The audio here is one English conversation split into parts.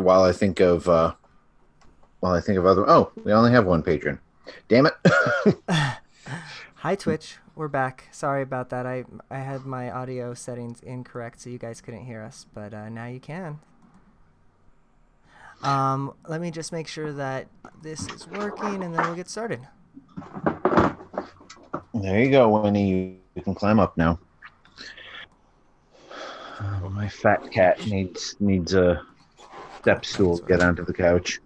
while I think of other. Oh, we only have one patron. Damn it! Hi Twitch, we're back. Sorry about that. I had my audio settings incorrect, so you guys couldn't hear us, but now you can. Let me just make sure that this is working, and then we'll get started. There you go, Winnie. You can climb up now. My fat cat needs a step stool to get onto the couch.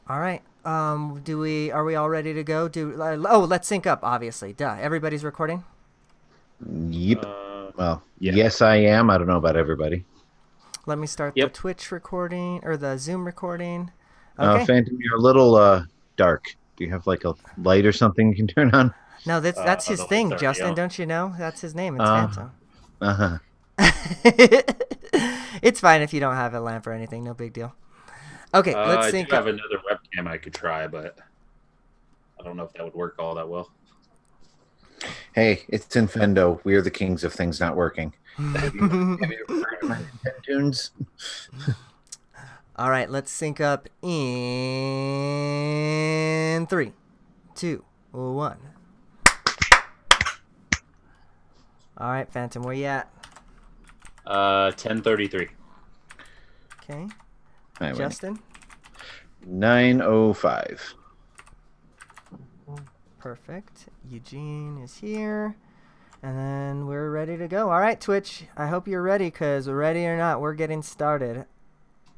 All right. Are we all ready to go? Let's sync up, obviously. Duh. Everybody's recording? Yep. Yes, I am. I don't know about everybody. Let me start the Twitch recording or the Zoom recording. Okay. Phantom, you're a little dark. Do you have like a light or something you can turn on? No, that's his thing, Justin. Don't you know? That's his name. It's Phantom. Uh-huh. It's fine if you don't have a lamp or anything. No big deal. Okay, let's sync I do have another webcam I could try, but I don't know if that would work all that well. Hey, it's Infendo. We are the kings of things not working. Have you ever heard of my tunes? All right, let's sync up in 3, 2, 1. All right, Phantom, where you at? 10:33. Okay. Right, Justin? 9:05. Perfect. Eugene is here. And then we're ready to go. All right, Twitch. I hope you're ready, because ready or not, we're getting started.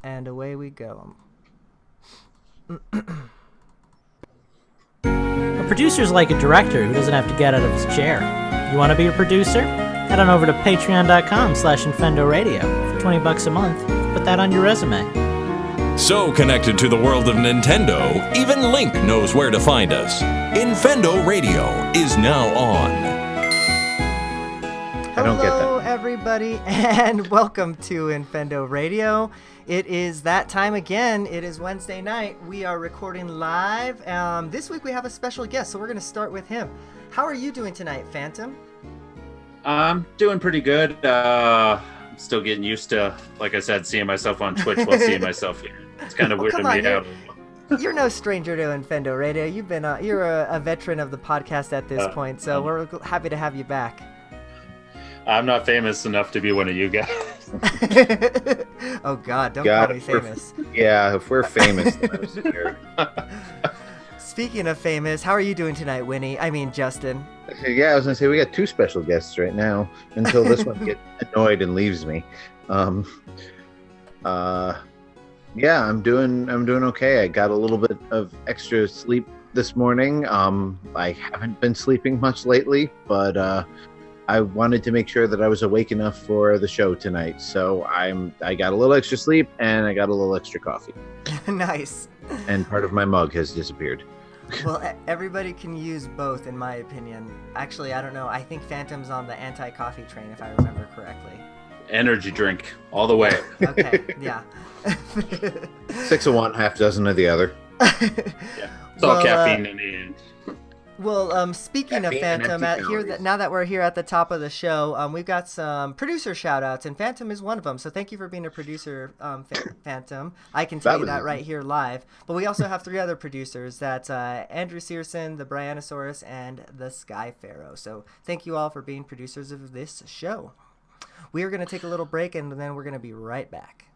And away we go. A producer's like a director who doesn't have to get out of his chair. You want to be a producer? Head on over to patreon.com/Infendo Radio for $20 a month. Put that on your resume. So connected to the world of Nintendo, even Link knows where to find us. Infendo Radio is now on. I don't get that. Hello, everybody, and welcome to Infendo Radio. It is that time again. It is Wednesday night. We are recording live. This week we have a special guest, so we're going to start with him. How are you doing tonight, Phantom? I'm doing pretty good. I'm still getting used to, like I said, seeing myself on Twitch while seeing myself here. It's kind of weirding me out. You're no stranger to Infendo Radio. You're a veteran of the podcast at this point, so we're happy to have you back. I'm not famous enough to be one of you guys. Oh God, don't call me famous. If we're famous, then I'm scared. Speaking of famous, how are you doing tonight, Winnie? I mean, Justin. Yeah, I was gonna say we got two special guests right now until this one gets annoyed and leaves me. Yeah, I'm doing okay. I got a little bit of extra sleep this morning. I haven't been sleeping much lately, but I wanted to make sure that I was awake enough for the show tonight. So I got a little extra sleep and I got a little extra coffee. Nice. And part of my mug has disappeared. Well, everybody can use both, in my opinion. Actually, I don't know. I think Phantom's on the anti-coffee train, if I remember correctly. Energy drink, all the way. Okay, yeah. 6 of one, half dozen of the other. Yeah, it's all caffeine in the end. Well, speaking of Phantom, now that we're here at the top of the show, we've got some producer shout-outs, and Phantom is one of them. So thank you for being a producer, Phantom. I can tell you that right here live. But we also have 3 other producers. That's Andrew Searson, the Brianosaurus, and the Sky Pharaoh. So thank you all for being producers of this show. We are going to take a little break, and then we're going to be right back.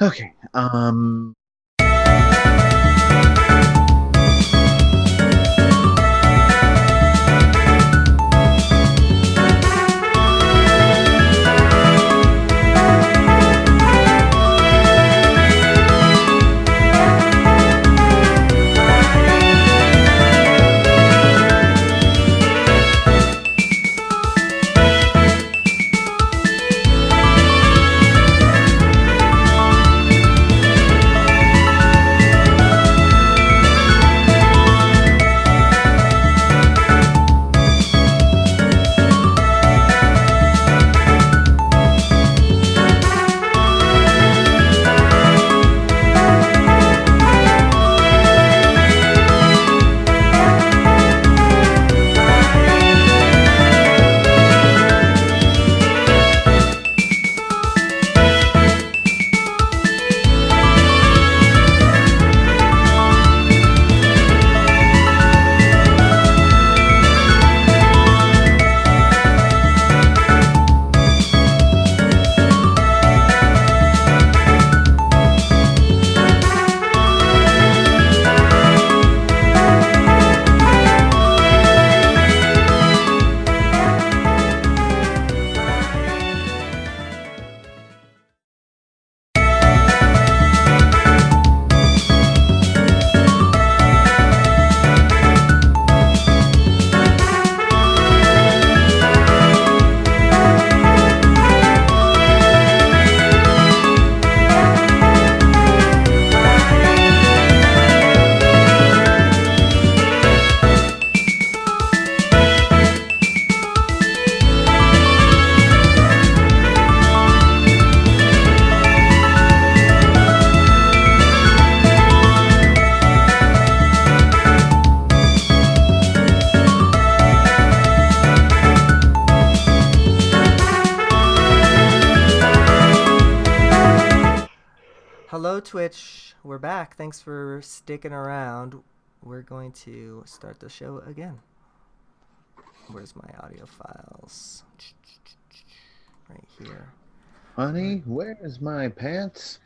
Okay. Hello, Twitch. We're back. Thanks for sticking around. We're going to start the show again. Where's my audio files? Right here. Honey, where's my pants?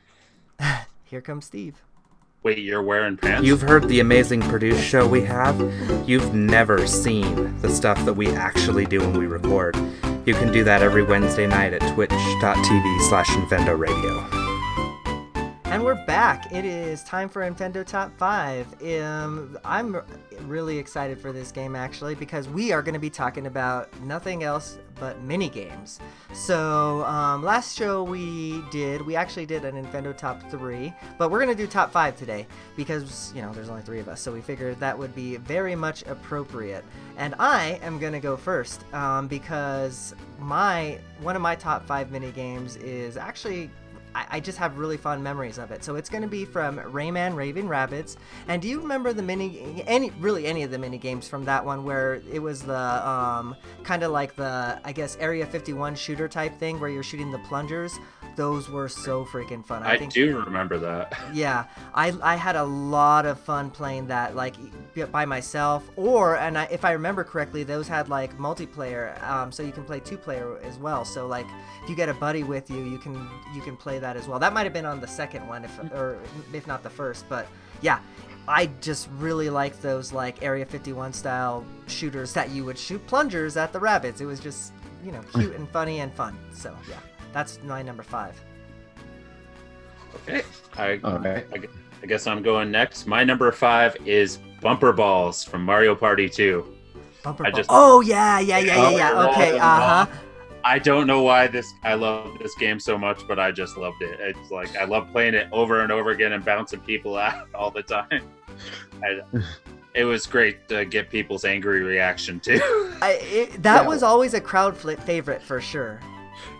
Here comes Steve. Wait, you're wearing pants? You've heard the amazing produce show we have. You've never seen the stuff that we actually do when we record. You can do that every Wednesday night at twitch.tv/Infendo Radio. And we're back. It is time for Infendo Top 5. I'm really excited for this game, actually, because we are going to be talking about nothing else but mini games. So last show we actually did an Infendo Top 3, but we're going to do Top 5 today because, there's only 3 of us, so we figured that would be very much appropriate. And I am going to go first because one of my top 5 mini games is actually... I just have really fond memories of it. So it's going to be from Rayman Raving Rabbids. And do you remember any of the mini games from that one where it was the kind of like the, I guess, Area 51 shooter type thing where you're shooting the plungers? Those were so freaking fun. I do remember that. Yeah, I had a lot of fun playing that, like by myself, if I remember correctly, those had like multiplayer, so you can play 2-player as well. So like if you get a buddy with you, you can play that as well. That might have been on the second one, if not the first. But yeah, I just really liked those like Area 51 style shooters that you would shoot plungers at the rabbits. It was just cute and funny and fun. So yeah. That's my number 5. Okay. I guess I'm going next. My number 5 is Bumper Balls from Mario Party 2. Bumper Balls. Oh, yeah. Okay, I don't know why I love this game so much, but I just loved it. It's like I love playing it over and over again and bouncing people out all the time. It was great to get people's angry reaction, too. That was always a crowd favorite for sure.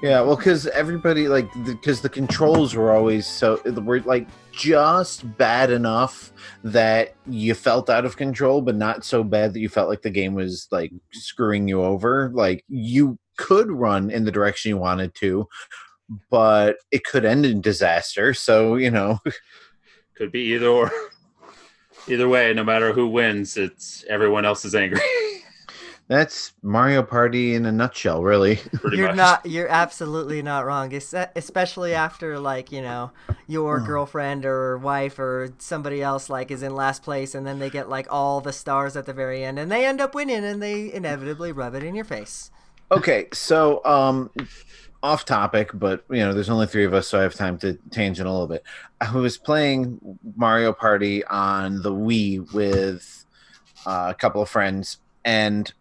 Yeah, well, because everybody, because the controls were always were like just bad enough that you felt out of control, but not so bad that you felt like the game was like screwing you over. Like you could run in the direction you wanted to, but it could end in disaster. So, could be either or. Either way, no matter who wins, everyone else is angry. That's Mario Party in a nutshell, really. You're absolutely not wrong, especially after your girlfriend or wife or somebody else is in last place, and then they get all the stars at the very end, and they end up winning, and they inevitably rub it in your face. Okay, so off topic, but there's only 3 of us, so I have time to tangent a little bit. I was playing Mario Party on the Wii with a couple of friends, and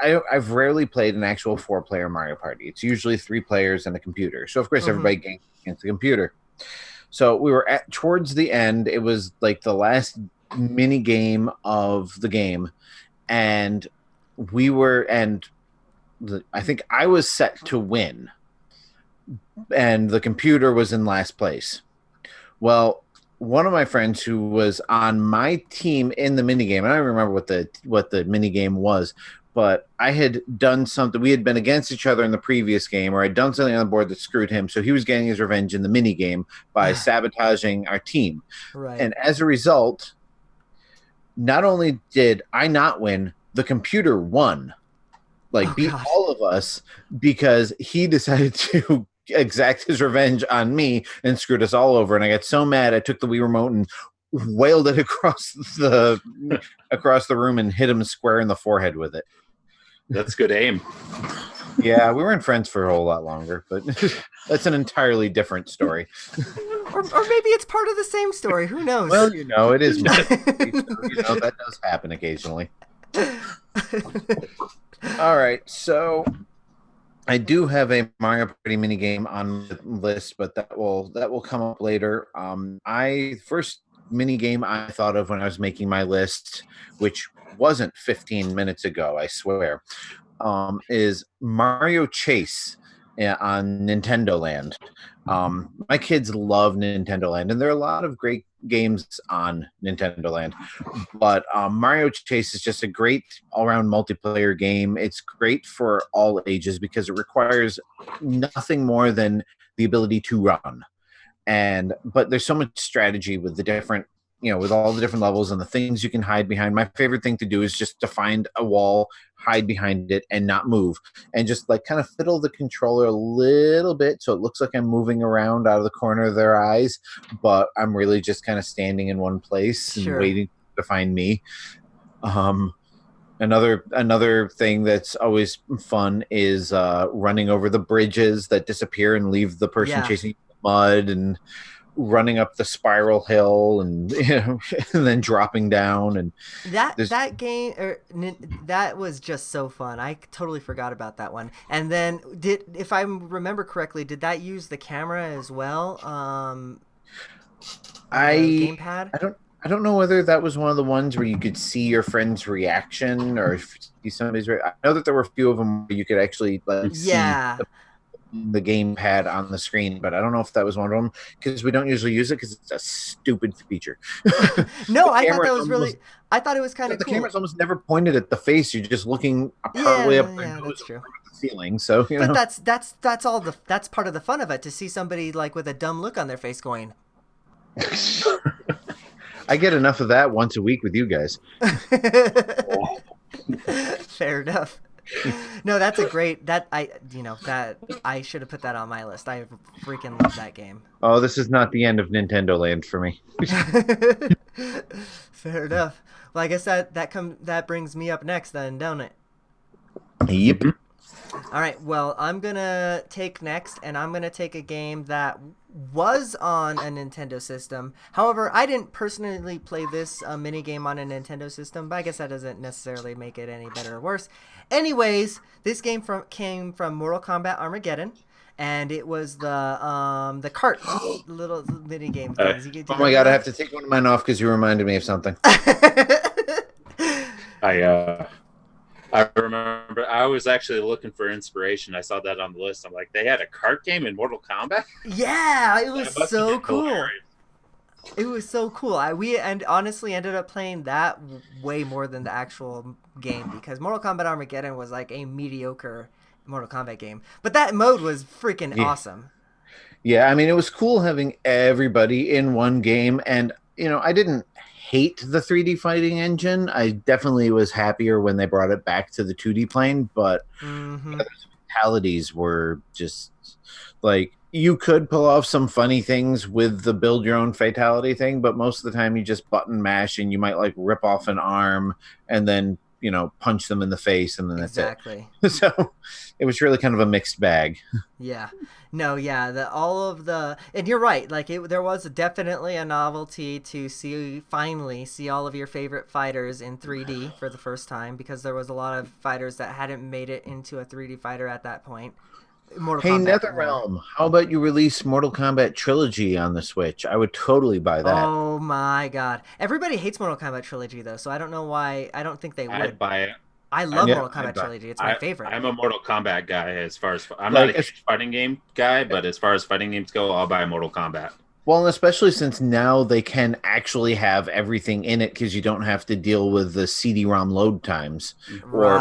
I've rarely played an actual 4-player Mario Party. It's usually 3 players and a computer. So of course everybody games against the computer. So we were towards the end. It was like the last mini game of the game, and I think I was set to win, and the computer was in last place. Well, one of my friends who was on my team in the minigame, and I don't remember what the minigame was, but I had done something. We had been against each other in the previous game, or I'd done something on the board that screwed him, so he was getting his revenge in the minigame by sabotaging our team. Right. And as a result, not only did I not win, the computer won. Beat all of us because he decided to exact his revenge on me and screwed us all over. And I got so mad, I took the Wii remote and wailed it across the room and hit him square in the forehead with it. That's good aim. Yeah, we weren't friends for a whole lot longer, but that's an entirely different story. Or maybe it's part of the same story. Who knows? Well, it is. That does happen occasionally. All right, so I do have a Mario Party minigame on the list, but that will come up later. First minigame I thought of when I was making my list, which wasn't 15 minutes ago, I swear, is Mario Chase on Nintendo Land. My kids love Nintendo Land, and there are a lot of great games on Nintendo Land, but Mario Chase is just a great all-around multiplayer game. It's great for all ages because it requires nothing more than the ability to run. but there's so much strategy with the different, with all the different levels and the things you can hide behind. My favorite thing to do is just to find a wall, hide behind it, and not move, and just like kind of fiddle the controller a little bit so it looks like I'm moving around out of the corner of their eyes, but I'm really just kind of standing in one place and waiting to find me. Another thing that's always fun is running over the bridges that disappear and leave the person chasing the mud, and running up the spiral hill, and and then dropping down. And that game that was just so fun. I totally forgot about that one. And then if I remember correctly, did that use the camera as well? Gamepad? I don't know whether that was one of the ones where you could see your friend's reaction or see somebody's. I know that there were a few of them where you could actually see the gamepad on the screen, but I don't know if that was one of them because we don't usually use it because it's a stupid feature. No, I thought that was I thought it was kind of cool. The camera's almost never pointed at the face. You're just looking partway up the that's true. Ceiling. So but that's all that's part of the fun of it, to see somebody like with a dumb look on their face going. I get enough of that once a week with you guys. Fair enough. No, that's a great that I should have put that on my list. I freaking love that game. Oh, this is not the end of Nintendo Land for me. Fair enough. Well, I guess that brings me up next then, don't it? Yep. All right, well, I'm going to take next, and I'm going to take a game that was on a Nintendo system. However, I didn't personally play this minigame on a Nintendo system, but I guess that doesn't necessarily make it any better or worse. Anyways, this game came from Mortal Kombat Armageddon, and it was the cart little minigame things. Oh my god, I have to take one of mine off because you reminded me of something. I remember I was actually looking for inspiration. I saw that on the list. I'm like, they had a cart game in Mortal Kombat? Yeah, it was so cool. Hilarious. It was so cool. We honestly ended up playing that way more than the actual game because Mortal Kombat Armageddon was like a mediocre Mortal Kombat game. But that mode was freaking awesome. Yeah, I mean, it was cool having everybody in one game. And, I didn't hate the 3D fighting engine. I definitely was happier when they brought it back to the 2D plane, but the fatalities were just like, you could pull off some funny things with the build your own fatality thing, but most of the time you just button mash and you might like rip off an arm and then punch them in the face, and then that's it. So it was really kind of a mixed bag. Yeah. No, yeah, and you're right. Like there was definitely a novelty to finally see all of your favorite fighters in 3D for the first time, because there was a lot of fighters that hadn't made it into a 3D fighter at that point. NetherRealm, how about you release Mortal Kombat Trilogy on the Switch? I would totally buy that. Oh my god. Everybody hates Mortal Kombat Trilogy though, so I don't know why. I don't think they would. I'd buy it. I love Mortal Kombat Trilogy. It's my favorite. I'm a Mortal Kombat guy as far as I'm not a huge fighting game guy, but as far as fighting games go, I'll buy Mortal Kombat. Well, and especially since now they can actually have everything in it because you don't have to deal with the CD-ROM load times or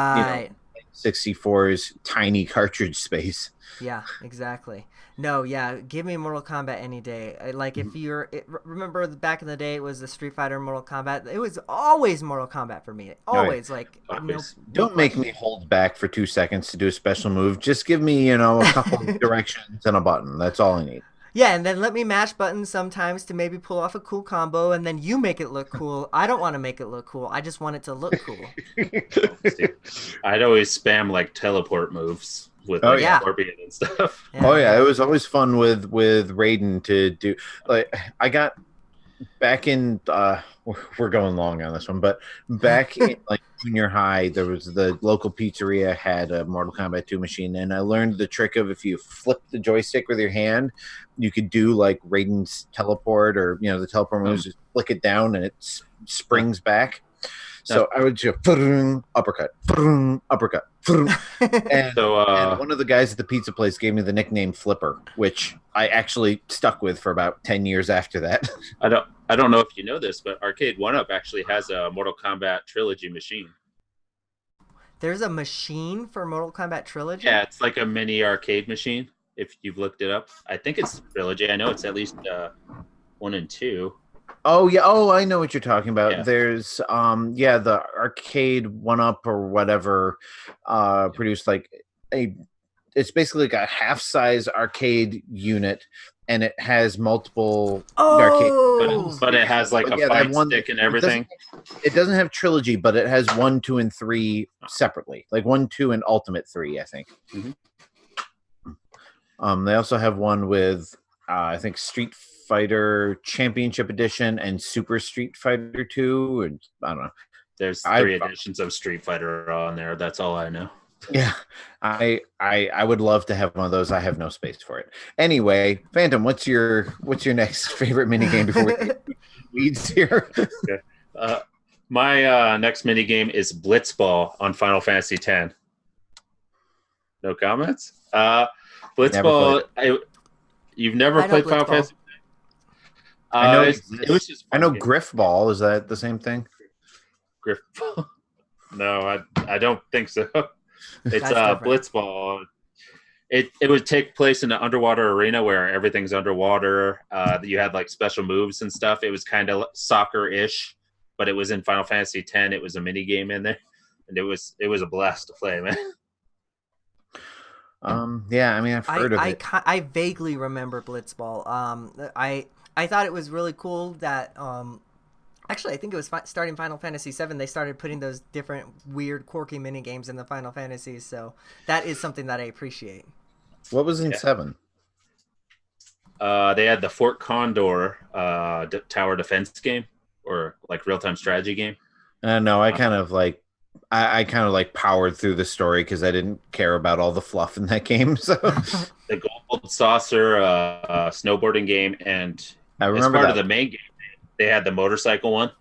64's tiny cartridge space. Yeah, exactly. No, yeah, give me Mortal Kombat any day. Like, if remember back in the day, it was the Street Fighter Mortal Kombat. It was always Mortal Kombat for me. Always, Don't make me hold back for 2 seconds to do a special move. Just give me, a couple directions and a button. That's all I need. Yeah, and then let me mash buttons sometimes to maybe pull off a cool combo, and then you make it look cool. I don't want to make it look cool. I just want it to look cool. I'd always spam like teleport moves with Scorpion and stuff. Yeah. Oh yeah, it was always fun with Raiden to do. Like, I got back in. We're going long on this one, but back in like junior high, there was the local pizzeria had a Mortal Kombat 2 machine, and I learned the trick of if you flip the joystick with your hand, you could do like Raiden's teleport, or the teleport moves. Just flick it down and it springs back. So I would just uppercut, uppercut. And one of the guys at the pizza place gave me the nickname Flipper, which I actually stuck with for about 10 years after that. I don't know if you know this, but Arcade 1-Up actually has a Mortal Kombat Trilogy machine. There's a machine for Mortal Kombat Trilogy? Yeah, it's like a mini arcade machine. if you've looked it up. I think it's trilogy. I know it's at least 1 and 2. Oh yeah. Oh, I know what you're talking about. Yeah. There's the arcade 1-Up or whatever produced like it's basically like a half-size arcade unit, and it has multiple arcade, but it has like a fight stick and everything. It doesn't have trilogy, but it has 1, 2, and 3 separately, like 1, 2, and Ultimate 3, I think. Mm-hmm. They also have one with I think Street Fighter Championship Edition and Super Street Fighter 2, and I don't know. There's 3 editions of Street Fighter on there. That's all I know. Yeah, I would love to have one of those. I have no space for it. Anyway, Phantom, what's your next favorite minigame before we get weeds here? Okay. My next minigame is Blitzball on Final Fantasy X. No comments? Blitzball, you've never played Final Fantasy X? I know it was just I know Griff Ball. Is that the same thing? Griff Ball? No, I don't think so. It's Blitzball. It would take place in an underwater arena where everything's underwater. You had like special moves and stuff. It was kind of soccer-ish, but it was in Final Fantasy X. It was a mini game in there, and it was a blast to play, man. Yeah, I mean, I've heard of it. I vaguely remember Blitzball. I thought it was really cool that actually, I think it was starting Final Fantasy VII. They started putting those different weird, quirky mini games in the Final Fantasies. So that is something that I appreciate. What was in 7? They had the Fort Condor tower defense game, or like real-time strategy game. No, I kind of like powered through the story because I didn't care about all the fluff in that game. So the Gold Saucer snowboarding game, and I remember as part of the main game, they had the motorcycle one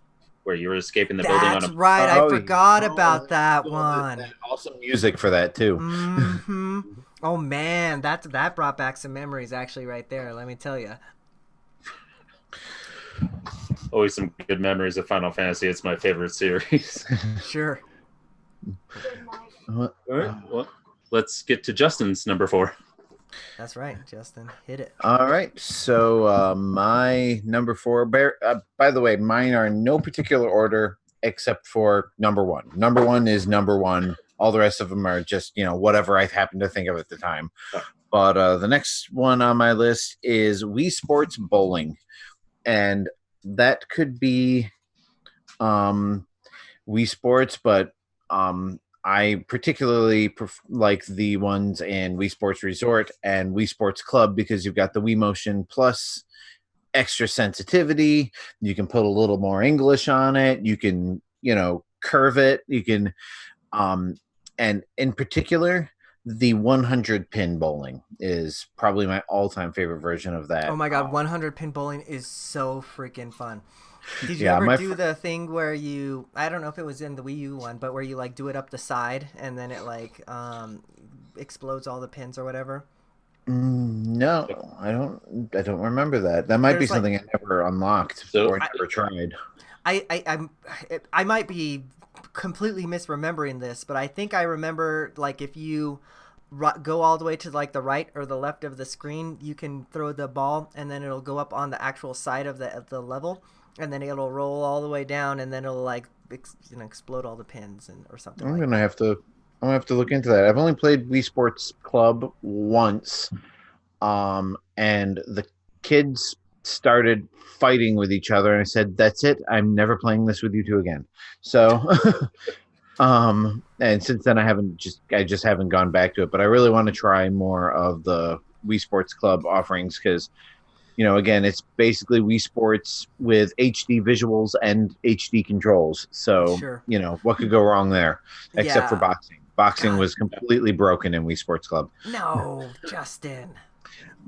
where you were escaping the building on a... That's right. I forgot about that one. Awesome music for that, too. Mm-hmm. Oh, man. That brought back some memories, actually, right there. Let me tell you. Always some good memories of Final Fantasy. It's my favorite series. Sure. All right. Well, let's get to Justin's number 4. That's right, Justin. Hit it. All right. So my number 4. By the way, mine are in no particular order except for number 1. Number 1 is number 1. All the rest of them are just, whatever I happen to think of at the time. But the next one on my list is Wii Sports Bowling. And that could be Wii Sports, but I particularly like the ones in Wii Sports Resort and Wii Sports Club because you've got the Wii Motion Plus extra sensitivity. You can put a little more English on it. You can, curve it. You can, and in particular, the 100 pin bowling is probably my all-time favorite version of that. Oh my God, 100 pin bowling is so freaking fun. Did you ever do the thing where I don't know if it was in the Wii U one, but where you do it up the side and then it explodes all the pins or whatever? No, I don't remember that. That might be something I never unlocked or never tried. I might be completely misremembering this, but I think I remember if you go all the way to the right or the left of the screen, you can throw the ball and then it'll go up on the actual side of the level. And then it'll roll all the way down, and then it'll explode all the pins or something. I'm gonna have to look into that. I've only played Wii Sports Club once, and the kids started fighting with each other, and I said, "That's it. I'm never playing this with you two again." So, and since then I just haven't gone back to it. But I really want to try more of the Wii Sports Club offerings because. Again, it's basically Wii Sports with HD visuals and HD controls. So, sure. What could go wrong there? Except for boxing. Boxing was completely broken in Wii Sports Club. No, Justin.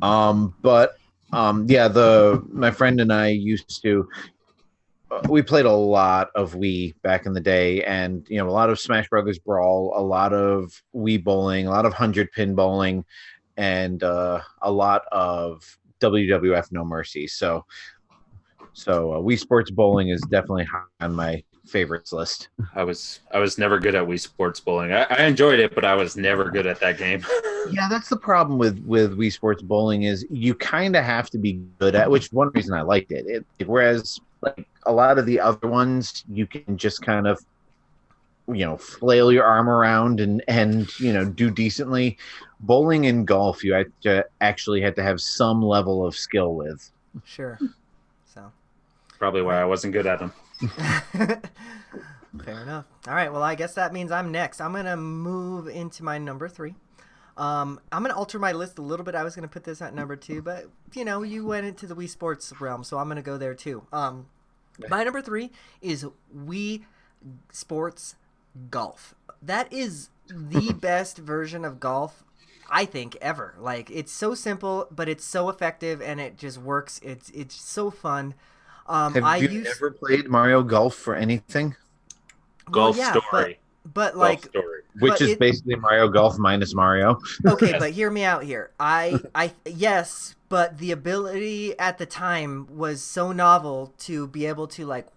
My friend and I used to. We played a lot of Wii back in the day, and a lot of Smash Brothers Brawl, a lot of Wii bowling, a lot of 100 pin bowling, and a lot of WWF No Mercy. So Wii Sports Bowling is definitely high on my favorites list. I was never good at Wii Sports Bowling. I enjoyed it, but I was never good at that game. Yeah, that's the problem with Wii Sports Bowling is you kind of have to be good at, which is one reason I liked it. Whereas like a lot of the other ones, you can just kind of, flail your arm around and do decently. Bowling and golf, you actually had to have some level of skill with. Sure. So probably why I wasn't good at them. Fair enough. All right. Well, I guess that means I'm next. I'm gonna move into my number 3. I'm gonna alter my list a little bit. I was gonna put this at number 2, but you went into the Wii Sports realm, so I'm gonna go there too. My number 3 is Wii Sports Golf. That is the best version of golf I think ever. Like, it's so simple, but it's so effective, and it just works. It's so fun. Have you ever played Mario Golf for anything? Golf Story. But like, Story. Which is basically Mario Golf minus Mario. Okay, but hear me out here. Yes, but the ability at the time was so novel to be able to like,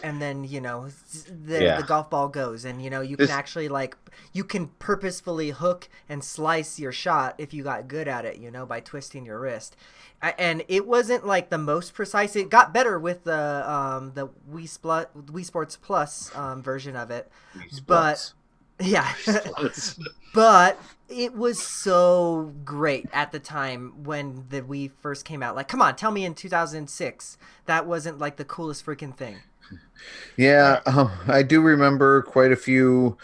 and then the golf ball goes, and you can actually you can purposefully hook and slice your shot if you got good at it, by twisting your wrist. And it wasn't like the most precise. It got better with the Wii Sports Plus version of it, but yeah, but it was so great at the time when the Wii first came out. Like, come on, tell me in 2006 that wasn't like the coolest freaking thing. Yeah, I do remember quite a few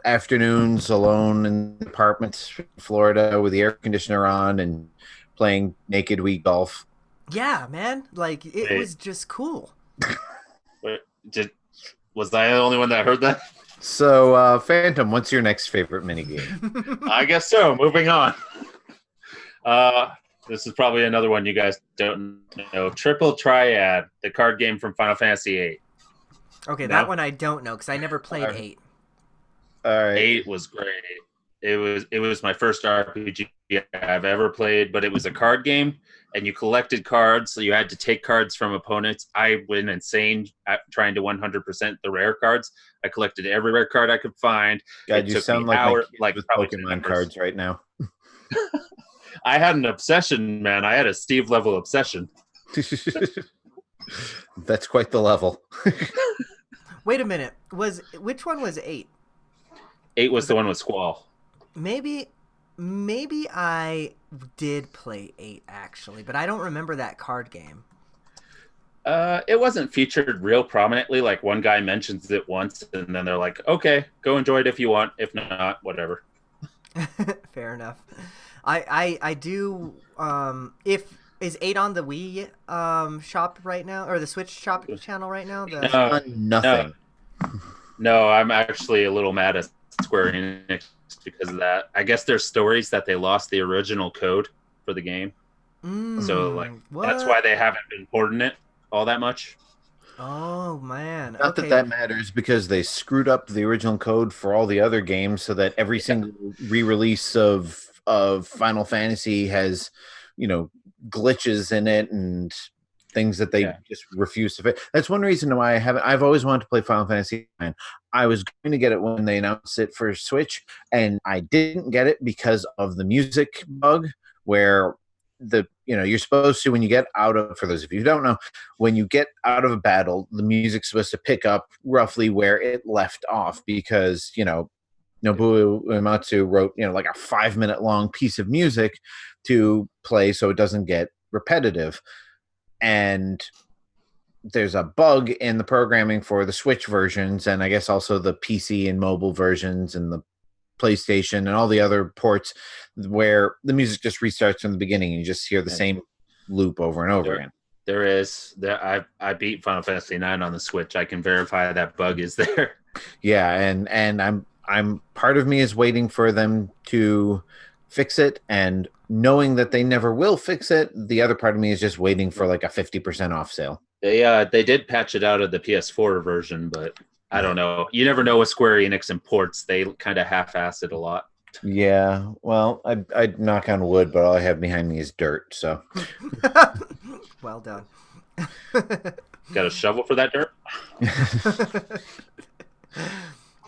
afternoons alone in apartments in Florida with the air conditioner on and playing naked Wii golf. Yeah, man. Like, it was just cool. Was I the only one that heard that? So, Phantom, what's your next favorite minigame? I guess so. Moving on. This is probably another one you guys don't know. Triple Triad, the card game from Final Fantasy VIII. Okay, that one I don't know because I never played 8. All right. 8 was great. It was my first RPG I've ever played, but it was a card game, and you collected cards, so you had to take cards from opponents. I went insane trying to 100% the rare cards. I collected every rare card I could find. God, you sound like with Pokemon cards right now. I had an obsession, man. I had a Steve level obsession. That's quite the level. Wait a minute. Which one was 8? 8 was the one with Squall. Maybe I did play 8 actually, but I don't remember that card game. It wasn't featured real prominently. Like, one guy mentions it once, and then they're like, "Okay, go enjoy it if you want. If not, whatever." Fair enough. I do. Is 8 on the Wii shop right now, or the Switch shop channel right now? Nothing. No, I'm actually a little mad at Square Enix because of that. I guess there's stories that they lost the original code for the game. So that's why they haven't been porting it all that much. Oh man. Not that matters, because they screwed up the original code for all the other games so that every single re-release of Final Fantasy has, glitches in it and things that they just refuse to fix. That's one reason why I've always wanted to play Final Fantasy 9. I was going to get it when they announced it for Switch, and I didn't get it because of the music bug, where you're supposed to, when you get out of, for those of you who don't know, when you get out of a battle, the music's supposed to pick up roughly where it left off, because Nobuo Uematsu wrote like a 5-minute long piece of music to play so it doesn't get repetitive. And there's a bug in the programming for the Switch versions, and I guess also the PC and mobile versions and the PlayStation and all the other ports, where the music just restarts from the beginning and you just hear the same loop over and over again. There is. I beat Final Fantasy 9 on the Switch. I can verify that bug is there. Yeah, and I'm part of me is waiting for them to fix it, and knowing that they never will fix it, the other part of me is just waiting for like a 50% off sale. They did patch it out of the PS4 version, but I don't know. You never know with Square Enix imports. They kind of half-ass it a lot. Yeah, well, I'd knock on wood, but all I have behind me is dirt, so. Well done. Got a shovel for that dirt?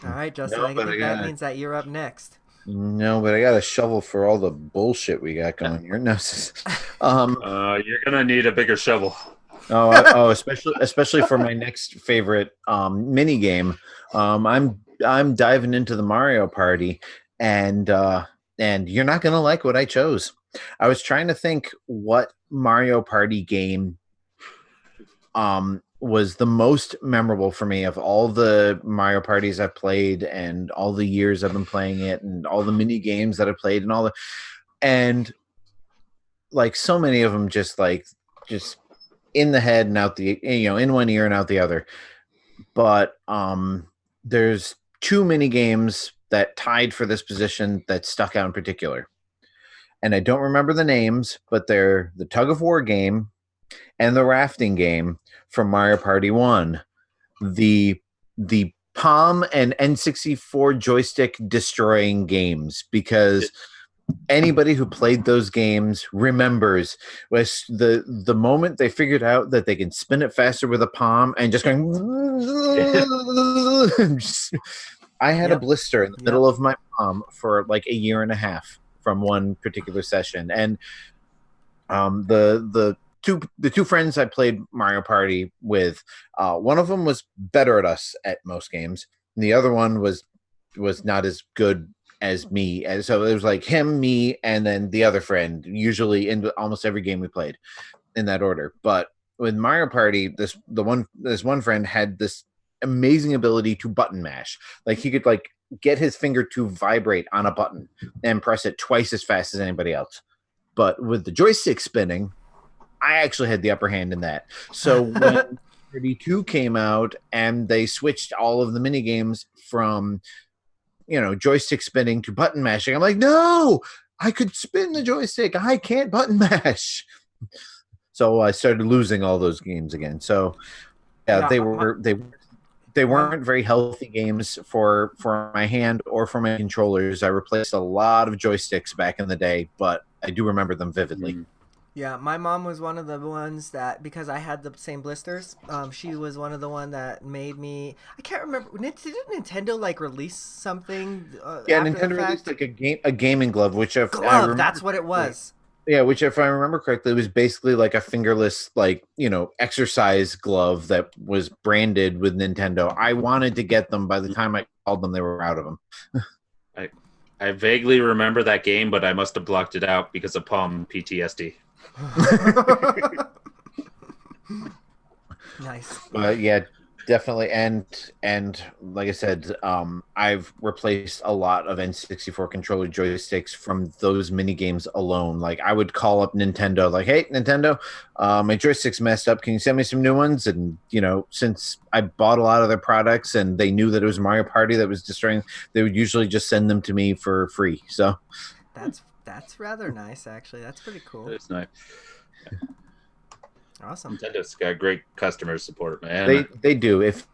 All right, Justin, No, I but think I that got- means that you're up next. No, but I got a shovel for all the bullshit we got going here. No, um, You're gonna need a bigger shovel. especially for my next favorite mini game. I'm diving into the Mario Party, and you're not gonna like what I chose. I was trying to think what Mario Party game was the most memorable for me of all the Mario Parties I've played and all the years I've been playing it and all the mini games that I played and like so many of them just in the head and out the in one ear and out the other. But there's two mini games that tied for this position that stuck out in particular. And I don't remember the names, but they're the tug of war game and the rafting game from Mario Party 1. The Palm and N64 joystick destroying games, because anybody who played those games remembers was the moment they figured out that they can spin it faster with a palm and just going I had a blister in the middle of my palm for like a year and a half from one particular session. And the two friends I played Mario Party with, one of them was better at us at most games, and the other one was not as good as me. And so it was like him, me, and then the other friend, usually in almost every game we played in that order. But with Mario Party, this one friend had this amazing ability to button mash. Like he could like get his finger to vibrate on a button and press it twice as fast as anybody else. But with the joystick spinning, I actually had the upper hand in that. So when 32 came out and they switched all of the mini games from joystick spinning to button mashing, I'm like, no, I could spin the joystick, I can't button mash. So I started losing all those games again. So they weren't very healthy games for my hand or for my controllers. I replaced a lot of joysticks back in the day, but I do remember them vividly. Yeah, my mom was one of the ones that, because I had the same blisters, she was one of the one that made me. I can't remember. Didn't Nintendo like release something? Nintendo released like a gaming glove, which that's what it was. Yeah, which if I remember correctly, was basically like a fingerless, exercise glove that was branded with Nintendo. I wanted to get them. By the time I called them, they were out of them. I vaguely remember that game, but I must have blocked it out because of Palm PTSD. Nice. Yeah, definitely. And like I said, I've replaced a lot of N64 controller joysticks from those mini games alone. Like I would call up Nintendo, like, hey, Nintendo, my joystick's messed up. Can you send me some new ones? And since I bought a lot of their products and they knew that it was Mario Party that was destroying, they would usually just send them to me for free. So that's rather nice, actually. That's pretty cool. It's nice. Awesome. Nintendo's got great customer support, man. They do. If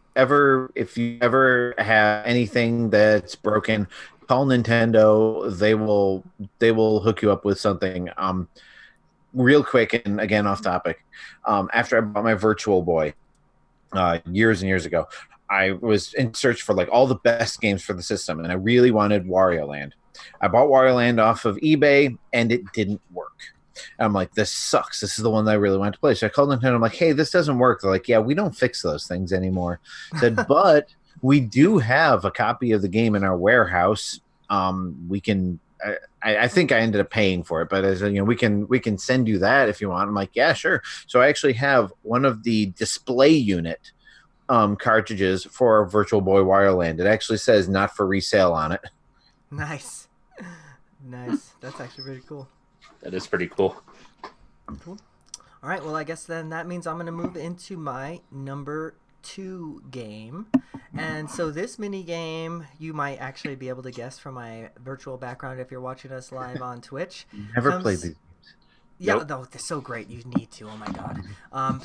you ever have anything that's broken, call Nintendo. They will hook you up with something. Real quick, and again off topic. After I bought my Virtual Boy years and years ago, I was in search for like all the best games for the system, and I really wanted Wario Land. I bought Wario Land off of eBay, and it didn't work. I'm like, this sucks. This is the one that I really wanted to play. So I called Nintendo. I'm like, hey, this doesn't work. They're like, yeah, we don't fix those things anymore. I said, but we do have a copy of the game in our warehouse. We can. I think I ended up paying for it, but as we can send you that if you want. I'm like, yeah, sure. So I actually have one of the display unit cartridges for Virtual Boy Wario Land. It actually says not for resale on it. Nice. That's actually pretty cool. That is pretty cool. Cool. All right, well, I guess then that means I'm going to move into my number 2 game. And so this mini game, you might actually be able to guess from my virtual background if you're watching us live on Twitch. Never played these games. Yeah, Nope. no, they're so great. You need to. Oh, my God.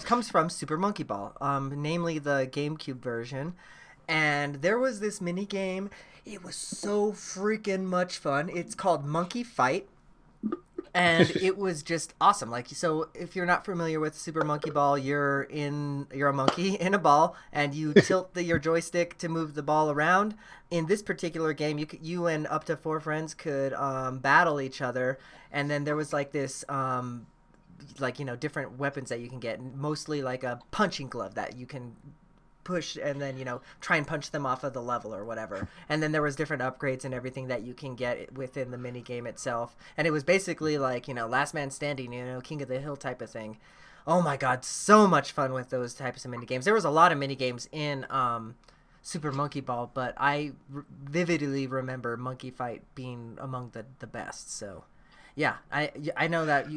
Comes from Super Monkey Ball, namely the GameCube version. And there was this mini game. It was so freaking much fun. It's called Monkey Fight. And it was just awesome. Like, so if you're not familiar with Super Monkey Ball, you're a monkey in a ball, and you tilt your joystick to move the ball around. In this particular game, you and up to 4 friends could battle each other, and then there was like this different weapons that you can get, mostly like a punching glove that you can push and then try and punch them off of the level or whatever. And then there was different upgrades and everything that you can get within the mini game itself, and it was basically like last man standing, king of the hill type of thing. Oh my god, so much fun with those types of mini games. There was a lot of mini games in Super Monkey Ball, but I vividly remember Monkey Fight being among the best. So yeah, I know that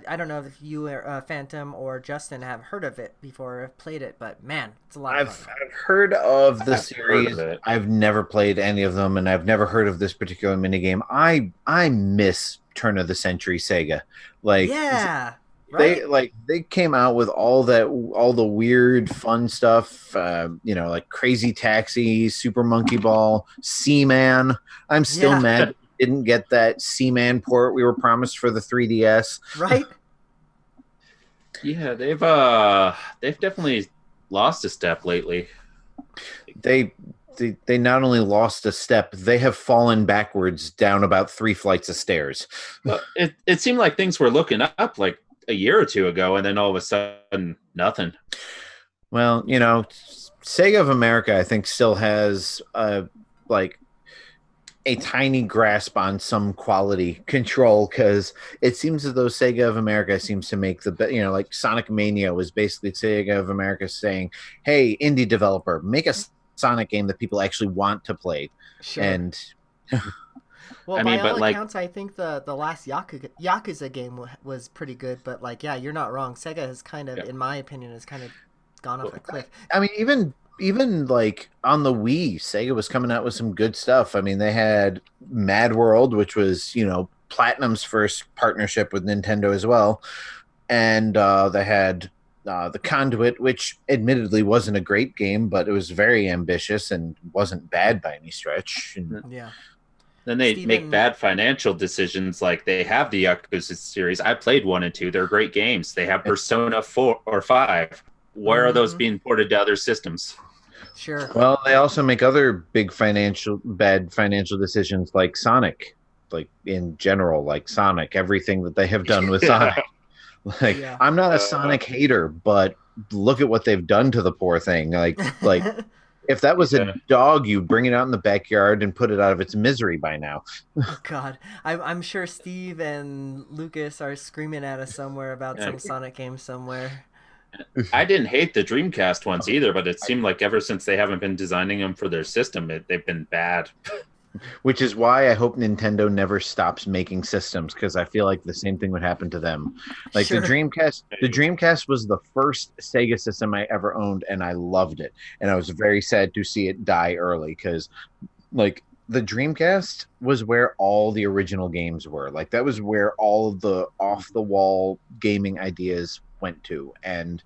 I don't know if you, Phantom or Justin, have heard of it before or have played it, but man, it's a lot of fun. I've heard of the series. I've never played any of them, and I've never heard of this particular minigame. I miss turn of the century Sega. Like, yeah. Right? They came out with all the weird fun stuff, like Crazy Taxi, Super Monkey Ball, Seaman. I'm still mad didn't get that Seaman port we were promised for the 3DS. Right? Yeah, they've definitely lost a step lately. They not only lost a step, they have fallen backwards down about 3 flights of stairs. It seemed like things were looking up like a year or two ago, and then all of a sudden, nothing. Well, Sega of America, I think, still has a tiny grasp on some quality control, because it seems as though Sega of America seems to make like Sonic Mania was basically Sega of America saying, hey, indie developer, make a Sonic game that people actually want to play. Sure. And well, by all accounts, I think the last Yakuza game was pretty good, but you're not wrong. Sega has kind of, in my opinion, has kind of gone off a cliff. I mean, even like on the Wii, Sega was coming out with some good stuff. I mean, they had Mad World, which was, Platinum's first partnership with Nintendo as well. And they had The Conduit, which admittedly wasn't a great game, but it was very ambitious and wasn't bad by any stretch. Yeah. Then they make bad financial decisions, like they have the Yakuza series. I played 1 and 2. They're great games. They have Persona 4 or 5. Where are those being ported to other systems? Sure. Well, they also make other bad financial decisions, like Sonic, like in general, like Sonic, everything that they have done with Sonic. I'm not a Sonic hater, but look at what they've done to the poor thing. Like if that was a dog, you'd bring it out in the backyard and put it out of its misery by now. Oh God, I'm sure Steve and Lucas are screaming at us somewhere about some Sonic game somewhere. I didn't hate the Dreamcast ones either, but it seemed like ever since they haven't been designing them for their system, they've been bad. Which is why I hope Nintendo never stops making systems, because I feel like the same thing would happen to them. Like the Dreamcast was the first Sega system I ever owned, and I loved it. And I was very sad to see it die early, because like the Dreamcast was where all the original games were. Like that was where all of the off-the-wall gaming ideas went to. And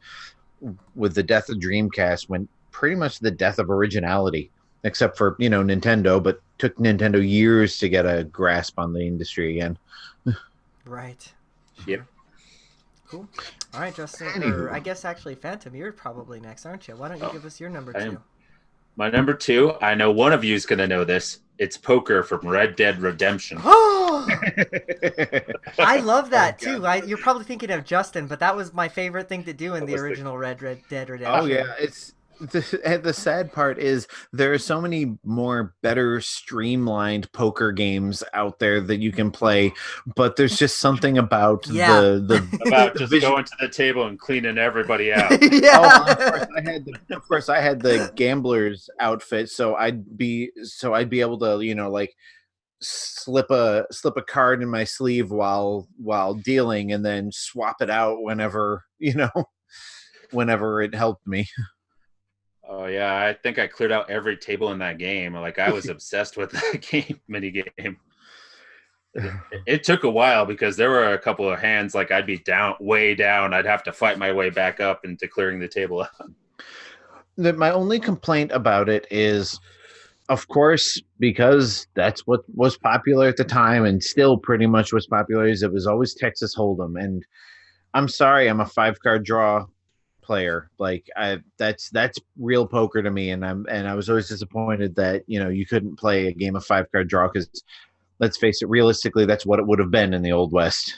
with the death of Dreamcast went pretty much the death of originality, except for, Nintendo, but took Nintendo years to get a grasp on the industry again. Right. Yep. Cool. All right, Justin, or I guess actually Phantom, you're probably next, aren't you? Why don't you give us your number 2? My number 2, I know one of you is going to know this. It's Poker from Red Dead Redemption. Oh! I love that too. You're probably thinking of Justin, but that was my favorite thing to do in the original Red Dead Redemption. Oh yeah, it's the sad part is there are so many more better streamlined poker games out there that you can play, but there's just something about about just going to the table and cleaning everybody out. Of course I had the gambler's outfit, so I'd be able to slip a card in my sleeve while dealing, and then swap it out whenever it helped me. Oh yeah, I think I cleared out every table in that game. Like I was obsessed with that mini game. It took a while because there were a couple of hands like I'd be way down. I'd have to fight my way back up into clearing the table out. My only complaint about it is, of course, because that's what was popular at the time, and still pretty much was popular. Is it was always Texas Hold'em, and I'm sorry, I'm a 5 card draw player. Like that's real poker to me, and I was always disappointed that you couldn't play a game of 5 card draw, because let's face it, realistically, that's what it would have been in the Old West.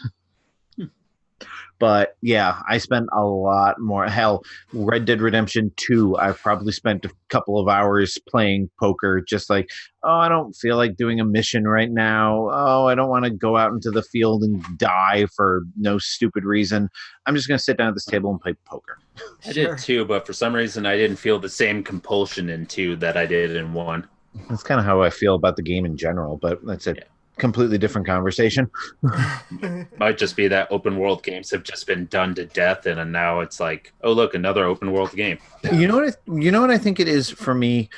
But yeah, I spent a lot more. Hell, Red Dead Redemption 2, I've probably spent a couple of hours playing poker, just like, oh, I don't feel like doing a mission right now. Oh, I don't want to go out into the field and die for no stupid reason. I'm just going to sit down at this table and play poker. I did too, but for some reason I didn't feel the same compulsion in 2 that I did in 1. That's kind of how I feel about the game in general, but that's it. Yeah. Completely different conversation. Might just be that open world games have just been done to death, and now it's like, oh look, another open world game. You know what I think it is for me?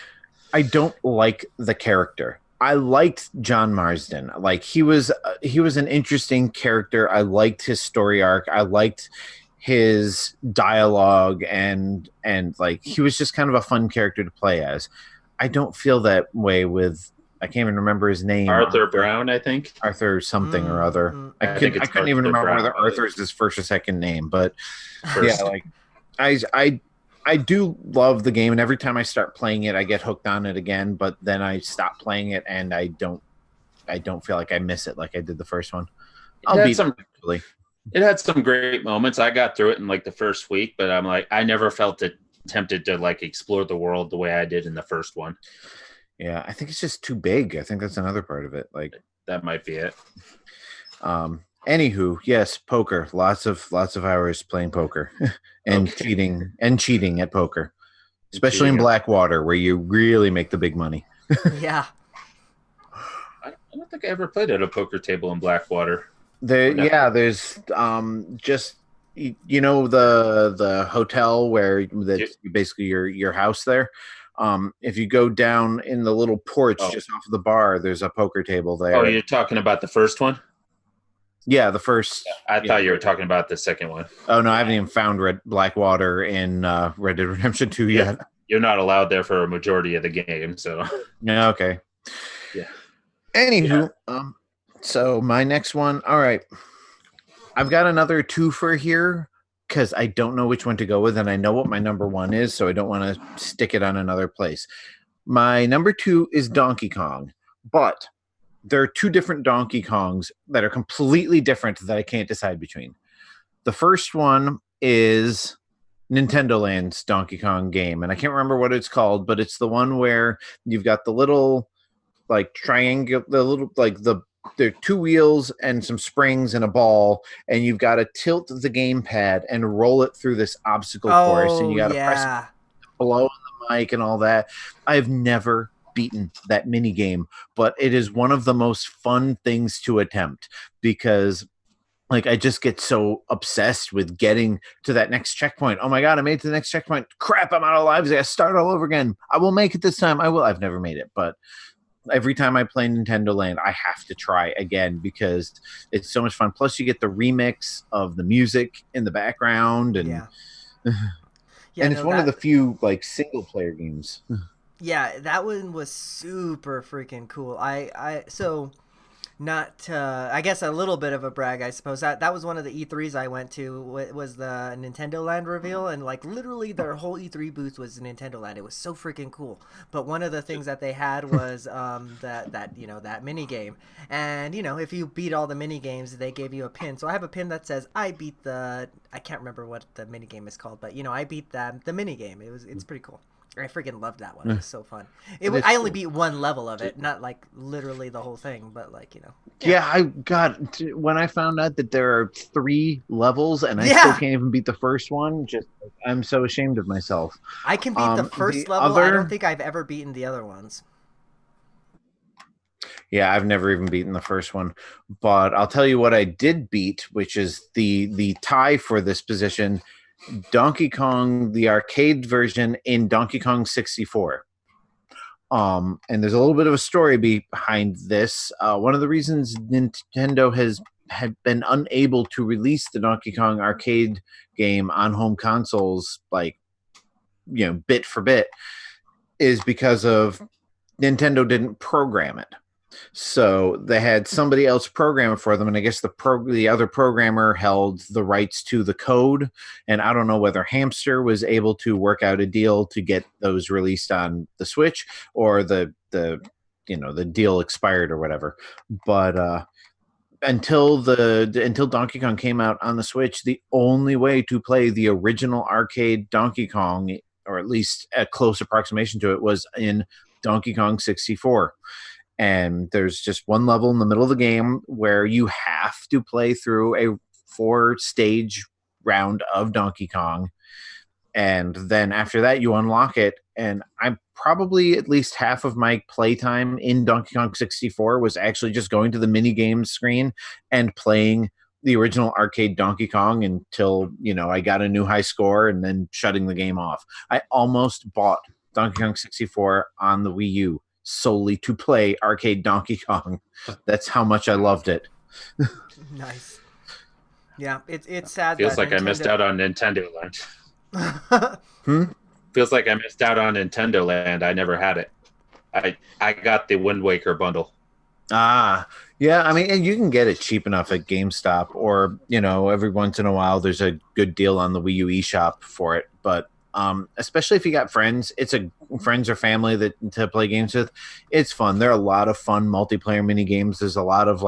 I don't like the character. I liked John Marsden. Like he was an interesting character. I liked his story arc. I liked his dialogue, and like he was just kind of a fun character to play as. I don't feel that way with, I can't even remember his name. Arthur Brown, I think. Arthur something or other. I couldn't even remember Brown, whether Arthur's his first or second name, but first. Yeah, like I do love the game, and every time I start playing it, I get hooked on it again. But then I stop playing it, and I don't feel like I miss it like I did the first one. It had some great moments. I got through it in like the first week, but I'm like, I never felt tempted to like explore the world the way I did in the first one. Yeah, I think it's just too big. I think that's another part of it. Like that might be it. Anywho, yes, poker. Lots of hours playing poker and cheating at poker, especially in Blackwater, where you really make the big money. Yeah. I don't think I ever played at a poker table in Blackwater. There's just the hotel where that's basically your house there. If you go down in the little porch just off of the bar, there's a poker table there. Oh, you're talking about the first one? Yeah, the first. I thought you were talking about the second one. Oh, no, I haven't even found Blackwater in Red Dead Redemption 2 yet. You're not allowed there for a majority of the game, so. Yeah, okay. Yeah. Anywho, so my next one, all right. I've got another twofer here, because I don't know which one to go with, and I know what my number 1 is, so I don't want to stick it on another place. My number 2 is Donkey Kong, but there are 2 different Donkey Kongs that are completely different that I can't decide between. The first one is Nintendo Land's Donkey Kong game, and I can't remember what it's called, but it's the one where you've got the little like triangle, there are 2 wheels and some springs and a ball, and you've got to tilt the gamepad and roll it through this obstacle course, and you got to press below the mic and all that. I've never beaten that mini game, but it is one of the most fun things to attempt, because like I just get so obsessed with getting to that next checkpoint. Oh my god, I made it to the next checkpoint. Crap, I'm out of lives. I gotta start all over again. I will make it this time. I will. I've never made it, but every time I play Nintendo Land, I have to try again because it's so much fun. Plus, you get the remix of the music in the background, and and it's one of the few like single player games. Yeah, that one was super freaking cool. I guess a little bit of a brag, I suppose. That was one of the E3s I went to, was the Nintendo Land reveal, and like literally their whole E3 booth was Nintendo Land. It was so freaking cool. But one of the things that they had was that mini game. And if you beat all the mini games, they gave you a pin. So I have a pin that says I can't remember what the mini game is called, but I beat the mini game. It's pretty cool. I freaking loved that one. It was so fun. I only beat one level of it, not like literally the whole thing, but like Yeah, when I found out that there are 3 levels and I still can't even beat the first one. I'm so ashamed of myself. I can beat the first level. I don't think I've ever beaten the other ones. Yeah, I've never even beaten the first one, but I'll tell you what I did beat, which is the tie for this position. Donkey Kong, the arcade version in Donkey Kong 64. And there's a little bit of a story behind this. One of the reasons Nintendo had been unable to release the Donkey Kong arcade game on home consoles, bit for bit, is because of Nintendo didn't program it. So they had somebody else program it for them, and I guess the other programmer held the rights to the code. And I don't know whether Hamster was able to work out a deal to get those released on the Switch, or the deal expired or whatever. But until Donkey Kong came out on the Switch, the only way to play the original arcade Donkey Kong, or at least a close approximation to it, was in Donkey Kong 64. And there's just one level in the middle of the game where you have to play through a 4-stage round of Donkey Kong. And then after that, you unlock it. And I'm probably at least half of my playtime in Donkey Kong 64 was actually just going to the mini games screen and playing the original arcade Donkey Kong until, I got a new high score and then shutting the game off. I almost bought Donkey Kong 64 on the Wii U solely to play arcade Donkey Kong. That's how much I loved it. Nice. Yeah, it's sad. Feels like I missed out on Nintendo Land. Feels like I missed out on Nintendo Land. I never had it. I got the Wind Waker bundle. Yeah. I mean, and you can get it cheap enough at GameStop, or every once in a while there's a good deal on the Wii U eShop for it. But especially if you got friends, friends or family to play games with, it's fun. There are a lot of fun multiplayer mini games. There's a lot of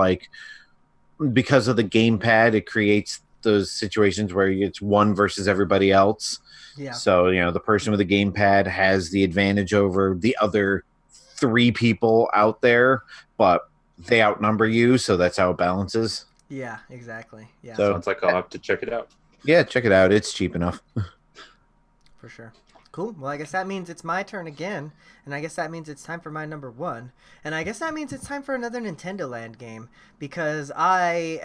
because of the gamepad, it creates those situations where it's one versus everybody else. Yeah. So the person with the gamepad has the advantage over the other 3 people out there, but they outnumber you, so that's how it balances. Yeah, exactly. Yeah. So sounds like I'll have to check it out. Yeah, check it out. It's cheap enough. For sure. Cool. Well, I guess that means it's my turn again, and I guess that means it's time for my number 1, and I guess that means it's time for another Nintendo Land game, because my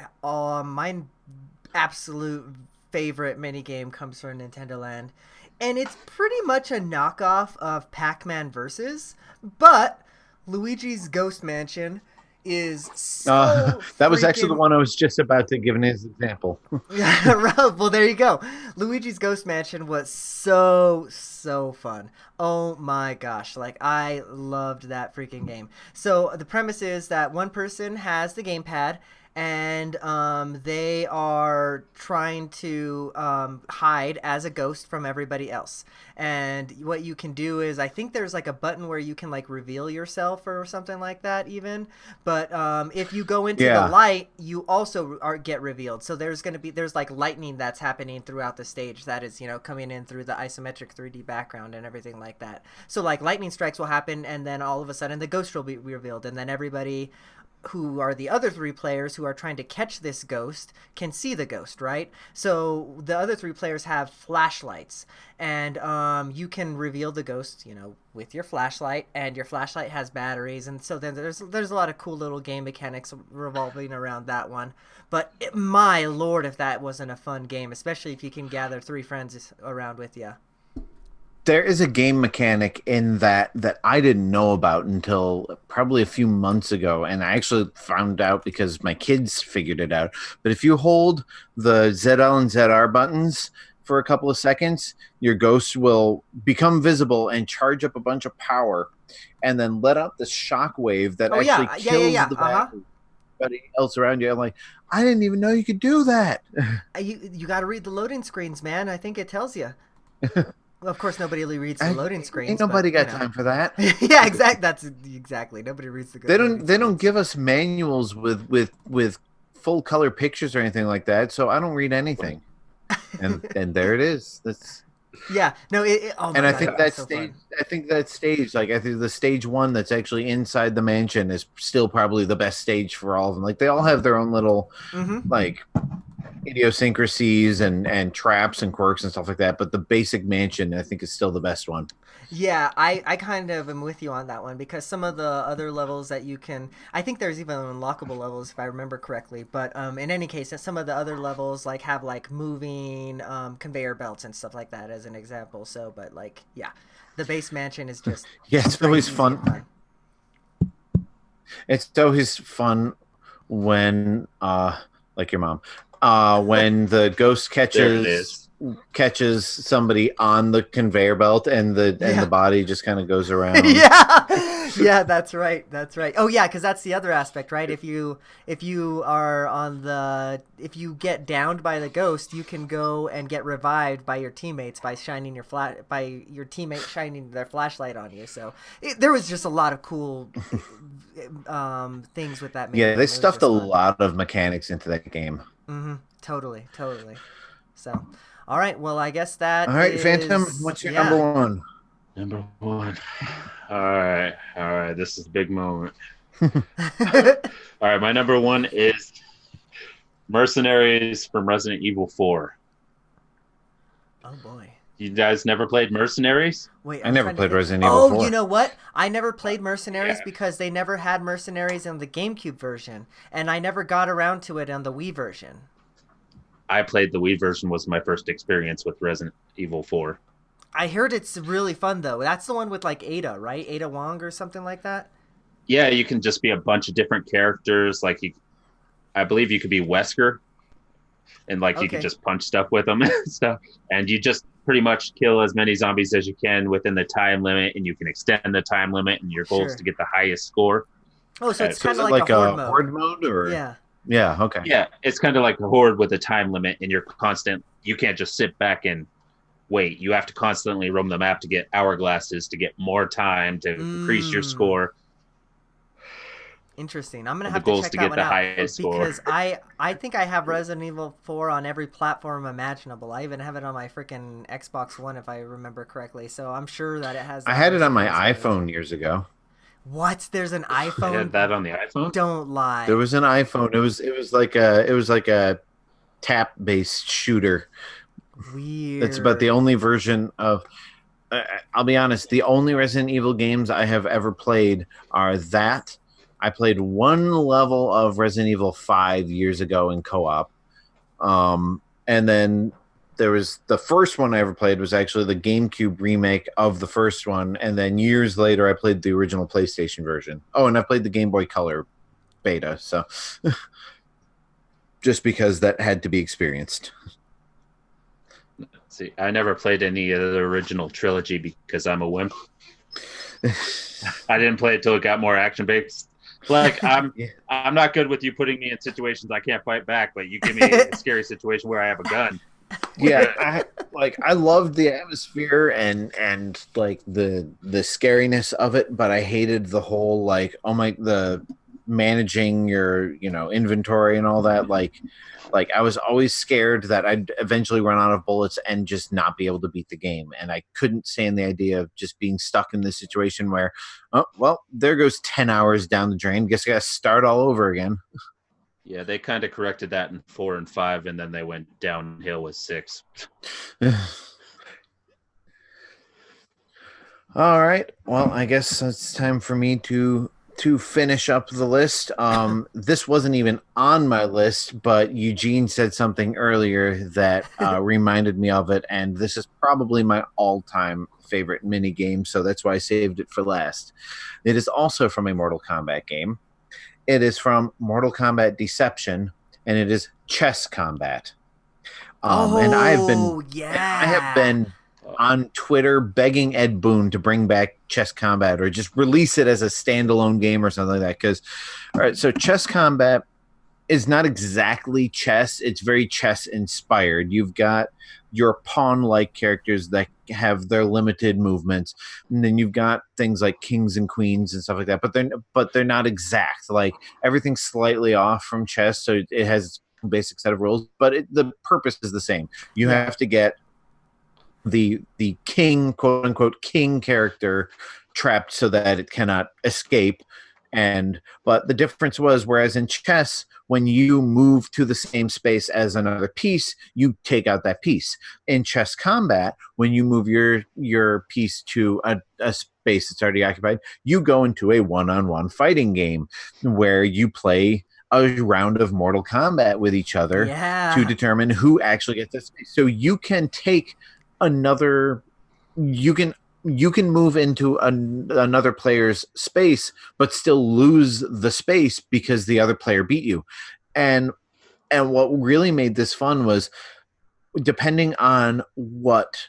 absolute favorite mini game comes from Nintendo Land, and it's pretty much a knockoff of Pac-Man Versus, but Luigi's Ghost Mansion is so that was actually the one I was just about to give an example. Well, there you go. Luigi's Ghost Mansion was so fun. Oh my gosh, I loved that freaking game. So the premise is that one person has the gamepad, and they are trying to hide as a ghost from everybody else. And what you can do is, I think there's a button where you can reveal yourself or something like that even. But if you go into the light, you also get revealed. So there's lightning that's happening throughout the stage that is coming in through the isometric 3D background and everything like that. So lightning strikes will happen, and then all of a sudden the ghost will be revealed, and then everybody who are the other 3 players who are trying to catch this ghost can see the ghost, right? So the other 3 players have flashlights, and you can reveal the ghost, with your flashlight, and your flashlight has batteries, and so then there's a lot of cool little game mechanics revolving around that one. But my lord, if that wasn't a fun game, especially if you can gather 3 friends around with you. There is a game mechanic in that I didn't know about until probably a few months ago, and I actually found out because my kids figured it out. But if you hold the ZL and ZR buttons for a couple of seconds, your ghost will become visible and charge up a bunch of power, and then let out this shock wave that kills the battery. Everybody else around you. I'm like, I didn't even know you could do that. You got to read the loading screens, man. I think it tells you. Well, of course, nobody reads the loading screens. Ain't nobody got time for that. Yeah, exactly. That's exactly. Nobody reads the. They don't give us manuals with full color pictures or anything like that. So I don't read anything. And there it is. That's. Yeah. No. I think that stage. I think that stage, I think the stage 1 that's actually inside the mansion is still probably the best stage for all of them. They all have their own little idiosyncrasies and traps and quirks and stuff like that, but the basic mansion I think is still the best one. Yeah, I kind of am with you on that one, because some of the other levels that you can, I think there's even unlockable levels if I remember correctly, but in any case, some of the other levels have moving conveyor belts and stuff like that as an example. So but the base mansion is just it's always fun. It's always fun when like your mom when the ghost catches catches somebody on the conveyor belt and the body just kind of goes around. Yeah, that's right. Oh yeah, because that's the other aspect, right? If you are if you get downed by the ghost, you can go and get revived by your teammates by your teammate shining their flashlight on you. So there was just a lot of cool things with that. Yeah, they stuffed a lot of mechanics into that game. Mm-hmm. Totally. So, all right. Well, I guess that. All right, Phantom. What's your number one? Number one. All right. This is a big moment. All right, my number one is Mercenaries from Resident Evil 4. Oh boy. You guys never played Mercenaries? Wait, I never played Resident Evil 4. Oh, you know what? I never played Mercenaries because they never had Mercenaries in the GameCube version, and I never got around to it on the Wii version. I played the Wii version, was my first experience with Resident Evil 4. I heard it's really fun, though. That's the one with, like, Ada, right? Ada Wong or something like that? Yeah, you can just be a bunch of different characters. Like, I believe you could be Wesker, and, like, you could just punch stuff with them and stuff. And you just pretty much kill as many zombies as you can within the time limit, and you can extend the time limit, and your goal is to get the highest score. Oh, so it's kind of like a horde mode? Or... Yeah, okay. Yeah, it's kind of like a horde with a time limit, and you can't just sit back and wait. You have to constantly roam the map to get hourglasses, to get more time, to increase your score. Interesting. I'm going to have to check that one out because I think I have Resident Evil 4 on every platform imaginable. I even have it on my freaking Xbox One if I remember correctly. So I'm sure that it has. I had it on my iPhone years ago. What? There's an iPhone? You had that on the iPhone? Don't lie. There was an iPhone. It was like a tap-based shooter. Weird. It's about the only version of. I'll be honest. The only Resident Evil games I have ever played are that. I played one level of Resident Evil 5 years ago in co-op. And then there was the first one I ever played was actually the GameCube remake of the first one. And then years later, I played the original PlayStation version. Oh, and I played the Game Boy Color beta. So just because that had to be experienced. See, I never played any of the original trilogy because I'm a wimp. I didn't play it till it got more action-based. Like I'm not good with you putting me in situations I can't fight back, but you give me a scary situation where I have a gun. Yeah, I loved the atmosphere and like the scariness of it, but I hated the whole the managing your inventory and all that. Like I was always scared that I'd eventually run out of bullets and just not be able to beat the game. And I couldn't stand the idea of just being stuck in this situation where, oh, well, there goes 10 hours down the drain. Guess I got to start all over again. Yeah, they kind of corrected that in 4 and 5, and then they went downhill with 6. All right. Well, I guess it's time for me to finish up the list. This wasn't even on my list, but Eugene said something earlier that reminded me of it, and this is probably my all-time favorite mini game, so that's why I saved it for last. It is also from a Mortal Kombat game. It is from Mortal Kombat Deception, and it is chess combat. And I have been on Twitter begging Ed Boon to bring back chess combat or just release it as a standalone game or something like that. Because, all right, so chess combat is not exactly chess. It's very chess inspired. You've got your pawn-like characters that have their limited movements, and then you've got things like kings and queens and stuff like that. But they're not exact. Like everything's slightly off from chess, so it has its basic set of rules. But the purpose is the same. You have to get the king, quote unquote, king character trapped so that it cannot escape. But the difference was, whereas in chess, when you move to the same space as another piece, you take out that piece. In chess combat, when you move your piece to a space that's already occupied, you go into a one-on-one fighting game where you play a round of Mortal Kombat with each other to determine who actually gets that space. So you can take you can move into another player's space, but still lose the space because the other player beat you. And what really made this fun was depending on what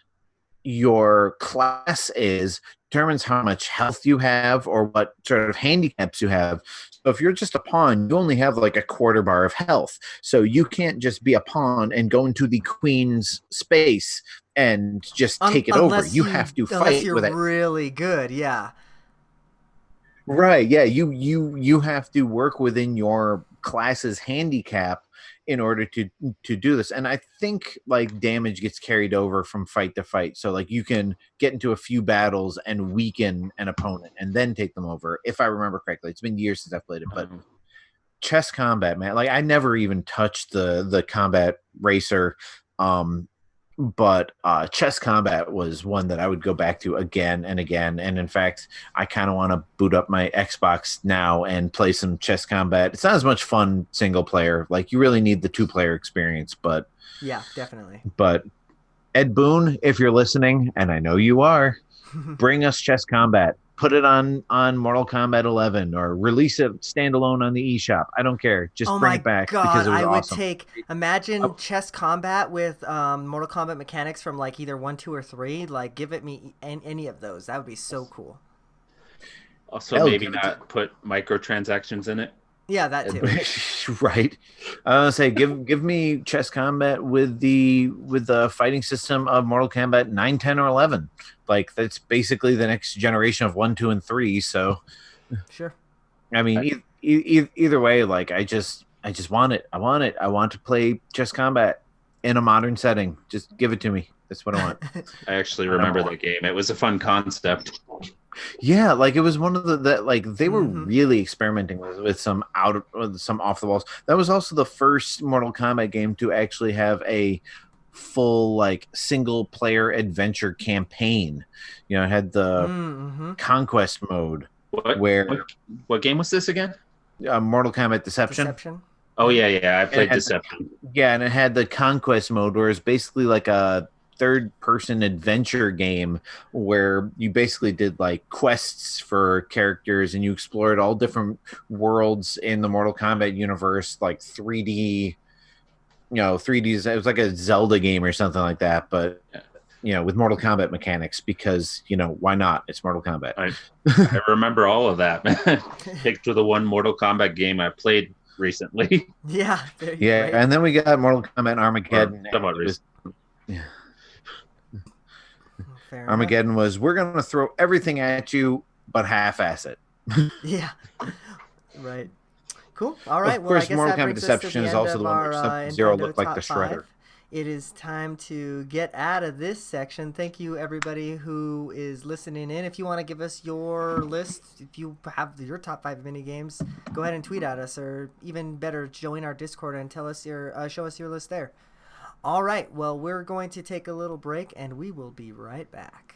your class is, determines how much health you have or what sort of handicaps you have. So if you're just a pawn, you only have like a quarter bar of health. So you can't just be a pawn and go into the queen's space and just take it over. You have to fight you're with it. Really good, yeah. Right, yeah. You have to work within your class's handicap in order to do this. And I think like damage gets carried over from fight to fight. So like you can get into a few battles and weaken an opponent and then take them over, if I remember correctly. It's been years since I've played it, but chess combat, man. Like I never even touched the combat racer. But chess combat was one that I would go back to again and again. And in fact, I kind of want to boot up my Xbox now and play some chess combat. It's not as much fun single player. Like you really need the 2-player experience, but yeah, definitely. But Ed Boon, if you're listening, and I know you are, bring us chess combat. Put it on Mortal Kombat 11 or release it standalone on the eShop. I don't care. Just bring it back because it was awesome. Imagine chess combat with Mortal Kombat mechanics from like either 1, 2, or 3. Like, give it me any of those. That would be so cool. Also, maybe not put microtransactions in it. Yeah, that too. Right. Say give me chess combat with the fighting system of Mortal Kombat 9, 10, or 11. Like that's basically the next generation of 1, 2, and 3. So, sure. I mean, either way, like I just want it. I want it. I want to play chess combat in a modern setting. Just give it to me. That's what I want. I actually remember that game. It was a fun concept. Yeah, like it was one of the like they were really experimenting with some off the walls. That was also the first Mortal Kombat game to actually have a full like single player adventure campaign. You know, it had the conquest mode. What game was this again? Mortal Kombat Deception. Oh yeah, I played Deception. Yeah, and it had the conquest mode where it's basically like a third-person adventure game where you basically did like quests for characters and you explored all different worlds in the Mortal Kombat universe, like 3D. You know, 3D. It was like a Zelda game or something like that, but you know, with Mortal Kombat mechanics because you know why not? It's Mortal Kombat. I remember all of that, man. Picked to the one Mortal Kombat game I played recently. Yeah, right. And then we got Mortal Kombat Armageddon. Armageddon was we're going to throw everything at you, but half-ass it. Yeah, right. Cool. All right. Of course, I guess Mortal that Kombat brings Deception us is to the also end the one of where our Sub-Zero Infendo looked like the Top Shredder. 5. It is time to get out of this section. Thank you, everybody who is listening in. If you want to give us your list, if you have your top 5 mini games, go ahead and tweet at us, or even better, join our Discord and tell us show us your list there. All right. Well, we're going to take a little break, and we will be right back.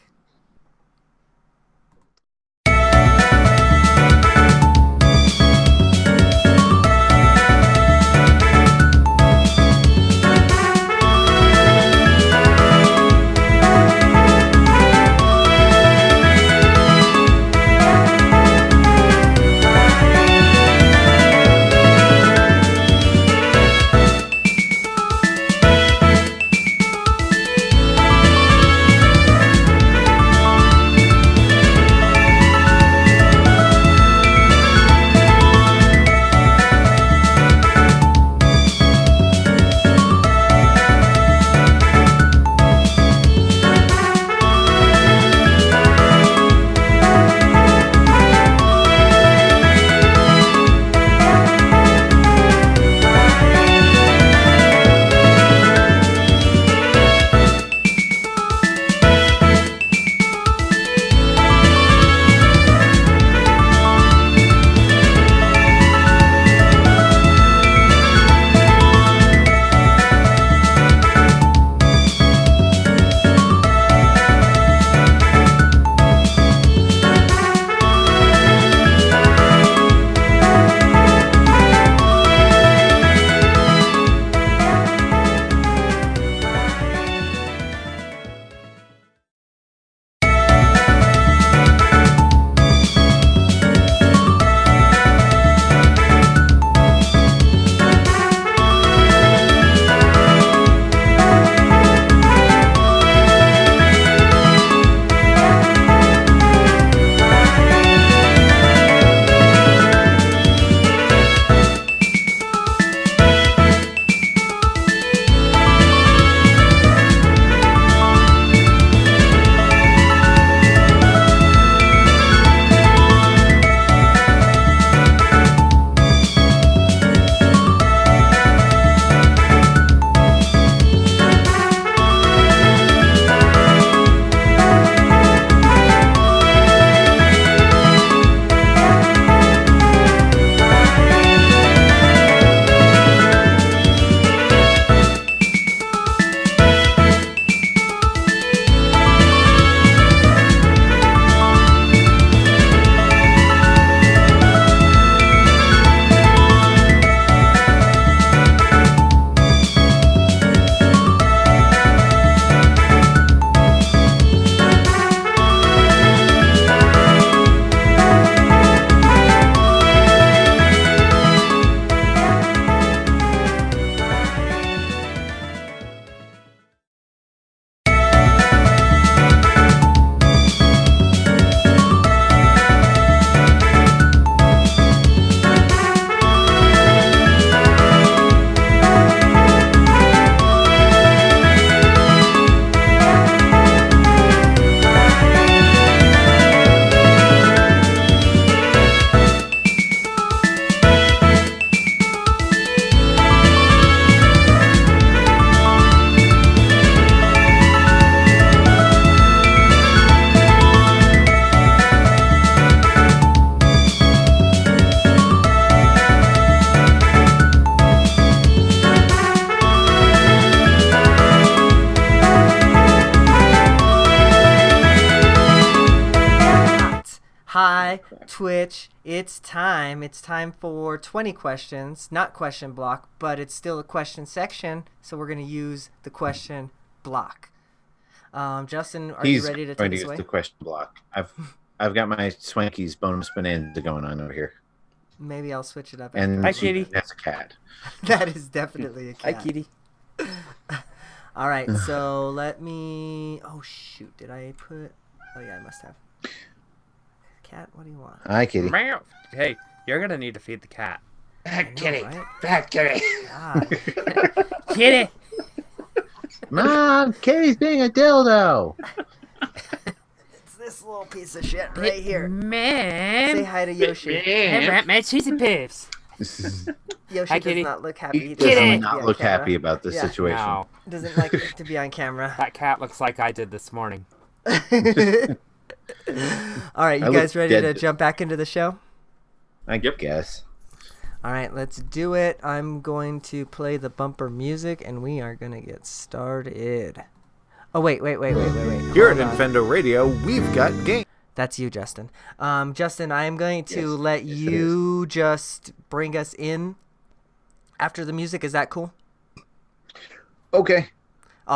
Twitch, it's time. It's time for 20 questions. Not question block, but it's still a question section, so we're going to use the question block. Justin, are you ready to take us away? Use the question block. I've got my Swanky's bonus bonanza going on over here. Maybe I'll switch it up. And Hi, Kitty. That's a cat. That is definitely a cat. Hi, Kitty. All right, so let me... Oh, shoot. Did I put... Oh, yeah, I must have. Cat, what do you want? Hi, Kitty. Meow. Hey, you're going to need to feed the cat. Fat kitty. Right? Fat kitty. God. Kitty! Mom, Kitty's being a dildo. It's this little piece of shit right here. Man. Say hi to Yoshi. Hey, rat man, cheesy pips. Yoshi Hi, does Kitty. not look happy. He doesn't does like to not be on look camera. happy about this situation. No, Doesn't like to be on camera. that cat looks like I did this morning. All right, you I guys look ready to dead. jump back into the show? I guess. All right, let's do it. I'm going to play the bumper music, and we are going to get started. Oh, wait. Here at Hold on. Infendo Radio, we've got games. That's you, Justin. Justin, I am going to Yes. let Yes, it you just bring us in after the music. Is that cool? Okay.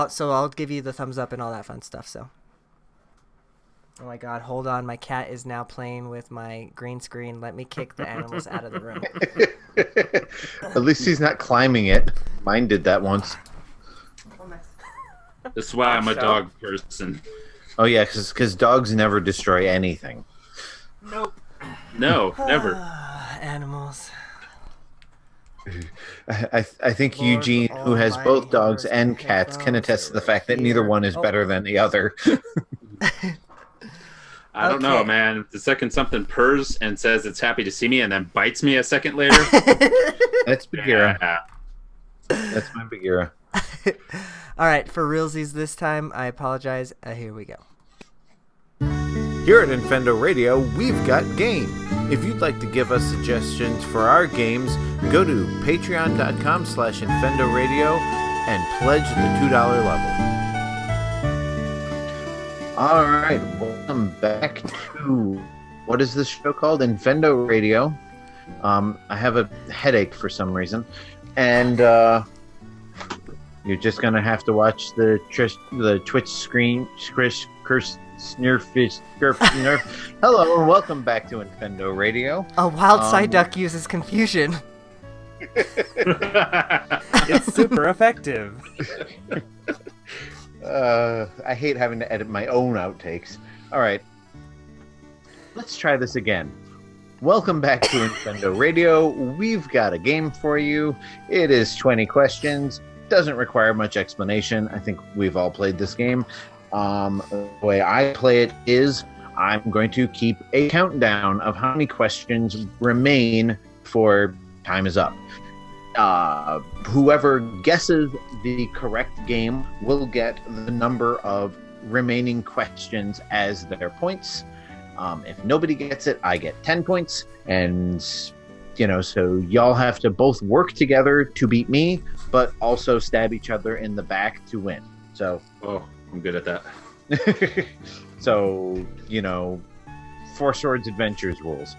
So I'll give you the thumbs up and all that fun stuff, so. Oh my god, hold on. My cat is now playing with my green screen. Let me kick the animals out of the room. At least he's not climbing it. Mine did that once. That's why I'm a dog person. Oh, yeah, because dogs never destroy anything. Nope. No, never. Animals. I think Lord Eugene, who has Almighty, both dogs where's and my cats, can headphones? attest to the fact that neither one is better than the other. I don't know, Okay. man. The second something purrs and says it's happy to see me and then bites me a second later. That's Bagheera. Yeah. That's my Bagheera. All right, for realsies this time, I apologize. Here we go. Here at Infendo Radio, we've got game. If you'd like to give us suggestions for our games, go to patreon.com/Infendo Radio and pledge the $2 level. All right, welcome back to, what is this show called? Infendo Radio. I have a headache for some reason, and you're just gonna have to watch the Twitch screen. Snurfish. Hello and welcome back to Infendo Radio. A wild side duck uses confusion. It's super effective. I hate having to edit my own outtakes. All right, let's try this again. Welcome back to Infendo Radio. We've got a game for you. It is 20 questions. Doesn't require much explanation. I think we've all played this game. The way I play it is I'm going to keep a countdown of how many questions remain before time is up. Whoever guesses the correct game will get the number of remaining questions as their points. If nobody gets it, I get 10 points. And, so y'all have to both work together to beat me, but also stab each other in the back to win. So, Oh, I'm good at that. so, Four Swords Adventures rules.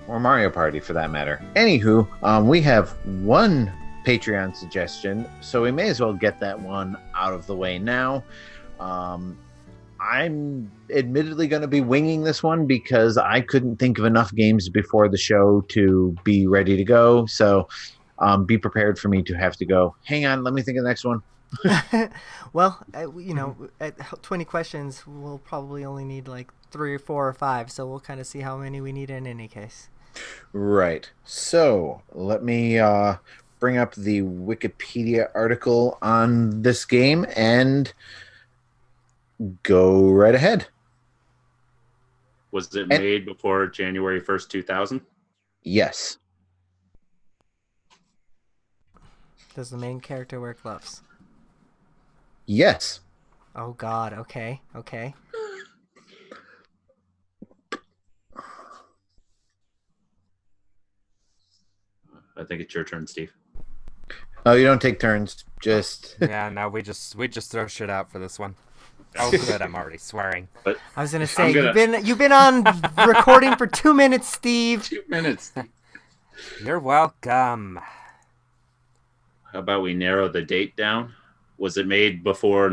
Or Mario Party for that matter. Anywho, we have one Patreon suggestion, so we may as well get that one out of the way now. I'm admittedly going to be winging this one because I couldn't think of enough games before the show to be ready to go. So be prepared for me to have to go, hang on, let me think of the next one. Well, at 20 questions, we'll probably only need like 3 or 4 or 5, so we'll kind of see how many we need in any case. Right. So let me bring up the Wikipedia article on this game and go right ahead. Was it made before January 1st, 2000? Yes. Does the main character wear gloves? Yes. Oh God. Okay. I think it's your turn, Steve. Oh, you don't take turns. Just Yeah, no, we just throw shit out for this one. Oh, good. I'm already swearing. But I was gonna say you've been on recording for 2 minutes, Steve. 2 minutes. You're welcome. How about we narrow the date down? Was it made before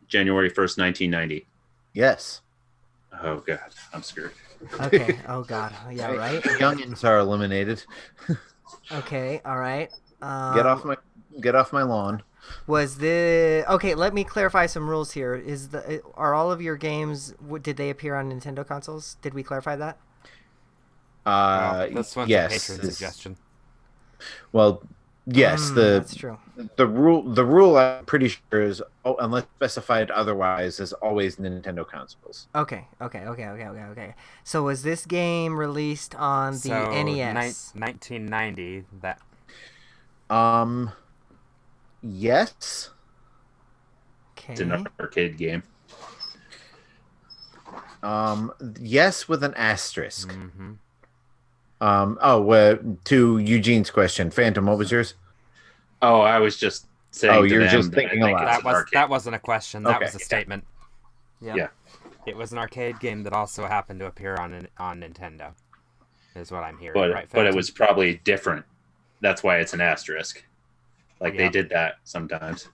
January 1st, 1990? Yes. Oh God, I'm screwed. Okay. Oh God. Yeah. Right. Youngins are eliminated. Okay. All right. Get off my lawn. Okay? Let me clarify some rules here. Are all of your games? Did they appear on Nintendo consoles? Did we clarify that? This one's yes. a patron suggestion. Well, yes. That's true. The rule I'm pretty sure is, unless specified otherwise, is always Nintendo consoles. Okay. So was this game released on the NES? 1990. That. Yes. Okay. It's an arcade game. Yes, with an asterisk. Mm-hmm. To Eugene's question, Phantom, what was yours? Oh, I was just saying. Oh, you're just thinking a aloud. That wasn't a question. That Okay. was a statement. Yeah. It was an arcade game that also happened to appear on Nintendo. Is what I'm hearing. But Right, but it was probably different. That's why it's an asterisk. Like they did that sometimes.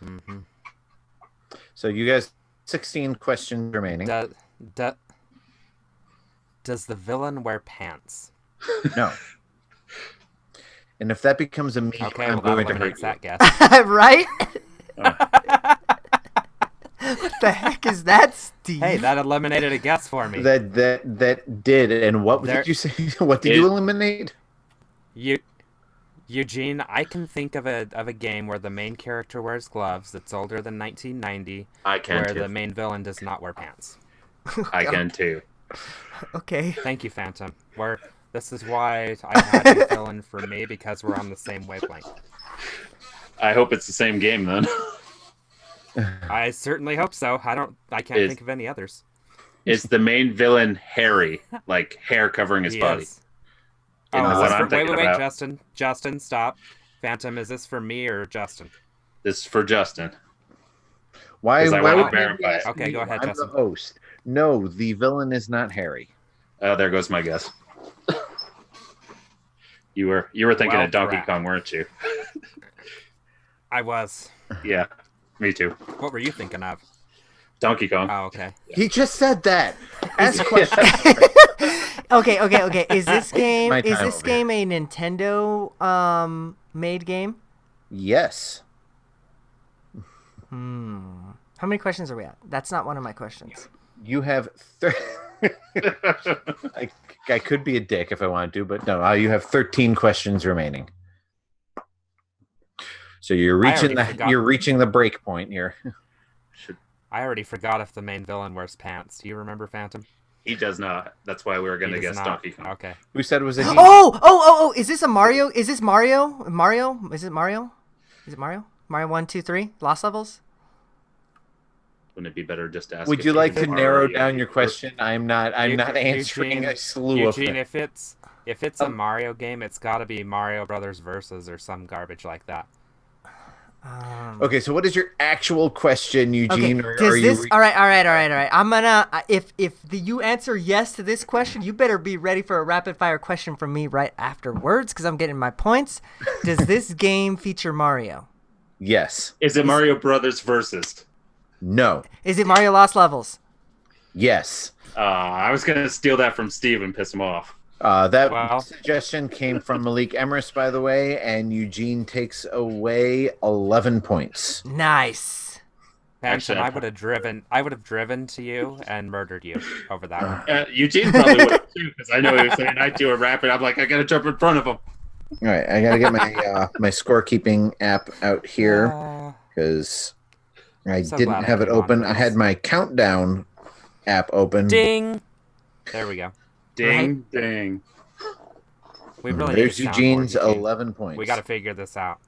Mm-hmm. So you guys, 16 questions remaining. Does the villain wear pants? No. And if that becomes a meme, Okay, I'm well, going that to hurt eliminates you. that guess. Right? What the heck is that, Steve? Hey, that eliminated a guess for me. That did. And what did you say? What did you eliminate? Eugene, I can think of a game where the main character wears gloves that's older than 1990. I can where too. the main villain does not wear pants. I can too. Okay. Thank you, Phantom. This is why I had you fill in for me, because we're on the same wavelength. I hope it's the same game then. I certainly hope so. I can't think of any others. Is the main villain hairy, like hair covering his body? Wait, Justin, stop. Phantom, is this for me or Justin? This is for Justin. Why would verify it? Okay, go ahead, I'm Justin. the host. No, the villain is not Harry. Oh, there goes my guess. You were thinking of Donkey Kong, weren't you? I was. Yeah, me too. What were you thinking of? Donkey Kong. Oh, okay. He just said that. Ask questions. Okay. Is this game My a time Nintendo made game? Yes. How many questions are we at? That's not one of my questions. You have I could be a dick if I wanted to, but no, you have 13 questions remaining. So you're reaching the break point here. I already forgot if the main villain wears pants. Do you remember, Phantom? He does not. That's why we were going to guess Donkey Kong. Okay. Who said it was a he? Oh! Is this a Mario? Is this Mario? Mario? Is it Mario? Is it Mario? Mario 1, 2, 3? Lost Levels? Wouldn't it be better just to ask? Would you like to narrow down your question? I'm not answering a slew of Eugene, if it's a Mario game, it's got to be Mario Brothers Versus or some garbage like that. Okay, so what is your actual question, Eugene? Okay, all right. I'm gonna if you answer yes to this question, you better be ready for a rapid fire question from me right afterwards, because I'm getting my points. Does this game feature Mario? Yes. Is it Mario Brothers Versus? No. Is it Mario Lost Levels? Yes. I was gonna steal that from Steve and piss him off. That suggestion came from Malik Emrys, by the way, and Eugene takes away 11 points. Nice. Actually, I would have driven to you and murdered you over that one. Eugene probably would have too, because I know he was saying I'd do a rapid. I'm like, I gotta jump in front of him. All right, I gotta get my my scorekeeping app out here because I didn't have it open. I had my countdown app open. Ding. There we go. Ding, ding. We really There's Eugene's 11 points. We got to figure this out.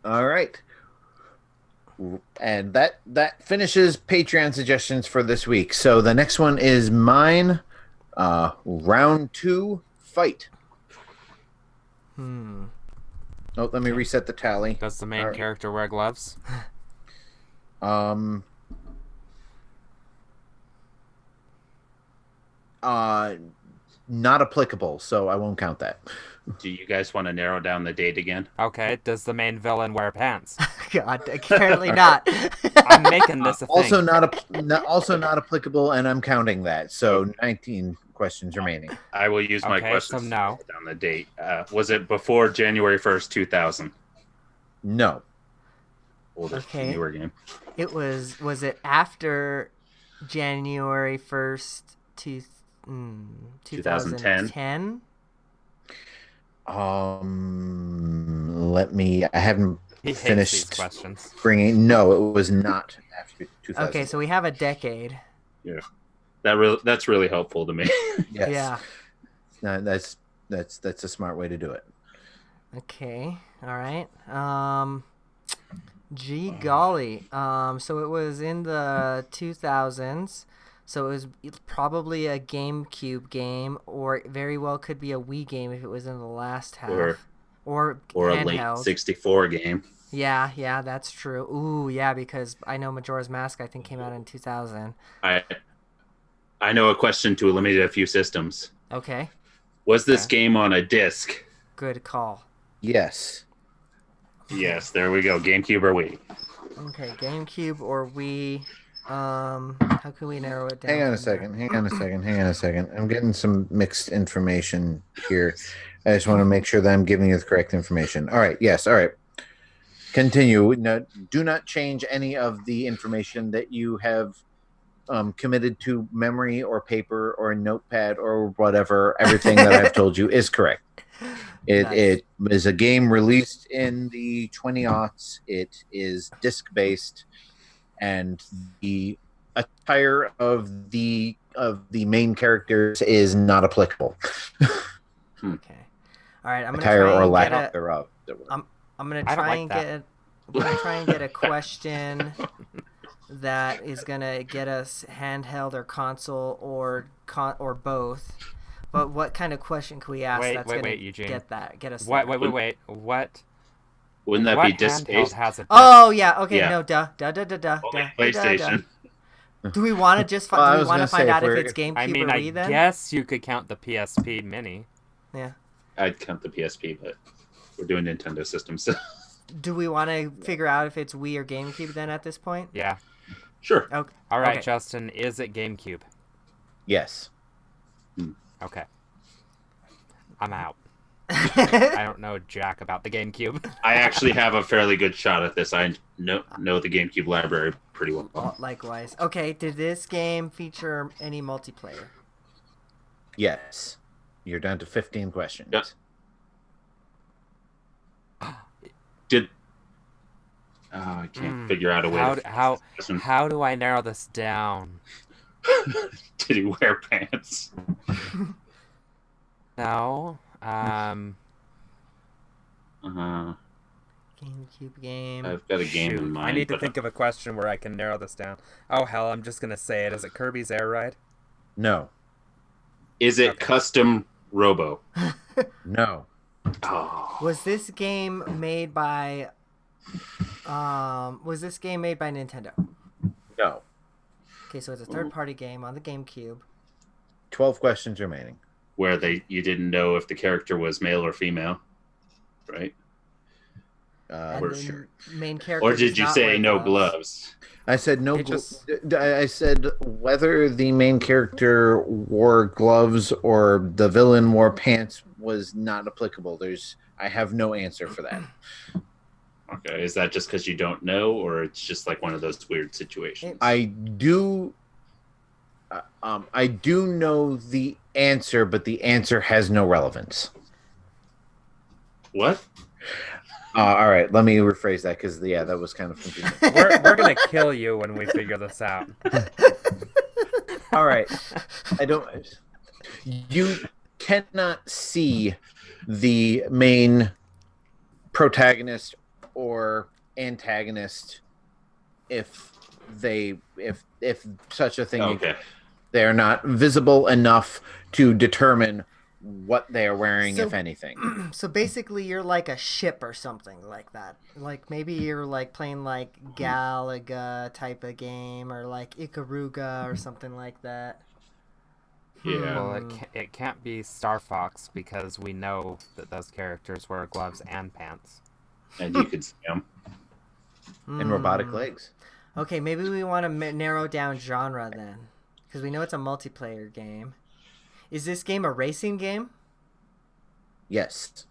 All right. And that finishes Patreon suggestions for this week. So the next one is mine. Round 2, fight. Oh, let me reset the tally. Does the main character wear gloves? Not applicable, so I won't count that. Do you guys want to narrow down the date again? Okay, does the main villain wear pants? God, apparently not. I'm making this a thing. Also not applicable, and I'm counting that. So 19 questions remaining. I will use my Okay, questions so to no. narrow down the date. Was it before January 1st, 2000? No. Older, Okay. newer game. It was it after January 1st, 2010? I haven't He hates finished these questions. bringing. No, it was not after 2000. Okay, so we have a decade. Yeah, that's really helpful to me. Yes. Yeah. No, that's a smart way to do it. Okay. All right. Gee golly. So it was in the 2000s. So it was probably a GameCube game, or it very well could be a Wii game if it was in the last half. Or a late handheld. 64 game. Yeah, that's true. Ooh, yeah, because I know Majora's Mask, I think, came out in 2000. I know a question to eliminate a few systems. Okay. Was this game on a disc? Good call. Yes. Yes, there we go. GameCube or Wii? Okay, GameCube or Wii. How can we narrow it down? Hang on a second. I'm getting some mixed information here. I just want to make sure that I'm giving you the correct information. All right. Yes. All right. Continue. No, do not change any of the information that you have committed to memory or paper or notepad or whatever. Everything that I've told you is correct. It is a game released in the 2000s. It is disc-based, and the attire of the main characters is not applicable. Okay. All right. I'm gonna Attire try or and lack get thereof. I'm gonna I don't try like and that. get a question that is gonna get us handheld or console or both. But what kind of question can we ask that's gonna Eugene. get us? Wait. What? Wouldn't that What be disc-based? handheld has a disc? Oh yeah. Okay. Yeah. No. Duh. Only PlayStation. Do we want to just Well, I do we was want to gonna find say, out if if we're- it's GameCube I mean, or I Wii then? guess you could count the PSP Mini. Yeah. I'd count the PSP, but we're doing Nintendo systems. So. Do we want to figure out if it's Wii or GameCube then at this point? Yeah. Sure. Okay. All right, Okay. Justin, is it GameCube? Yes. Okay. I'm out. I don't know jack about the GameCube. I actually have a fairly good shot at this. I know the GameCube library pretty well. Oh, likewise. Okay. Did this game feature any multiplayer? Yes. You're down to 15 questions. Yep. Did I can't figure out a way. How do I narrow this down? Did he wear pants? No. GameCube game. I've got a game in mind. I need to but think of a question where I can narrow this down. Oh hell, I'm just gonna say it. Is it Kirby's Air Ride? No. Is it custom Robo? No. Oh. Was this game made by Nintendo? No. Okay, so it's a third-party game on the GameCube. 12 questions remaining. Where you didn't know if the character was male or female, right? And We're the sure. main character. Or did you say no gloves? I said no. It just- I said whether the main character wore gloves or the villain wore pants was not applicable. I have no answer for that. Okay, is that just because you don't know, or it's just like one of those weird situations? I do know the answer, but the answer has no relevance. What? All right, let me rephrase that because that was kind of confusing. We're gonna kill you when we figure this out. All right, you cannot see the main protagonist or antagonist if such a thing. Okay. They are not visible enough to determine what they are wearing, if anything. So basically, you're like a ship or something like that. Like maybe you're like playing like Galaga type of game, or like Ikaruga or something like that. Yeah. Well, it can't be Star Fox because we know that those characters wear gloves and pants. And you could see them. And robotic legs. Okay, maybe we want to narrow down genre then, because we know it's a multiplayer game. Is this game a racing game? Yes.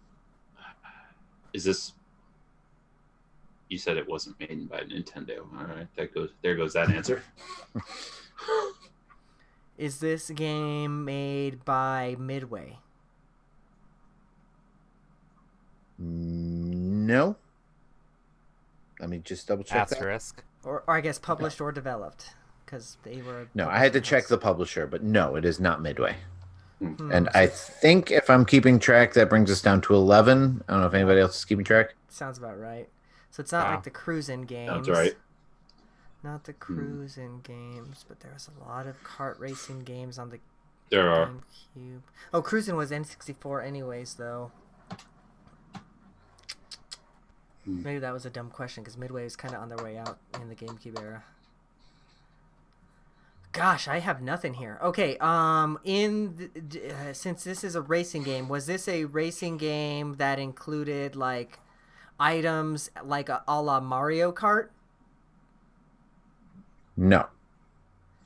Is this? You said it wasn't made by Nintendo. All right, there goes that answer. Is this game made by Midway? No. Let me just double check that. Asterisk. Or I guess published or developed, because they were. No, I had to check the publisher, but no, it is not Midway. Hmm. And I think if I'm keeping track, that brings us down to 11. I don't know if anybody else is keeping track. Sounds about right. So it's not like the cruising games. That's right. Not the cruising games, but there was a lot of kart racing games on the There are. GameCube. Oh, cruising was N64 anyways, though. Maybe that was a dumb question, because Midway is kind of on their way out in the GameCube era. Gosh, I have nothing here. Okay, since this is a racing game, was this a racing game that included, like, items like a la Mario Kart? No.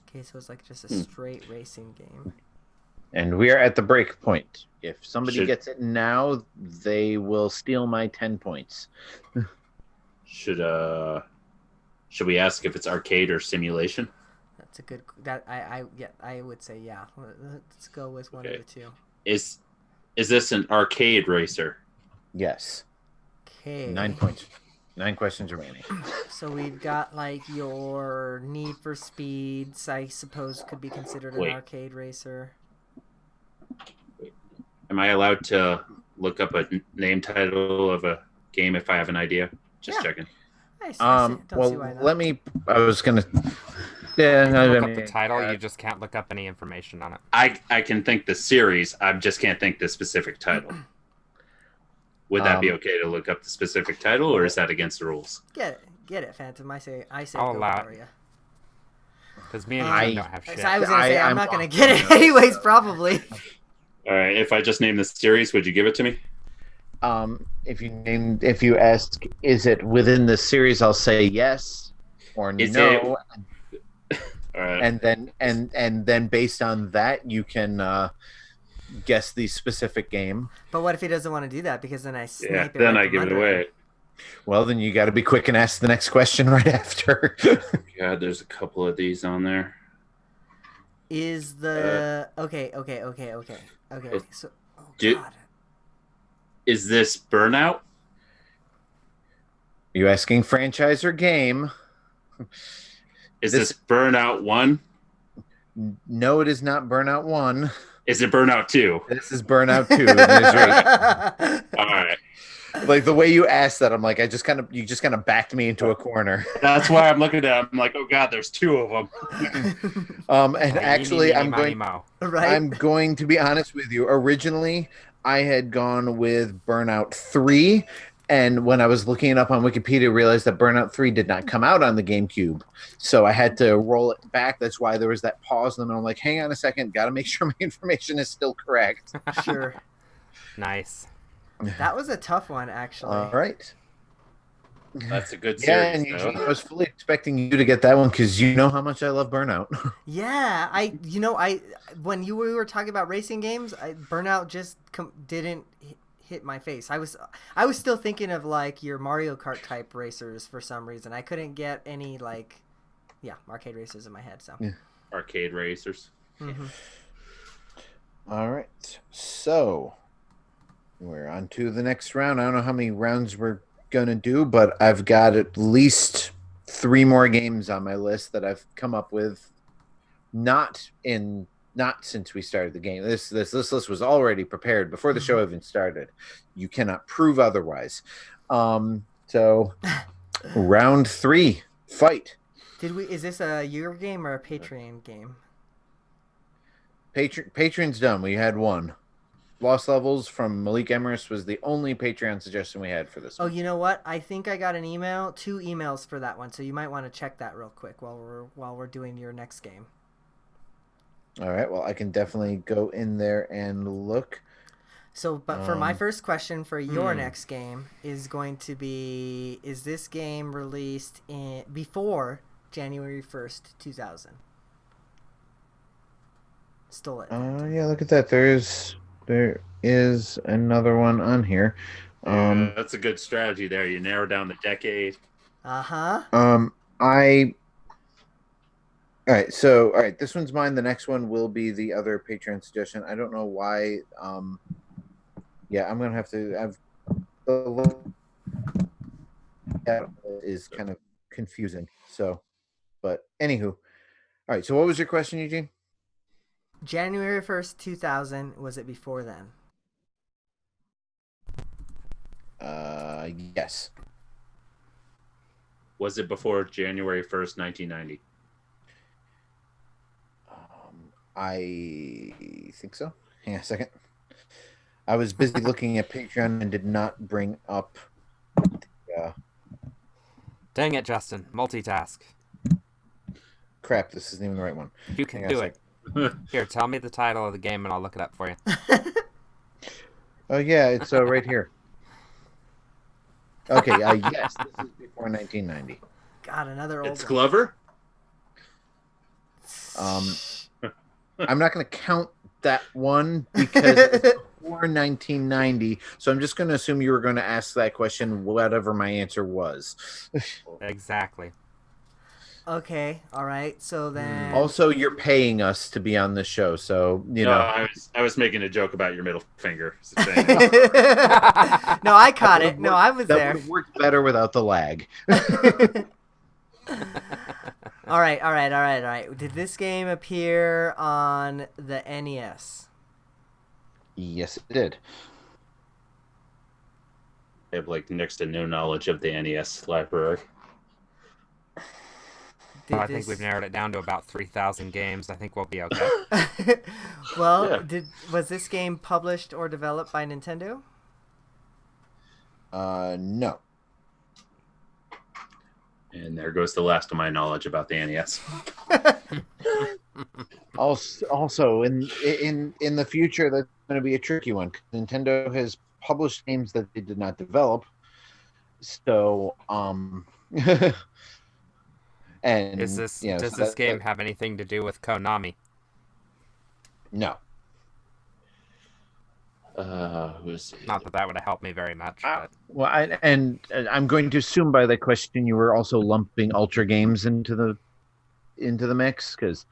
Okay, so it's like just a straight racing game. And we are at the break point. If somebody Should- gets it now, they will steal my 10 points. Should we ask if it's arcade or simulation? That's a good. I would say yeah. Let's go with one of the two. Is this an arcade racer? Yes. Okay. 9 points. 9 questions remaining. So we've got like your Need for Speeds, I suppose could be considered an Wait. arcade racer. Am I allowed to look up a name title of a game if I have an idea? Just checking. I don't see Well, why not. let me. I was gonna. Yeah, You can I look mean, up the title, you just can't look up any information on it. I can think the series. I just can't think the specific title. Would that be okay to look up the specific title, or is that against the rules? Get it, Phantom. I say I'll go allow for it. you. Because me and I- you don't have shit. So I was gonna say I'm I'm not gonna off get on it that. anyways, probably. All right. If I just name the series, would you give it to me? if you ask, is it within the series? I'll say yes or Is no, All right. and then based on that, you can guess the specific game. But what if he doesn't want to do that? Because then I snipe Yeah. it. Then right I from give it under away. Well, then you got to be quick and ask the next question right after. God, there's a couple of these on there. Is the okay? So, Do- God. Is this Burnout? Are you asking franchise or game? Is this Burnout 1? No, it is not Burnout 1. Is it Burnout 2? This is Burnout 2. Misery. All right. Like the way you asked that, I'm like, you just kind of backed me into a corner. That's why I'm looking at it. I'm like, oh God, there's two of them. And actually, I'm Right. going to be honest with you. Originally, I had gone with Burnout 3, and when I was looking it up on Wikipedia, I realized that Burnout 3 did not come out on the GameCube, so I had to roll it back. That's why there was that pause, and then I'm like, hang on a second, got to make sure my information is still correct. Sure. Nice. That was a tough one, actually. All right. That's a good Yeah, series. and usually I was fully expecting you to get that one because you know how much I love Burnout. Yeah, when we were talking about racing games, Burnout just didn't hit my face. I was still thinking of like your Mario Kart type racers for some reason. I couldn't get any arcade racers in my head. So Arcade racers. mm-hmm. All right, so we're on to the next round. I don't know how many rounds we're gonna do, but I've got at least 3 more games on my list that I've come up with. Not since we started the game. This list was already prepared before the show even started. You cannot prove otherwise. So round 3, fight. Is this a your game or a Patreon game? Patreon's done. We had one. Lost Levels from Malik Emeris was the only Patreon suggestion we had for this Oh, one. you know what? I think I got 2 emails for that one, so you might want to check that real quick while we're doing your next game. All right. Well, I can definitely go in there and look. So, but for my first question for your next game is going to be: is this game released before January 1st, 2000? Stole it. Yeah. Look at that. There is another one on here. Yeah, that's a good strategy there. You narrow down the decade. Uh-huh. All right, all right, this one's mine. The next one will be the other Patreon suggestion. I don't know why. Yeah, I'm gonna have to. Is kind of confusing. So, but anywho, all right. So, what was your question, Eugene? January 1st, 2000. Was it before then? Yes. Was it before January 1st, 1990? I think so. Hang on a second. I was busy looking at Patreon and did not bring up. Dang it, Justin. Multitask. Crap, this isn't even the right one. You can do it. Here, tell me the title of the game and I'll look it up for you. Oh, yeah, it's right here. Okay, yes, this is before 1990. God, another old It's one. Glover? I'm not going to count that one because it's before 1990. So I'm just going to assume you were going to ask that question, whatever my answer was. Exactly. Okay, all right. So then. Also, you're paying us to be on the show, so you know. I was making a joke about your middle finger. No, I caught it. No, I was that there. That would have worked better without the lag. All right. Did this game appear on the NES? Yes, it did. I have like next to no knowledge of the NES library. I think we've narrowed it down to about 3,000 games. I think we'll be okay. Well, was this game published or developed by Nintendo? No. And there goes the last of my knowledge about the NES. Also, in the future, that's going to be a tricky one. Nintendo has published games that they did not develop. So, and does this game have anything to do with Konami? No. Not that would have helped me very much. Well, I'm going to assume by that question you were also lumping Ultra Games into the mix, because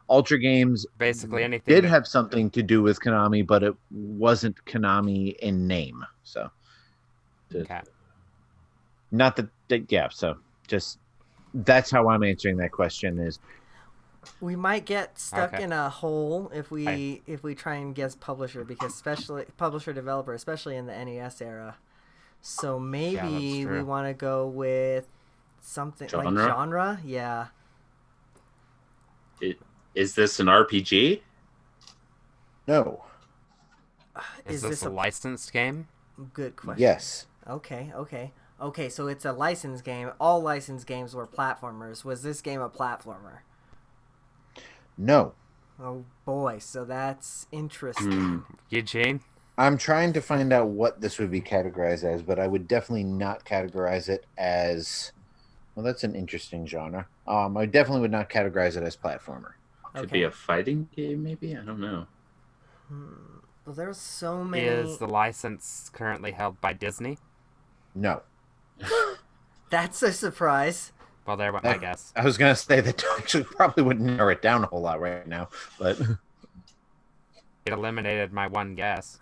Ultra Games basically anything did have something to do with Konami, but it wasn't Konami in name. So, okay. Not that, yeah. So, just that's how I'm answering that question. Is we might get stuck in a hole if we try and guess publisher, because especially publisher developer, especially in the NES era. So maybe we want to go with something like genre. Yeah. Is this an RPG? No. Is this a licensed game? Good question. Yes. Okay. So it's a licensed game. All licensed games were platformers. Was this game a platformer? No. Oh boy, so that's interesting. Eugene? I'm trying to find out what this would be categorized as, but I would definitely not categorize it as... Well, that's an interesting genre. I definitely would not categorize it as platformer. Could be a fighting game, maybe? I don't know. Well, there's so many... Is the license currently held by Disney? No. That's a surprise. Well, there went my guess. I was going to say that actually probably wouldn't narrow it down a whole lot right now, but... It eliminated my one guess.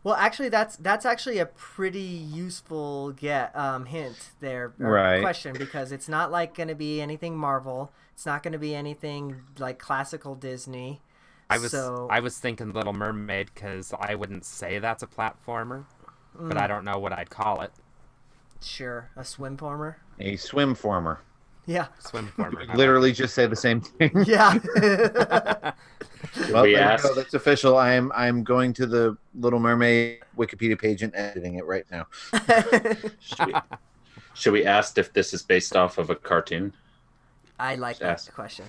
Well, actually, that's actually a pretty useful hint there, right? Question, because it's not like going to be anything Marvel. It's not going to be anything like classical Disney. I was thinking Little Mermaid, because I wouldn't say that's a platformer, but I don't know what I'd call it. Sure, a swimformer. A swimformer. Yeah. Swimformer. Literally just say the same thing. Yeah. Well, there you go. That's official. I'm going to the Little Mermaid Wikipedia page and editing it right now. Should we ask if this is based off of a cartoon? I like that question.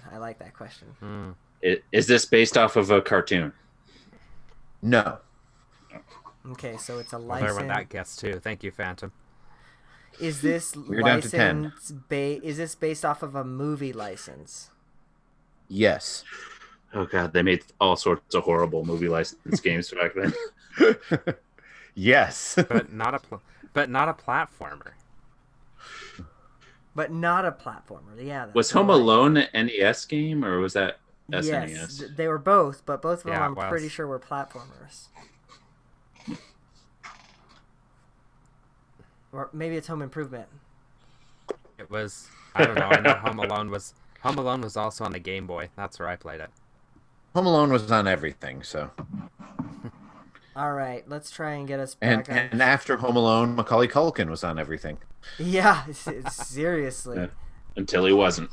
Is this based off of a cartoon? No. Okay, so it's a Well, there license. went that guess too. Thank you, Phantom. Is this We're down to 10. Is this based off of a movie license? Yes. Oh god, they made all sorts of horrible movie license games back then. Yes. But not a platformer. But not a platformer. Yeah. Was Home Alone an NES game or was that SNES? Yes, they were both, but both of them Yeah, I'm pretty sure were platformers. Or maybe it's Home Improvement. It was. I don't know. I know Home Alone was also on the Game Boy. That's where I played it. Home Alone was on everything, so. All right, let's try and get us back on. And after Home Alone, Macaulay Culkin was on everything. Yeah, seriously. Yeah. Until he wasn't.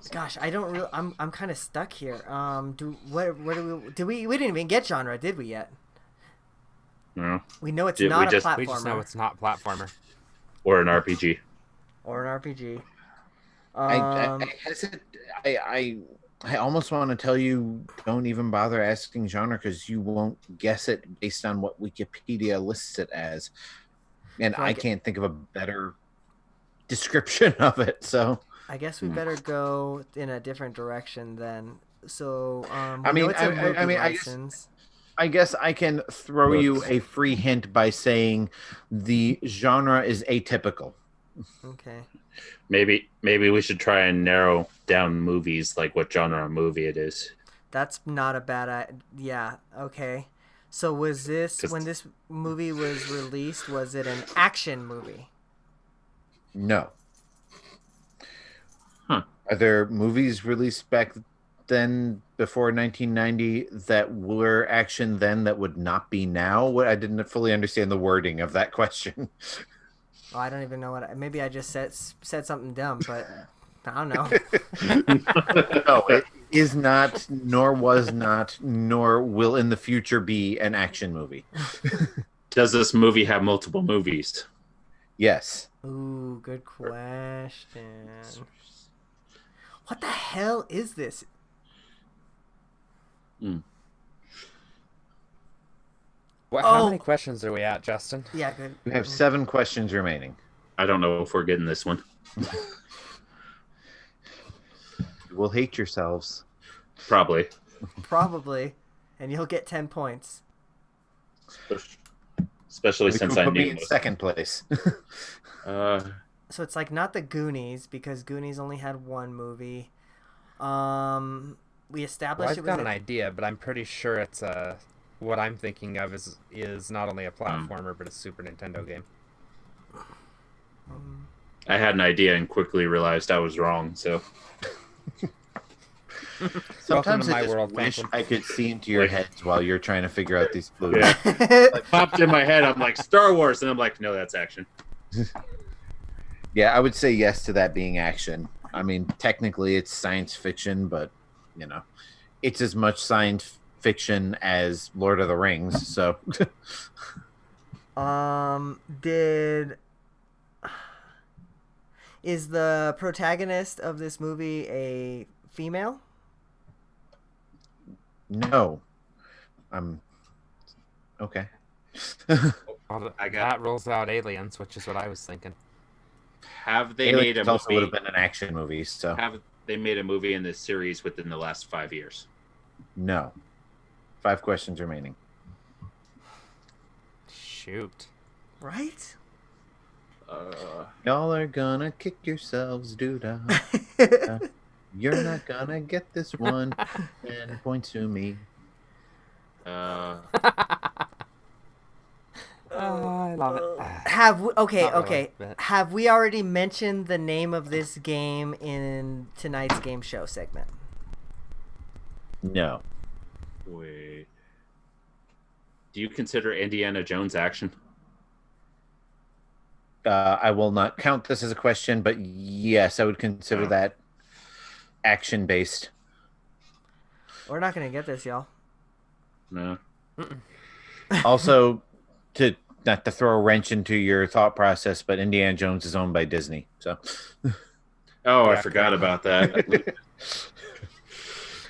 Gosh, I don't really. I'm kind of stuck here. We didn't even get genre, did we yet? No. We know it's not a platformer. We just know it's not platformer. Or an RPG. Or an RPG. I almost want to tell you don't even bother asking genre because you won't guess it based on what Wikipedia lists it as. And I can't think of a better description of it. So I guess we better go in a different direction then. So I guess I can throw you a free hint by saying the genre is atypical. Okay. Maybe we should try and narrow down movies, like what genre of movie it is. That's not a bad idea. Yeah, okay. So was this, when this movie was released, was it an action movie? No. Huh. Are there movies released back then before 1990 that were action then that would not be now? I didn't fully understand the wording of that question. Oh, I don't even know maybe I just said something dumb, but I don't know. No, it is not, nor was not, nor will in the future be an action movie. Does this movie have multiple movies? Yes. Ooh, good question. What the hell is this? How many questions are we at, Justin? Yeah, good. We have 7 questions remaining. I don't know if we're getting this one. You will hate yourselves. Probably. And you'll get 10 points. Especially since I put me knew in second place. So it's like not the Goonies, because Goonies only had one movie. We established I've got an idea, but I'm pretty sure it's what I'm thinking of is not only a platformer but a Super Nintendo game. I had an idea and quickly realized I was wrong. So sometimes I world, wish I could see into your heads while you're trying to figure out these clues. yeah. Like popped in my head. I'm like Star Wars, and I'm like, no, that's action. Yeah, I would say yes to that being action. I mean, technically it's science fiction, but you know, it's as much science fiction as Lord of the Rings. So, is the protagonist of this movie a female? No. Okay. That rolls out Aliens, which is what I was thinking. Have they made a Aliens also movie? would have been an action movie. So Have they made a movie in this series within the last 5 years? no. 5 questions remaining. Shoot. Right? Y'all are gonna kick yourselves, dude. You're not gonna get this one. And point to me. I love it. Okay. Have we already mentioned the name of this game in tonight's game show segment? No. Wait. Do you consider Indiana Jones action? I will not count this as a question, but yes, I would consider that action-based. We're not going to get this, y'all. No. Also, not to throw a wrench into your thought process, but Indiana Jones is owned by Disney. So, Oh, I forgot about that.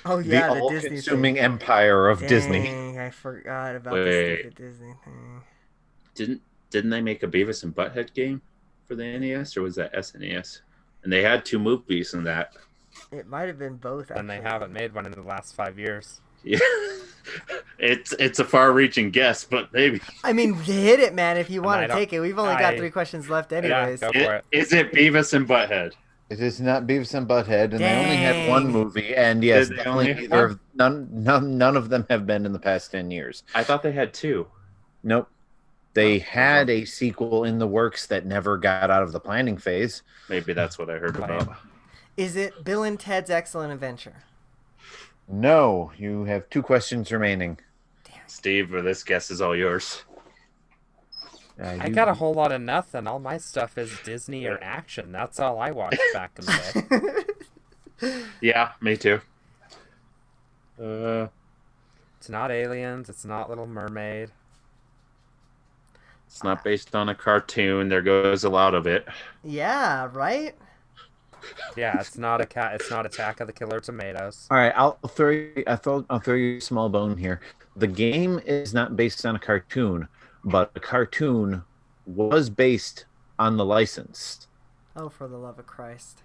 Oh yeah, the the Disney all-consuming thing. empire of Dang, Disney. I forgot about the stupid Disney thing. Didn't they make a Beavis and Butthead game for the NES, or was that SNES? And they had 2 movies in that. It might have been both. And they haven't made one in the last 5 years. Yeah, it's a far-reaching guess, but maybe. I mean, hit it, man. If you want to take it, we've only got 3 questions left, anyways. Yeah, go for it. Is it Beavis and Butthead? It is not Beavis and Butthead, and they only had Dang. 1 movie. And yes, Did they definitely only have none of them have been in the past 10 years. I thought they had 2. Nope. They had a sequel in the works that never got out of the planning phase. Maybe that's what I heard about. Is it Bill and Ted's Excellent Adventure? No, you have 2 questions remaining. Steve, this guess is all yours. I got a whole lot of nothing. All my stuff is Disney or action. That's all I watched back in the day. Yeah, me too. It's not Aliens. It's not Little Mermaid. It's not based on a cartoon. There goes a lot of it. Yeah, right? Yeah, it's not a cat. It's not Attack of the Killer Tomatoes. All right, I'll throw you a small bone here. The game is not based on a cartoon, but the cartoon was based on the license. Oh, for the love of Christ.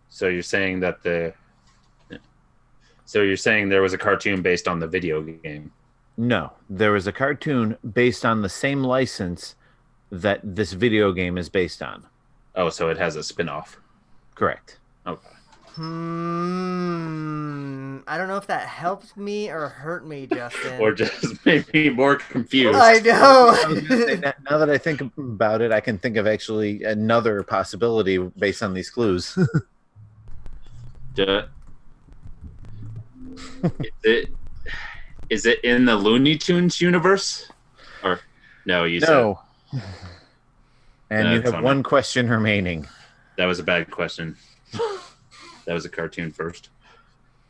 So you're saying that there was a cartoon based on the video game? No, there was a cartoon based on the same license that this video game is based on. Oh, so it has a spin-off. Correct. Okay. I don't know if that helped me or hurt me, Justin. Or just made me more confused. I know. I was gonna say that now that I think about it, I can think of actually another possibility based on these clues. Is it in the Looney Tunes universe? Or no, you said And you have 1 question remaining. that was a bad question. That was a cartoon first.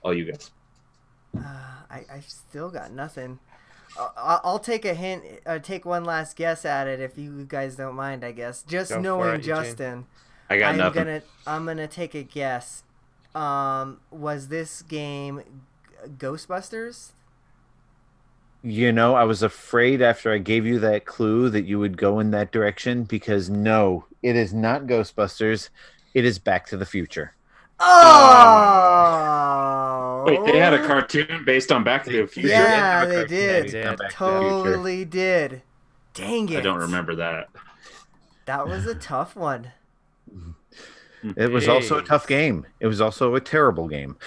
All you guys. I still got nothing. I'll take a hint. Take one last guess at it if you guys don't mind. I guess just Go knowing for it, Eugene. Justin, I got nothing. I'm gonna take a guess. Was this game Ghostbusters? You know, I was afraid after I gave you that clue that you would go in that direction because no, it is not Ghostbusters. It is Back to the Future. Oh! Wait, they had a cartoon based on Back to the Future? Yeah, they did. Back to the Totally did. Dang it. I don't remember that. That was a tough one. It was also a tough game. It was also a terrible game.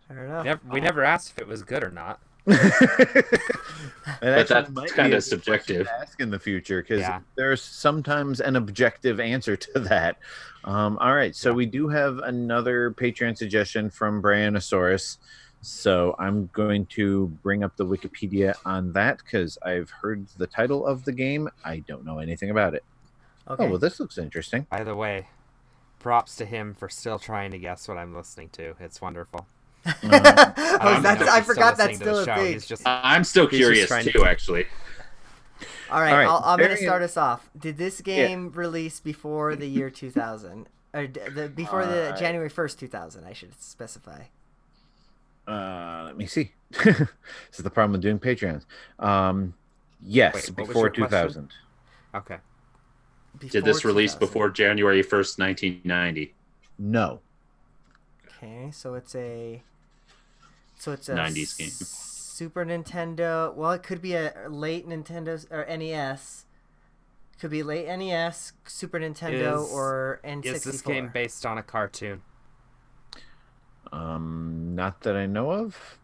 Fair enough. We never asked if it was good or not. But that's kind of subjective. To ask in the future because Yeah. there's sometimes an objective answer to that. All right, so we do have another Patreon suggestion from Brianosaurus. So I'm going to bring up the Wikipedia on that because I've heard the title of the game. I don't know anything about it. Okay. Oh, well, this looks interesting. By the way, props to him for still trying to guess what I'm listening to. It's wonderful. I forgot that's still a thing. He's just, I'm still He's curious just trying too, to- actually. All right, All right, I'm going to very- start us off. Did this game release before the year 2000? Or before the January 1st, 2000, I should specify. Let me see. This is the problem with doing Patreons. Yes, Wait, what was before your question? 2000. okay. Did this release 2000. before January 1st, 1990? No. Okay, so it's a 90s game. Super Nintendo. Well, it could be a late Nintendo or NES. Could be late NES, Super Nintendo, or N64. Is this game based on a cartoon? Not that I know of.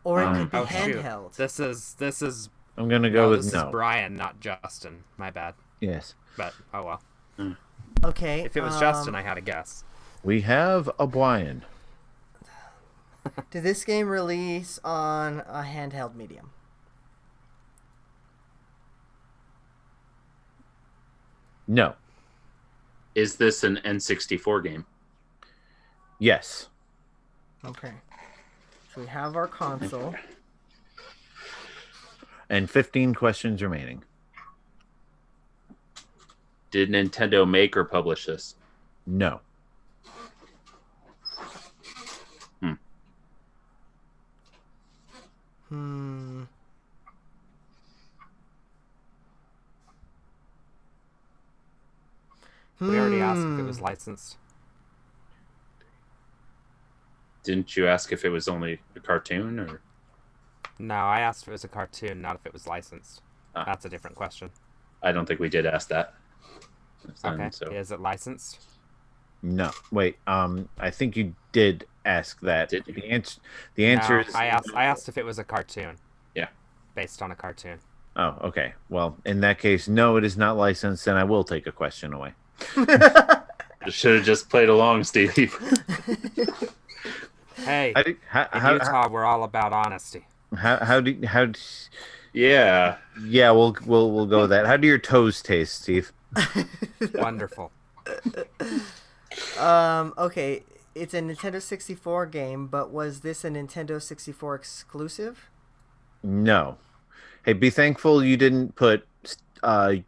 Or it could be Oh, shoot. handheld. This is I'm gonna go this with is no. Brian, not Justin. My bad. Yes. But oh well. Okay. If it was Justin, I had a guess. We have a Brian. Did this game release on a handheld medium? No. Is this an N64 game? Yes. Okay. So we have our console. And 15 questions remaining. Did Nintendo make or publish this? No. We already asked if it was licensed. Didn't you ask if it was only a cartoon or? No, I asked if it was a cartoon, not if it was licensed. That's a different question. I don't think we did ask that. Okay. So. Is it licensed? No. Wait. I think you did ask that. Did you? The answer is. I asked if it was a cartoon. Yeah. Based on a cartoon. Oh, okay. Well, in that case, no, it is not licensed, and I will take a question away. Should have just played along, Steve. Hey, in Utah, we're all about honesty. Yeah. Yeah, we'll go with that. How do your toes taste, Steve? Wonderful. Okay, it's a Nintendo 64 game, but was this a Nintendo 64 exclusive? No. Hey, be thankful you didn't put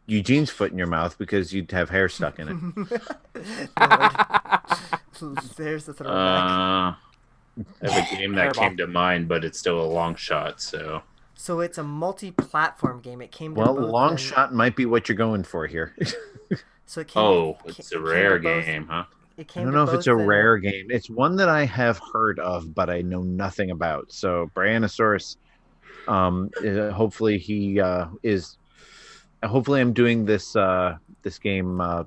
Eugene's foot in your mouth because you'd have hair stuck in it. There's the throwback. I have a game that came to mind, but it's still a long shot. So it's a multi-platform game. It came to well, both long shot might be what you're going for here. So it came it's a rare game, huh? I don't know if it's a rare game. It's one that I have heard of, but I know nothing about. So Brianosaurus, hopefully he is. Hopefully, I'm doing this game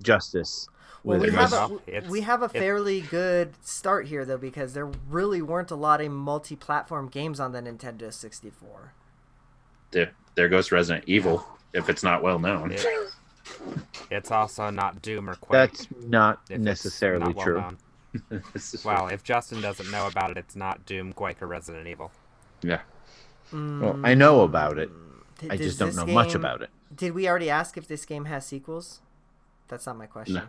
justice. Well, we have a fairly good start here, though, because there really weren't a lot of multi-platform games on the Nintendo 64. There goes Resident Evil, if it's not well known. It's also not Doom or Quake. That's not necessarily true. Well, if Justin doesn't know about it, it's not Doom, Quake, or Resident Evil. Yeah. Well, I know about it. I just don't know much about it. Did we already ask if this game has sequels? That's not my question. No.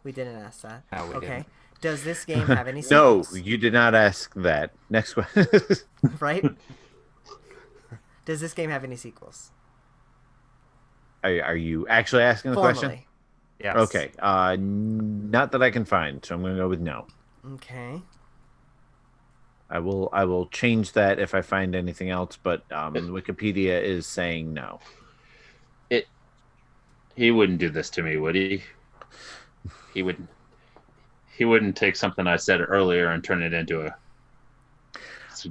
We didn't ask that. No, we didn't. Does this game have any sequels? No, you did not ask that. Next question. Right? Does this game have any sequels? Are you actually asking the question? Yes. Okay. Not that I can find, so I'm going to go with no. Okay. I will change that if I find anything else, but Wikipedia is saying no. He wouldn't do this to me, would he? He wouldn't take something I said earlier and turn it into a.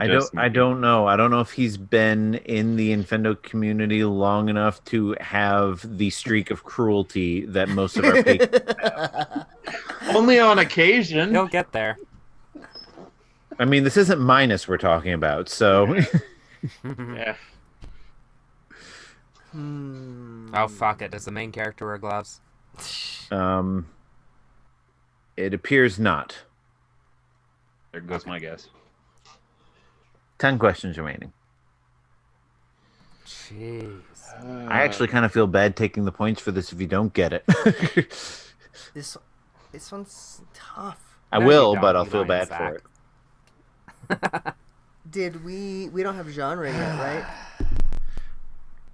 I don't know. I don't know if he's been in the Infendo community long enough to have the streak of cruelty that most of our patrons have. Only on occasion. He'll get there. I mean, this isn't Minus we're talking about, so. Yeah. Oh, fuck it. Does the main character wear gloves? It appears not. There goes my guess. 10 questions remaining. Jeez. I actually kind of feel bad taking the points for this if you don't get it. This one's tough. I will, but I'll feel bad for it. We don't have genre yet, right?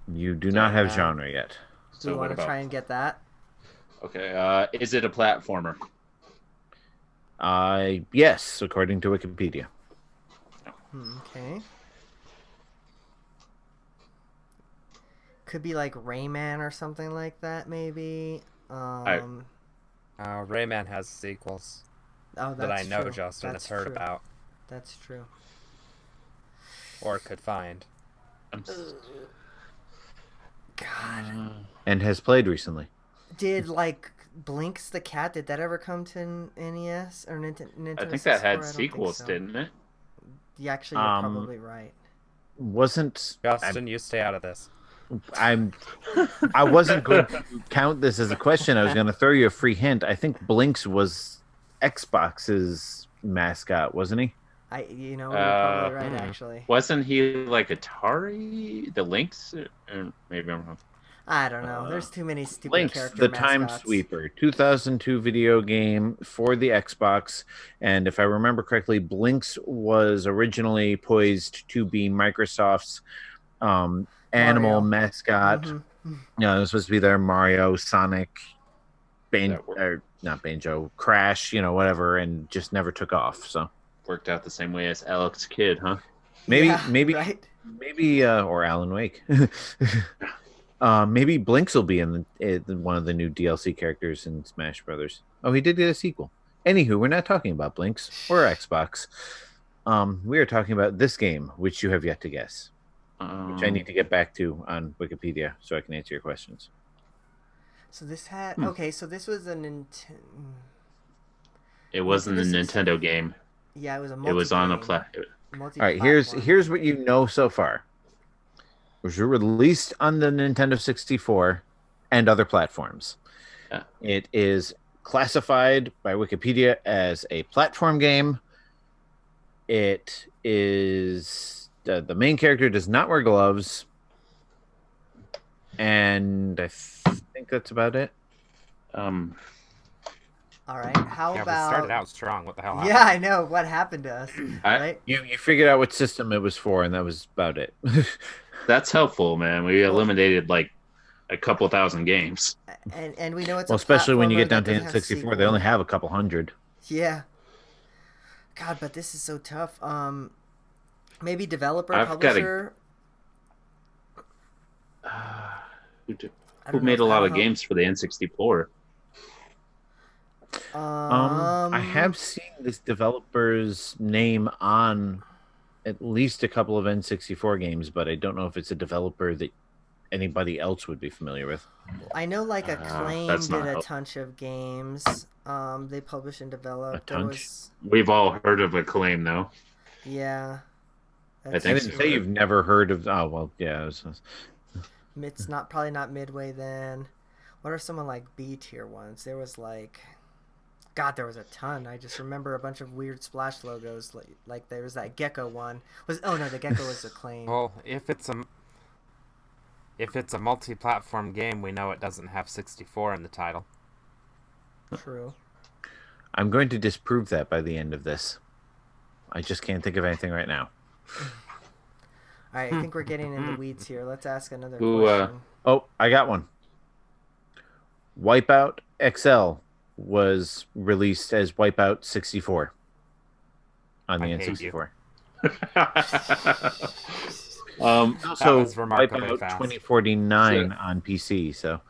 You do not have genre yet. So we want to try and get that? Okay. Is it a platformer? Yes, according to Wikipedia. Okay. Could be like Rayman or something like that, maybe. Rayman has sequels. Oh, that's that I know true. Justin has heard about. That's true. Or could find. God. And has played recently. Did Blinks the Cat? Did that ever come to NES or Nintendo? I think that had sequels, didn't it? Yeah, actually, you're probably right. Wasn't Justin? You stay out of this. I wasn't going to count this as a question. I was going to throw you a free hint. I think Blinks was Xbox's mascot, wasn't he? You're probably right, actually. Wasn't he like Atari? The Lynx? Or maybe I'm wrong. I don't know. There's too many stupid Lynx, character the mascots. Time Sweeper, 2002 video game for the Xbox. And if I remember correctly, Blinks was originally poised to be Microsoft's animal mascot. Mm-hmm. It was supposed to be their Mario, Sonic, not Banjo, Crash, whatever, and just never took off. So worked out the same way as Alex Kidd, huh? Maybe, Yeah, maybe, right? maybe, or Alan Wake. Maybe Blinks will be in one of the new DLC characters in Smash Brothers. Oh, he did get a sequel. Anywho, we're not talking about Blinks or Xbox. We are talking about this game, which you have yet to guess, which I need to get back to on Wikipedia so I can answer your questions. So this had okay. So this was a Nintendo. It wasn't a Nintendo game. Yeah, it was a. It was on a All right, here's what you know so far. It was released on the Nintendo 64 and other platforms. Yeah. It is classified by Wikipedia as a platform game. It is the main character does not wear gloves, and I think that's about it. All right. How Yeah, about? we started out strong. What the hell happened? Yeah, I know what happened to us. Right? You figured out what system it was for, and that was about it. That's helpful, man. We eliminated like a couple thousand games. And we know it's well, a especially when you get platformer down that to doesn't have N64, sequel. they only have a couple hundred. Yeah. God, but this is so tough. Maybe developer, I've publisher. Who made a lot of games for the N64? I have seen this developer's name on at least a couple of N64 games, but I don't know if it's a developer that anybody else would be familiar with. I know, like Acclaim that's did not a help. bunch of games. They published and developed. A bunch? We've all heard of Acclaim, though. Yeah. I I think didn't so. say you've never heard of. Oh well, yeah. It's not probably not Midway then. What are someone like B tier ones? There was like, God, there was a ton. I just remember a bunch of weird Splash logos. Like there was that Gecko one. The Gecko was Acclaim. Well, if it's a multi-platform game, we know it doesn't have 64 in the title. True. I'm going to disprove that by the end of this. I just can't think of anything right now. All right, I think we're getting in the weeds here. Let's ask another Who, question. Oh, I got one. Wipeout XL was released as Wipeout 64 on the I hate N64. That was remarkably Wipeout fast. 2049 on PC. So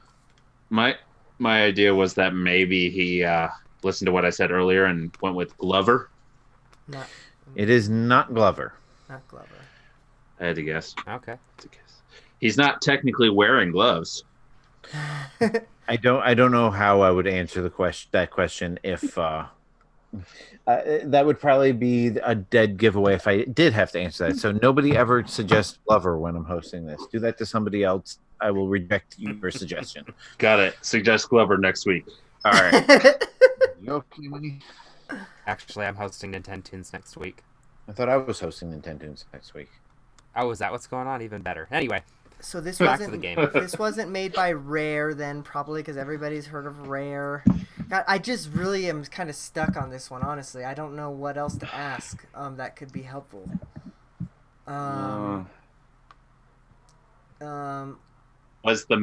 My idea was that maybe he listened to what I said earlier and went with Glover. Not it is not Glover. Glover. I had to guess. Okay. He's not technically wearing gloves. I don't know how I would answer that question if that would probably be a dead giveaway if I did have to answer that. So nobody ever suggests Glover when I'm hosting this. Do that to somebody else. I will reject your suggestion. Got it. Suggest Glover next week. All right. You okay, Winnie? Actually, I'm hosting Nintendo Tunes next week. I thought I was hosting Nintendo Tunes next week. Oh, is that what's going on? Even better. Anyway, So this back to wasn't the game. this wasn't made by Rare then, probably because everybody's heard of Rare. God, I just really am kind of stuck on this one, honestly. I don't know what else to ask that could be helpful. Was the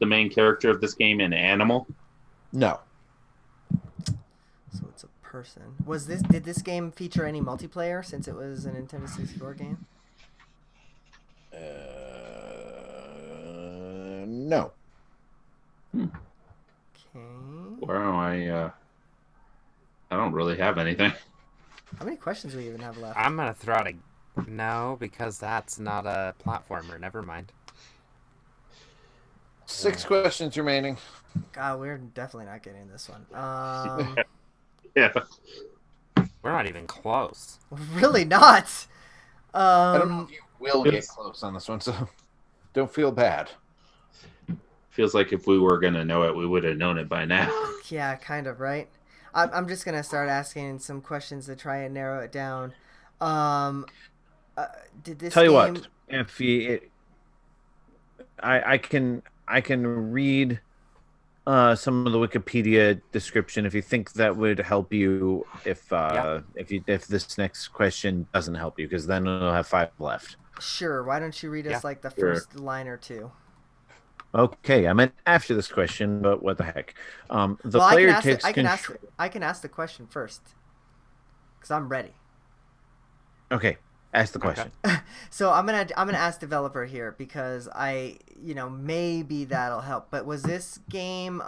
main character of this game an animal? No. So it's a person. Did this game feature any multiplayer since it was a Nintendo 64 game? No. Okay. Well, I don't really have anything. How many questions do we even have left? I'm gonna throw out a no because that's not a platformer. Never mind. 6 questions remaining. God, we're definitely not getting this one. Yeah. We're not even close. Really not. I don't know if you will get close on this one, so don't feel bad. Feels like if we were gonna know it, we would have known it by now. Yeah, kind of, right? I'm just going to start asking some questions to try and narrow it down. Did this Tell you game... what, if I can read some of the Wikipedia description if you think that would help you. If this next question doesn't help you, because then we'll have 5 left. Sure, why don't you read us like the first line or two? Okay, I meant after this question, but what the heck? The Well, player I takes can ask the question first, because I'm ready. Okay. Ask the question. So I'm gonna ask developer here because maybe that'll help. But was this game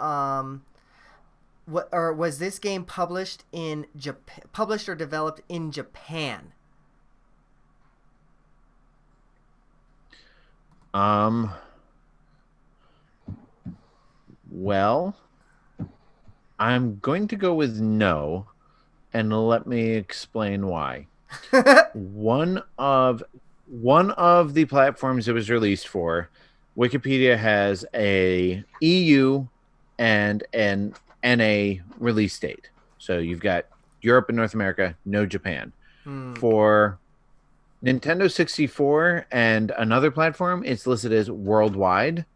was this game published or developed in Japan? Well, I'm going to go with no, and let me explain why. One of the platforms it was released for, Wikipedia has a EU and an NA release date. So you've got Europe and North America, no Japan. For Nintendo 64 and another platform, it's listed as worldwide,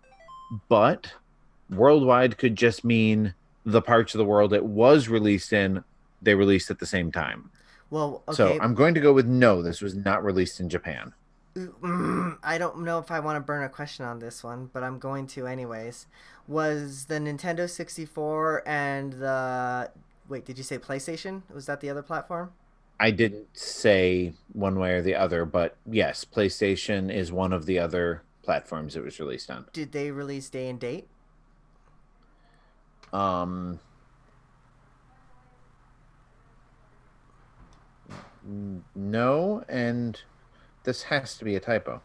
but worldwide could just mean the parts of the world it was released in, they released at the same time. Well, okay. So I'm going to go with no, this was not released in Japan. I don't know if I want to burn a question on this one, but I'm going to anyways. Was the Nintendo 64 and the... Wait, did you say PlayStation? Was that the other platform? I didn't say one way or the other, but yes, PlayStation is one of the other platforms it was released on. Did they release day and date? No, and this has to be a typo.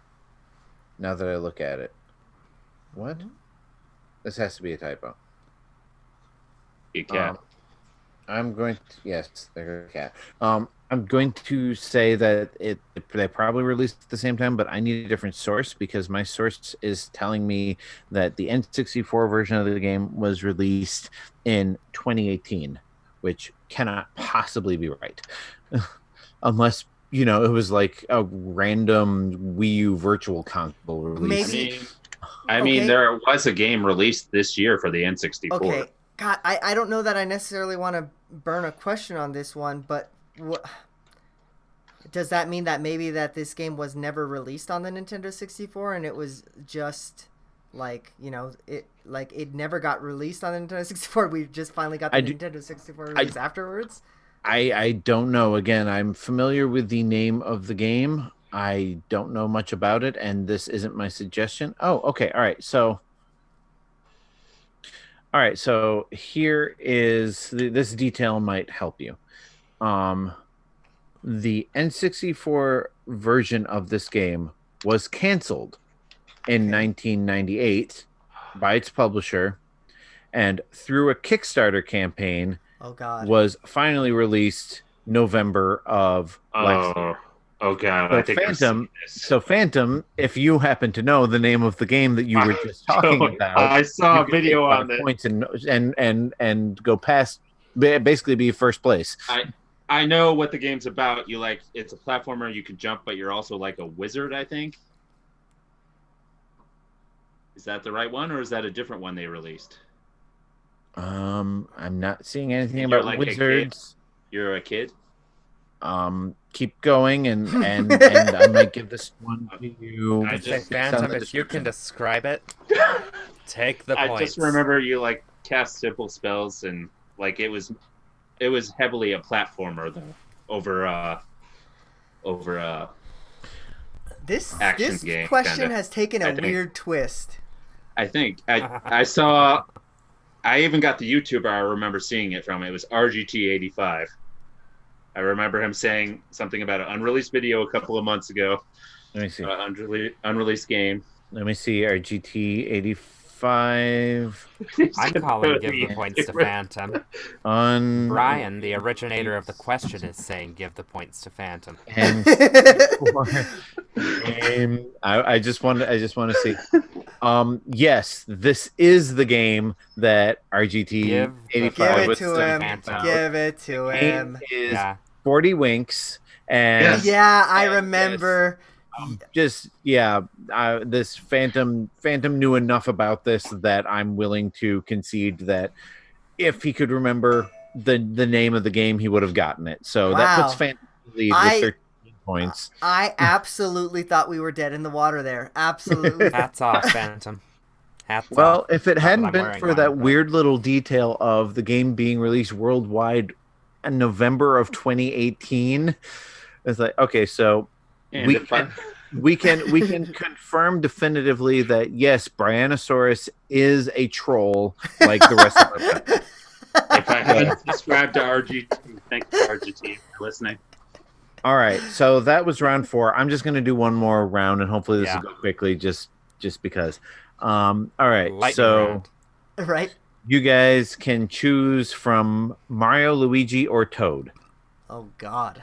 Now that I look at it. What? This has to be a typo. You can. I'm going to... Yes, there's a cat. I'm going to say that they probably released at the same time, but I need a different source because my source is telling me that the N64 version of the game was released in 2018, which cannot possibly be right. Unless, it was like a random Wii U virtual console release. I mean, there was a game released this year for the N64. Okay. God, I don't know that I necessarily want to burn a question on this one, but does that mean that maybe that this game was never released on the Nintendo 64 and it was just it never got released on the Nintendo 64? We just finally got the Nintendo 64 release afterwards? I don't know. Again, I'm familiar with the name of the game. I don't know much about it, and this isn't my suggestion. Oh, okay. All right. So here is this detail might help you. The N64 version of this game was canceled in 1998 by its publisher, and through a Kickstarter campaign, was finally released November of last year. Oh God! So I think Phantom, if you happen to know the name of the game that you were just talking about, I saw a video on this. Points and go past, basically be first place. I know what the game's about. It's a platformer. You can jump, but you're also like a wizard. I think. Is that the right one, or is that a different one they released? I'm not seeing anything about wizards. You're a kid. Keep going, and I might give this one to you. I say, Phantom, if you can describe it, take the points. I just remember you cast simple spells, and it was heavily a platformer though, over this game. Question has taken a weird twist. I think I saw. I even got the YouTuber I remember seeing it from. It was RGT85. I remember him saying something about an unreleased video a couple of months ago. Let me see. Unreleased game. Let me see. RGT85. I'm calling give the points to Phantom. Brian, the originator of the question, is saying give the points to Phantom. And I just want to see. Yes, this is the game that RGT85 was talking about. Give it to him. Is 40 Winks, and I remember. This Phantom knew enough about this that I'm willing to concede that if he could remember the name of the game, he would have gotten it. So that puts Phantom in the lead with 13 points. I absolutely thought we were dead in the water there. Absolutely. Hats off, Phantom. Hats off. If it hadn't been for that weird little detail of the game being released worldwide in November of 2018, it's like, okay, so And we can confirm definitively that yes, Brianosaurus is a troll like the rest of them. If I haven't subscribed to RGT, thank you, RGT, for listening. All right, so that was round 4. I'm just going to do one more round, and hopefully this will go quickly, just because. All right, Lightning so round. Right. you guys can choose from Mario, Luigi, or Toad. Oh God.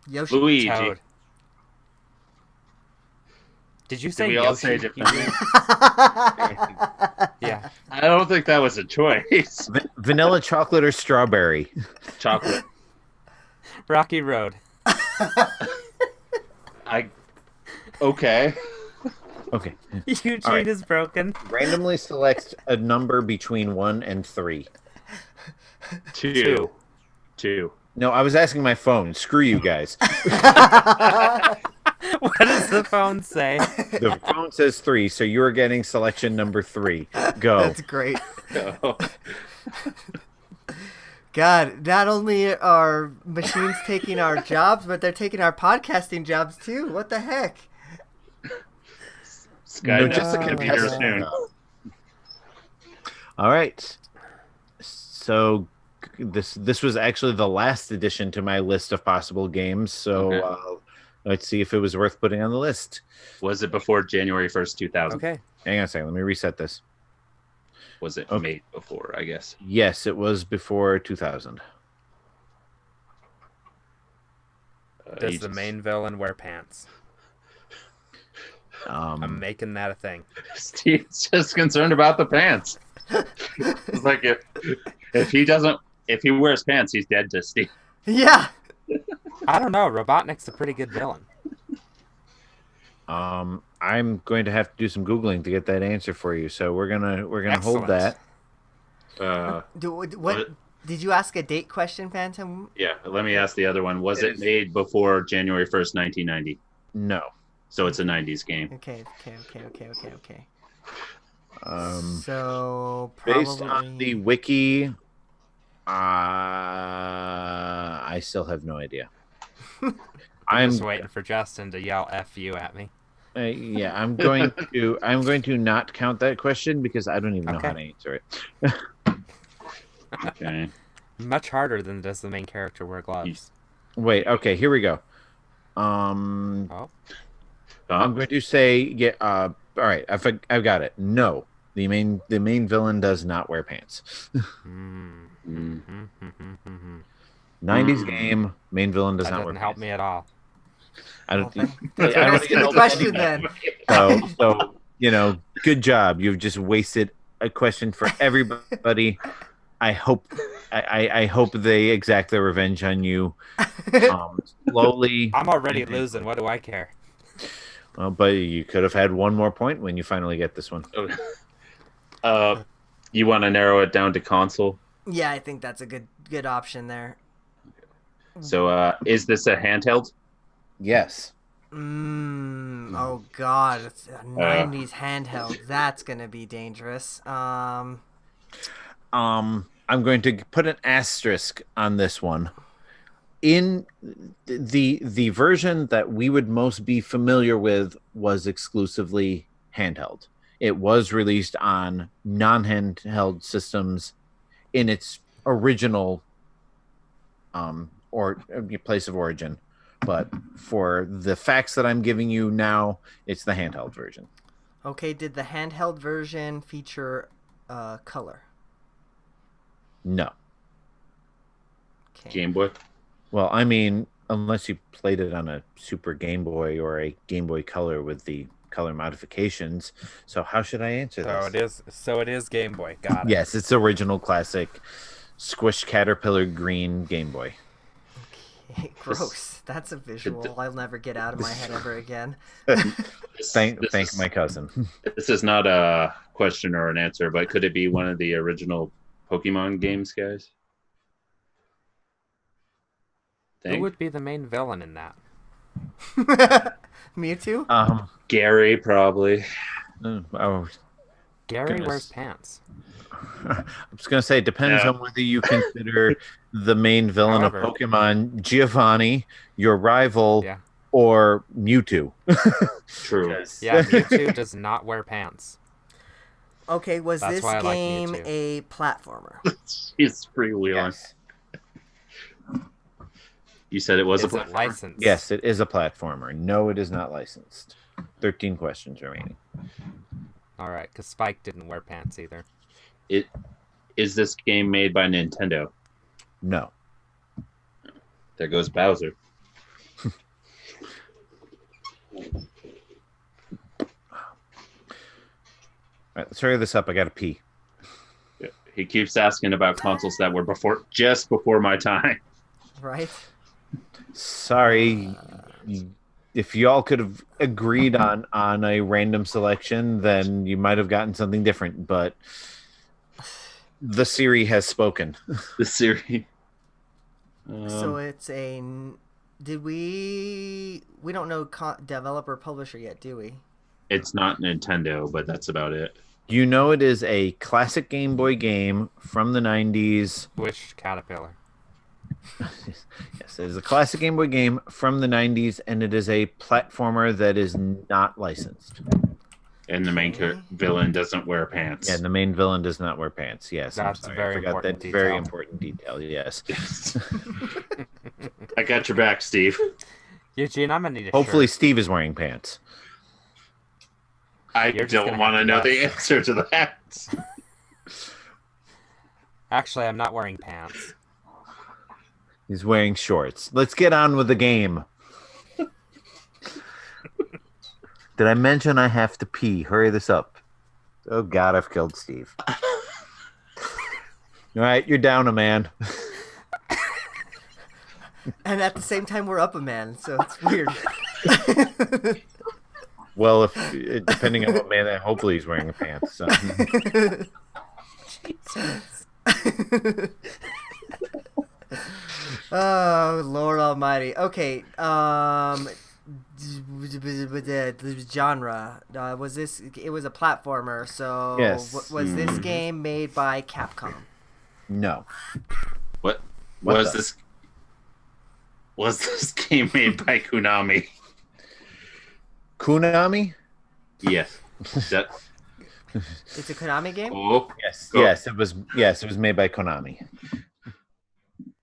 Yoshi. Luigi. Toad. Did you say Did we all Yoshi? say differently? Yeah. I don't think that was a choice. Vanilla, chocolate, or strawberry? Chocolate. Rocky Road. Okay. Okay. Eugene right. is broken. Randomly select a number between 1 and 3. 2. No, I was asking my phone. Screw you guys. What does the phone say? The phone says 3, so you're getting selection number 3. Go. That's great. Oh. God, not only are machines taking our jobs, but they're taking our podcasting jobs too. What the heck? Sky No, just a computer soon. All right. So this was actually the last addition to my list of possible games. So let's see if it was worth putting on the list. Was it before January 1st, 2000? Okay. Hang on a second. Let me reset this. Was it made before, I guess? Yes, it was before 2000. Does the main villain wear pants? I'm making that a thing. Steve's just concerned about the pants. It's like if he wears pants, he's dead to Steve. Yeah. I don't know. Robotnik's a pretty good villain. I'm going to have to do some Googling to get that answer for you. So we're gonna hold Excellent. that. What did you ask a date question, Phantom? Yeah, let me ask the other one. Was it made before January 1st, 1990? No. So it's a 90s game. Okay. So Based probably on the wiki, I still have no idea. I'm just waiting for Justin to yell "F you" at me. Yeah, I'm going to not count that question because I don't even know how to answer it. Okay. Much harder than does the main character wear gloves. Wait, okay, here we go. I'm going to say all right, I've got it. No, the main villain does not wear pants. 90s game, main villain does not wear pants. That doesn't help me at all. I don't think. That's the question then. So good job. You've just wasted a question for everybody. I hope they exact their revenge on you slowly. I'm already losing. What do I care? Well, but you could have had one more point when you finally get this one. You want to narrow it down to console? Yeah, I think that's a good option there. So, is this a handheld? Yes. Oh God, it's a 90s handheld. That's gonna be dangerous. I'm going to put an asterisk on this one. In the version that we would most be familiar with was exclusively handheld. It was released on non-handheld systems in its original or place of origin. But for the facts that I'm giving you now, it's the handheld version. Okay, did the handheld version feature color? No. Okay. Game Boy? Well, I mean, unless you played it on a Super Game Boy or a Game Boy Color with the color modifications. So how should I answer this? So it is Game Boy. Got it. Yes, it's original classic squished caterpillar green Game Boy. Okay, gross. That's a visual I'll never get out of my head ever again. Thank my cousin. This is not a question or an answer, but could it be one of the original Pokemon games, guys? Who would be the main villain in that? Mewtwo? Gary, probably. Gary wears pants. I was going to say, it depends on whether you consider the main villain of Pokemon Giovanni, your rival, or Mewtwo. True. Yeah, Mewtwo does not wear pants. Okay, was That's this why I like game Mewtwo. a platformer? He's freewheeling. Yes. You said it was Is a it platformer? licensed? Yes, it is a platformer. No, it is not licensed. 13 questions remaining. All right, because Spike didn't wear pants either. Is this game made by Nintendo? No. There goes Bowser. All right, let's hurry this up. I got to pee. He keeps asking about consoles that were just before my time. Right? Sorry. If y'all could have agreed on a random selection, then you might have gotten something different. But the Siri has spoken. The series. So it's a. Did we don't know developer publisher yet, do we? It's not Nintendo, but that's about it. You know it is a classic Game Boy game from the 90s. Which Caterpillar? Yes, it is a classic Game Boy game from the 90s, and it is a platformer that is not licensed. And the main villain doesn't wear pants. Yeah, and the main villain does not wear pants. Yes, That's I'm sorry. very I forgot important that very detail. important detail. Yes. I got your back, Steve. Eugene, I'm gonna need a Hopefully, shirt. Steve is wearing pants. I You're just don't gonna want to have know to the answer to that. Actually, I'm not wearing pants. He's wearing shorts. Let's get on with the game. Did I mention I have to pee? Hurry this up. Oh, God, I've killed Steve. All right, you're down a man. And at the same time, we're up a man, so it's weird. Well, depending on what man, hopefully he's wearing a pants. So. Oh, Lord Almighty. Okay. Genre. Was this? It was a platformer. So Yes. was this game made by Capcom? No. What What was the- this? Was this game made by Konami? Konami? Yes. That, It's a Konami game. oh, Yes. Go. Yes, it was. Yes, it was made by Konami.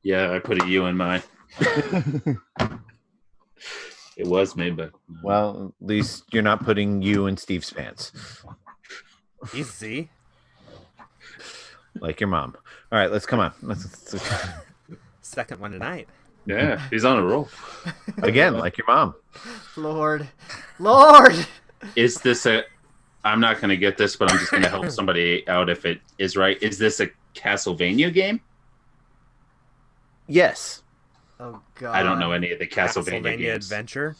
yeah, I put a U in mine. It was made by. Well, at least you're not putting you in Steve's pants, Easy. like your mom. All right, let's come on. Let's Second one tonight. Yeah, he's on a roll. again, like your mom. Lord. Is this a? I'm not going to get this, but I'm just going to help somebody out if it is right. Is this a Castlevania game? Yes. Oh God. I don't know any of the Castlevania games. Adventure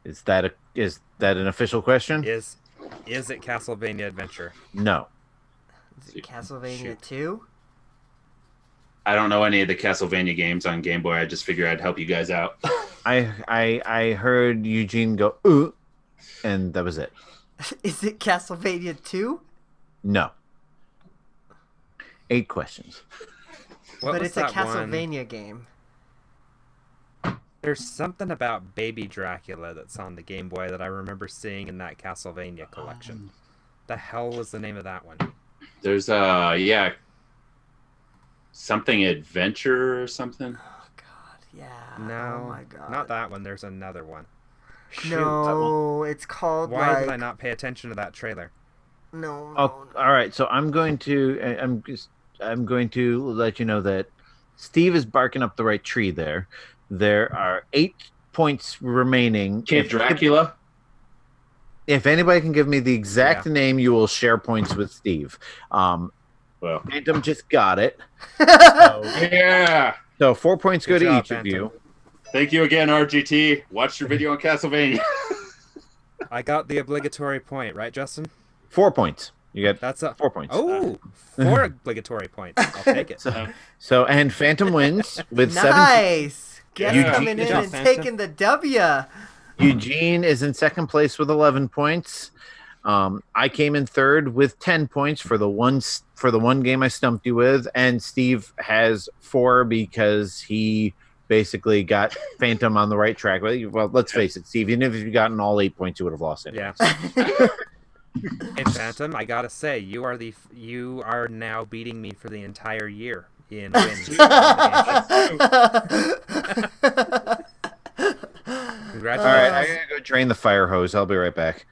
Is that an official question? is it Castlevania Adventure? No. Is it Castlevania Shoot. 2? I don't know any of the Castlevania games on Game Boy. I just figured I'd help you guys out. I heard Eugene go ooh, and that was it. Is it Castlevania 2? No. 8 questions. What But was it's a that one? Castlevania game. There's something about Baby Dracula that's on the Game Boy that I remember seeing in that Castlevania collection. The hell was the name of that one? There's something adventure or something. Oh God, yeah. No, Oh my God. not that one. There's another one. Shoot. No, it's called Why like. did I not pay attention to that trailer? No. Oh, all right. So I'm going to let you know that Steve is barking up the right tree there. There are 8 points remaining. Kid Dracula? If anybody can give me the exact Yeah. name, you will share points with Steve. Well, Phantom just got it. yeah. So 4 points go Good to job, each of you. Thank you again, RGT. Watch your video on Castlevania. I got the obligatory point, right, Justin? 4 points. You got That's a 4 points. Oh, 4 obligatory points. I'll take it. So and Phantom wins with 7. Nice. Guess Yeah. coming Good in job, and Phantom. taking the W. Eugene is in second place with 11 points. I came in third with 10 points for the one game I stumped you with, and Steve has 4 because he basically got Phantom on the right track. Well, let's face it, Steve. Even if you'd gotten all 8 points, you would have lost it. Yeah. Hey, Phantom, I gotta say, you are now beating me for the entire year in wins. Congratulations. All right, I gotta go drain the fire hose. I'll be right back.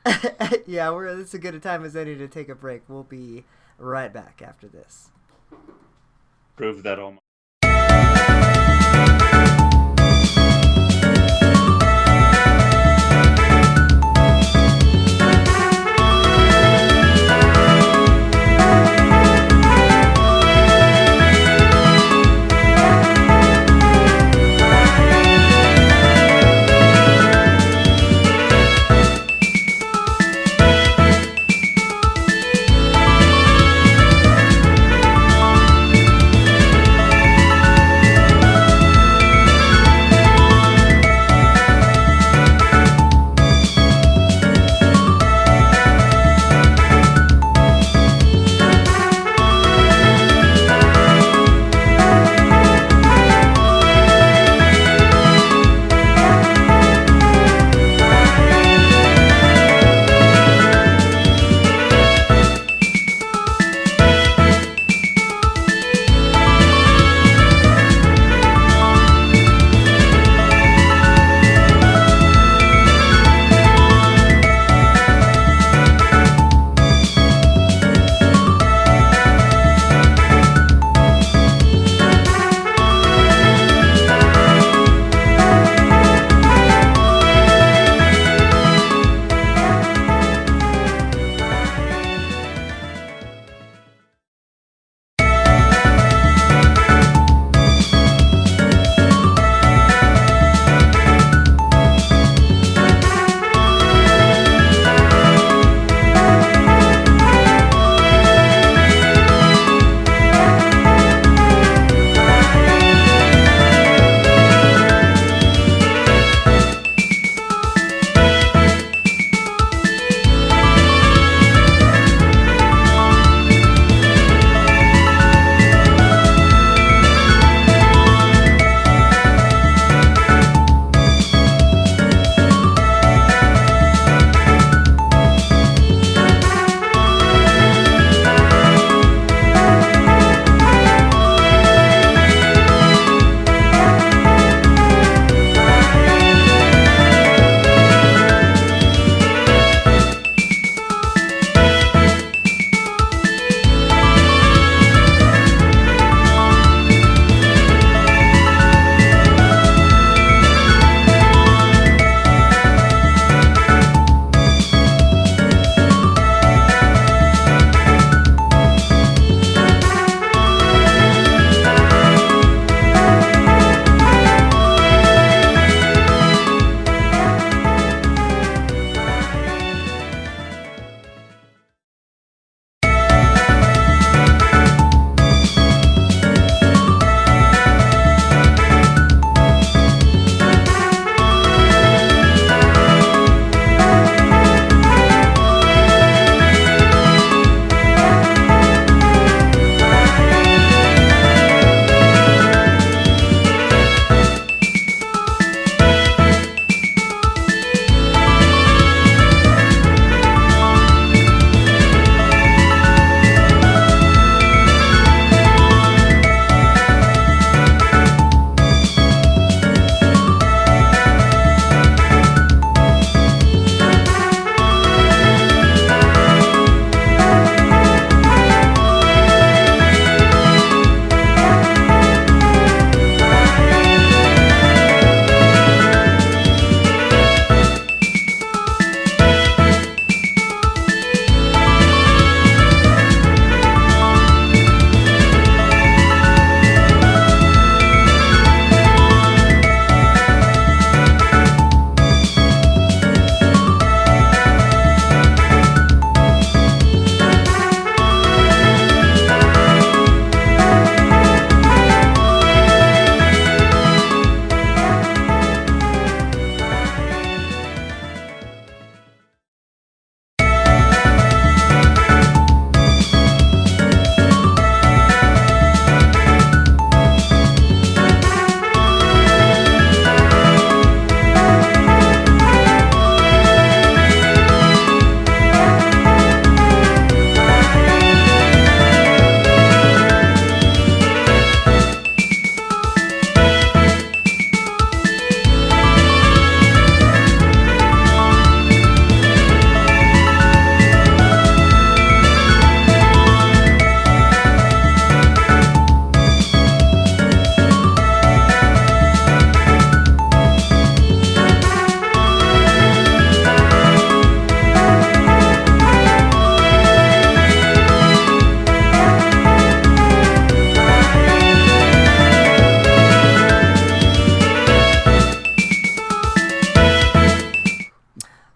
Yeah, it's a good time as any to take a break. We'll be right back after this. Prove that all.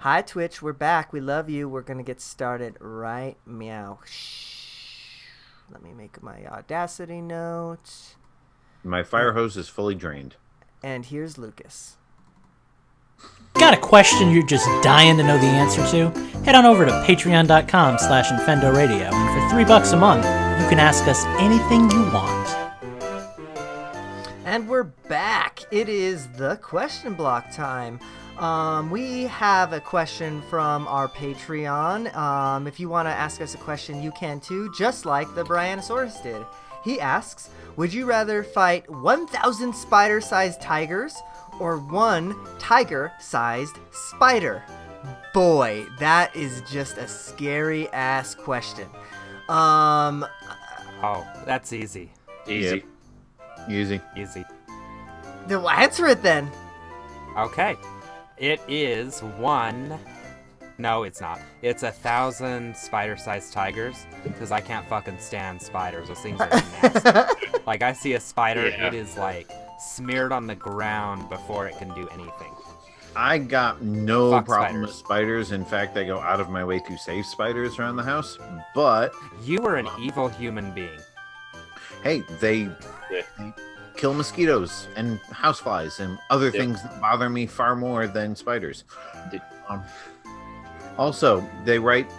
Hi, Twitch. We're back. We love you. We're going to get started right meow. Shh. Let me make my Audacity note. My fire hose is fully drained. And here's Lucas. Got a question you're just dying to know the answer to? Head on over to patreon.com/Infendo Radio, and for $3 a month, you can ask us anything you want. And we're back. It is the question block time. We have a question from our Patreon. If you want to ask us a question, you can too, just like the Brianosaurus did. He asks, would you rather fight 1,000 spider-sized tigers or one tiger-sized spider? Boy, that is just a scary-ass question. Oh, that's easy. Easy. Easy. Then answer it then. Okay. It is one... No, it's not. It's 1,000 spider-sized tigers, because I can't fucking stand spiders. Those things are nasty. Like, I see a spider, It is, like, smeared on the ground before it can do anything. I got no Fuck problem spiders. with spiders. In fact, I go out of my way to save spiders around the house. But, You are an evil human being. hey, they kill mosquitoes and houseflies and other things that bother me far more than spiders. Also, they write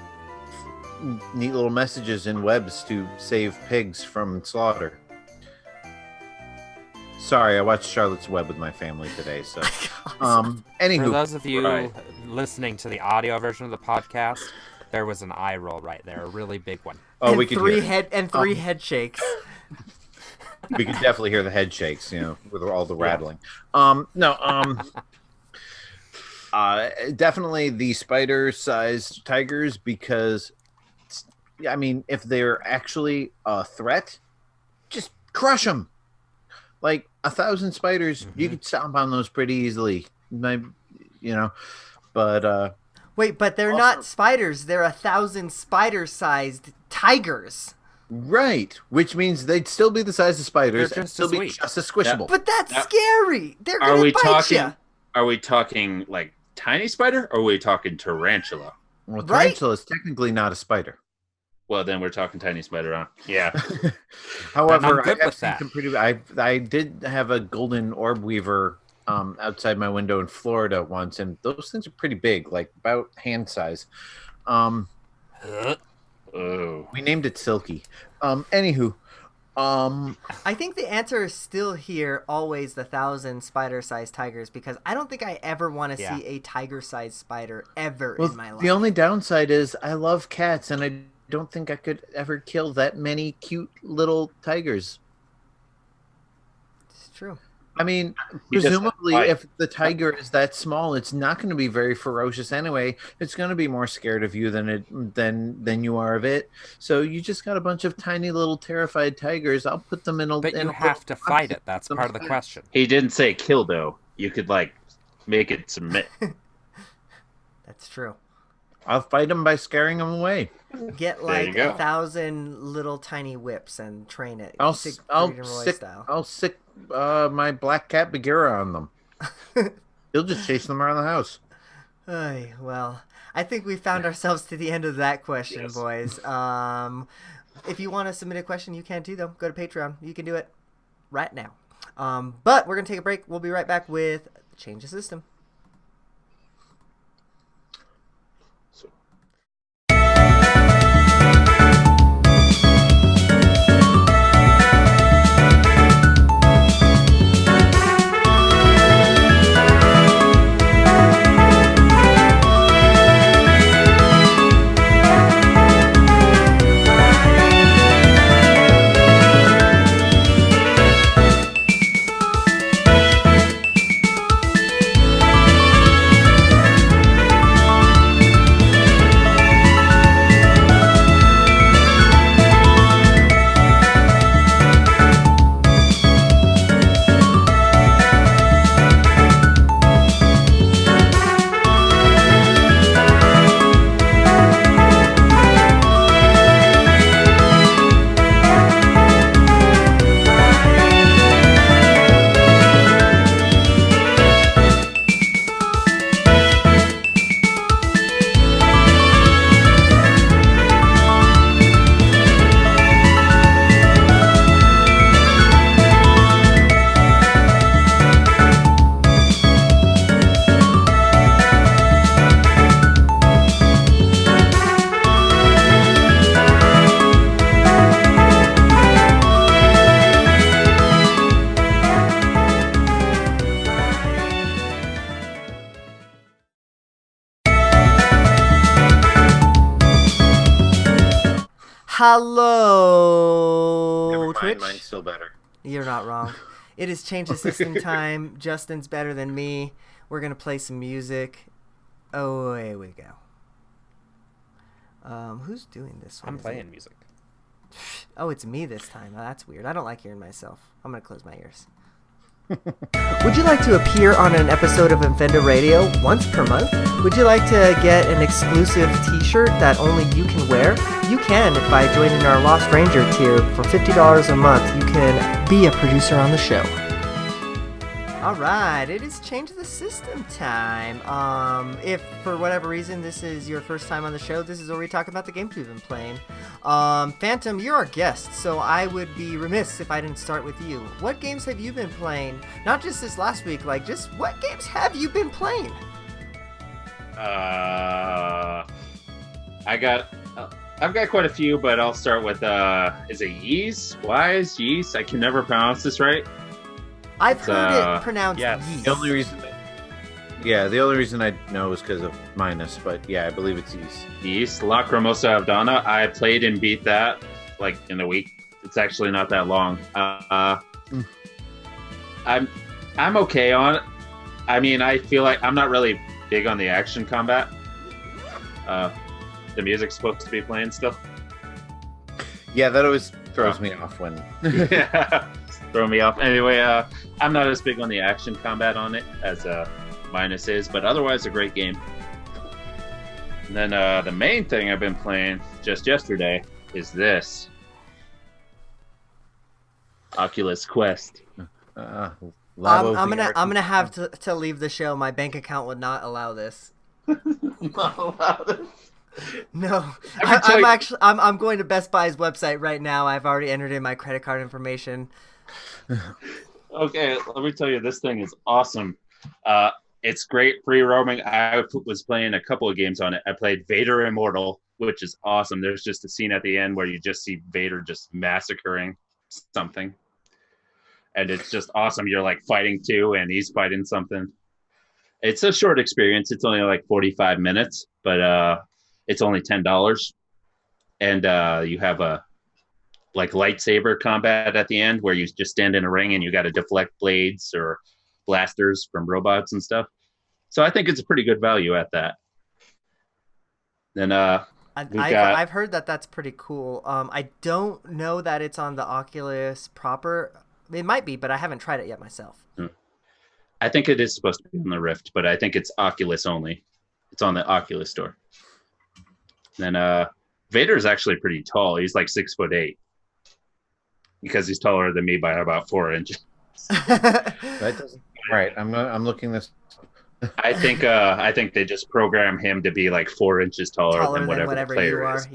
neat little messages in webs to save pigs from slaughter. Sorry, I watched Charlotte's Web with my family today, so... anywho. For those of you listening to the audio version of the podcast, there was an eye roll right there, a really big one. Oh, and we could three hear it. three head shakes. We could definitely hear the head shakes, with all the rattling. Definitely the spider-sized tigers, because, I mean, if they're actually a threat, just crush them. Like 1,000 spiders, you could stomp on those pretty easily. But Wait, but they're not spiders. They're 1,000 spider-sized tigers. Right, which means they'd still be the size of spiders They're and just still as be sweet. just as squishable. But that's scary. They're gonna bite you. Are we talking like tiny spider, or are we talking tarantula? Well, Right? tarantula is technically not a spider. Well, then we're talking tiny spider on. Yeah. However, I'm good I have with seen that. some pretty. I did have a golden orb weaver outside my window in Florida once, and those things are pretty big, like about hand size. Oh. We named it Silky. Anywho, I think the answer is still here, always the 1,000 spider-sized tigers, because I don't think I ever want to see a tiger-sized spider ever in my life. the only downside is I love cats, and I don't think I could ever kill that many cute little tigers. It's true. I mean, You just presumably, fight. if the tiger is that small, it's not going to be very ferocious anyway. It's going to be more scared of you than you are of it. So you just got a bunch of tiny little terrified tigers. I'll put them in a. But in you a have to little fight box it. That's and part of the put them question. He didn't say kill, though. You could, like, make it submit. That's true. I'll fight them by scaring them away. Get you like go. 1,000 little tiny whips and train it. I'll Freedom Roy style. sick my black cat Bagheera on them. He'll just chase them around the house. Ay, well, I think we found ourselves to the end of that question, boys. If you want to submit a question, you can too, though. Go to Patreon. You can do it right now. But we're going to take a break. We'll be right back with Change the System. Hello, Never mind, Twitch. mine's still better. You're not wrong. It is Change the System time. Justin's better than me. We're going to play some music. Oh, here we go. Who's doing this one? I'm playing music. Oh, it's me this time. Oh, that's weird. I don't like hearing myself. I'm going to close my ears. Would you like to appear on an episode of Infendo Radio once per month? Would you like to get an exclusive t-shirt that only you can wear? You can by joining our Lost Ranger tier. For $50 a month, you can be a producer on the show. Alright, it is Change the System time. If for whatever reason this is your first time on the show, this is where we talk about the games we've been playing. Phantom, you're our guest, so I would be remiss if I didn't start with you. What games have you been playing? Not just this last week, like just what games have you been playing? I've got quite a few, but I'll start with is it Yeast? Yeast? I can never pronounce this right. I've heard it pronounced yeast. The only reason I know is because of minus, but yeah, I believe it's yeast. Yeast, La Cremosa Avdana. I played and beat that like in a week. It's actually not that long. I'm okay on it. I mean, I feel like I'm not really big on the action combat. The music's supposed to be playing still. Yeah, that always throws me off when. Yeah, throw me off. Anyway, I'm not as big on the action combat on it as minus is, but otherwise a great game. And then the main thing I've been playing just yesterday is this Oculus Quest. I'm gonna have to leave the show. My bank account would not allow this. Not allowed it. No, I'm going to Best Buy's website right now. I've already entered in my credit card information. Okay, let me tell you, this thing is awesome. It's great free roaming. I was playing a couple of games on it. I played Vader Immortal, which is awesome. There's just a scene at the end where you just see Vader just massacring something. And it's just awesome. You're like fighting too, and he's fighting something. It's a short experience. It's only like 45 minutes, but it's only $10. And you have a like lightsaber combat at the end where you just stand in a ring and you got to deflect blades or blasters from robots and stuff. So I think it's a pretty good value at that. Then I've heard that that's pretty cool. I don't know that it's on the Oculus proper. It might be, but I haven't tried it yet myself. I think it is supposed to be on the Rift, but I think it's Oculus only. It's on the Oculus store. Then Vader is actually pretty tall. He's like 6'8", because he's taller than me by about 4 inches. That doesn't. Right, I'm looking this. I think they just program him to be like 4 inches taller than whatever the player you are. is.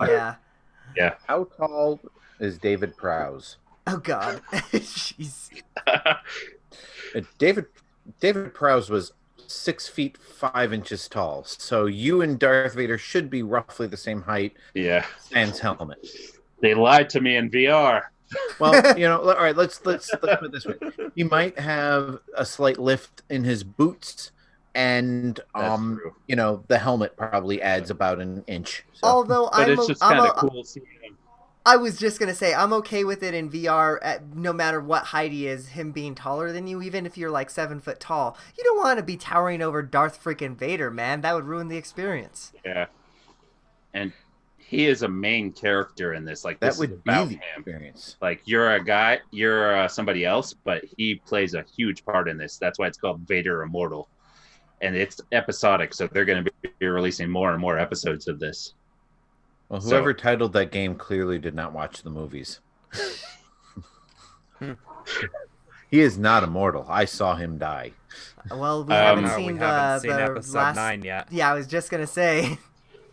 Yeah. How tall is David Prowse? Oh God. Jeez. David Prowse was 6 feet 5 inches tall. So you and Darth Vader should be roughly the same height. Yeah. Sans helmet. They lied to me in VR. Well, all right. Let's put it this way. He might have a slight lift in his boots, and the helmet probably adds about an inch. So. Although it's just kind of cool seeing him. I was just gonna say I'm okay with it in VR. No matter what height he is, him being taller than you, even if you're like 7 foot tall, you don't want to be towering over Darth freaking Vader, man. That would ruin the experience. Yeah, and he is a main character in this. Like, that this would is about be the him. Experience. Like, you're a guy, you're somebody else, but he plays a huge part in this. That's why it's called Vader Immortal, and it's episodic. So they're going to be releasing more and more episodes of this. Well, whoever titled that game clearly did not watch the movies. He is not immortal. I saw him die. Well, we haven't seen we the haven't seen the episode last 9 yet. Yeah, I was just gonna say.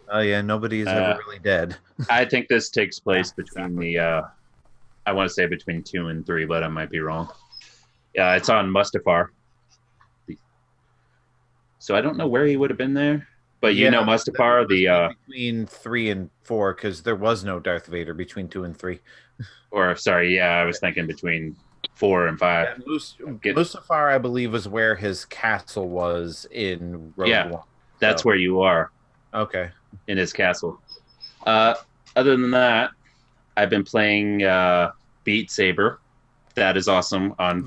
Oh yeah, nobody is ever really dead. I think this takes place between I want to say between 2 and 3, but I might be wrong. Yeah, it's on Mustafar. So I don't know where he would have been there. But Mustafar, between 3 and 4, because there was no Darth Vader between 2 and 3. Or sorry, yeah, I was thinking between 4 and 5. Yeah, Mustafar, I believe, was where his castle was in Rogue One. That's where you are. Okay. In his castle. Other than that, I've been playing Beat Saber. That is awesome on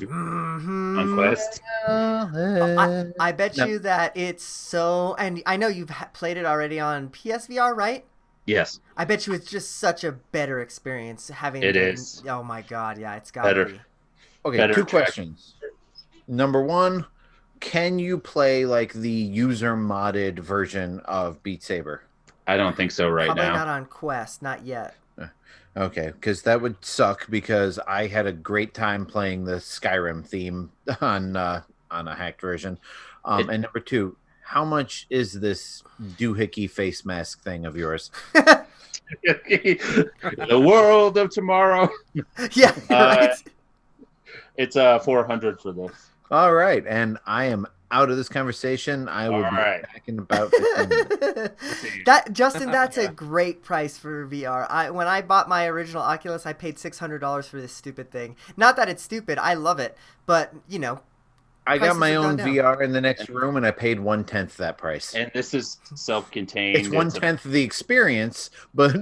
Quest. I bet you that it's so, and I know you've played it already on PSVR, right? Yes. I bet you it's just such a better experience having it is. Oh my god, yeah, it's gotta be. Okay, better 2 questions. Number 1, can you play like the user modded version of Beat Saber? I don't think so right Probably now. not on Quest, not yet. Okay, because that would suck because I had a great time playing the Skyrim theme on a hacked version. And number 2, how much is this doohickey face mask thing of yours? The world of tomorrow. Yeah, right. It's 400 for this. All right, and I am out of this conversation. I will be back in about 15 minutes. Justin, that's a great price for VR. When I bought my original Oculus, I paid $600 for this stupid thing. Not that it's stupid, I love it, but you know. I got my own VR in the next room, and I paid 1/10 that price. And this is self-contained. It's 1/10 of the experience, but.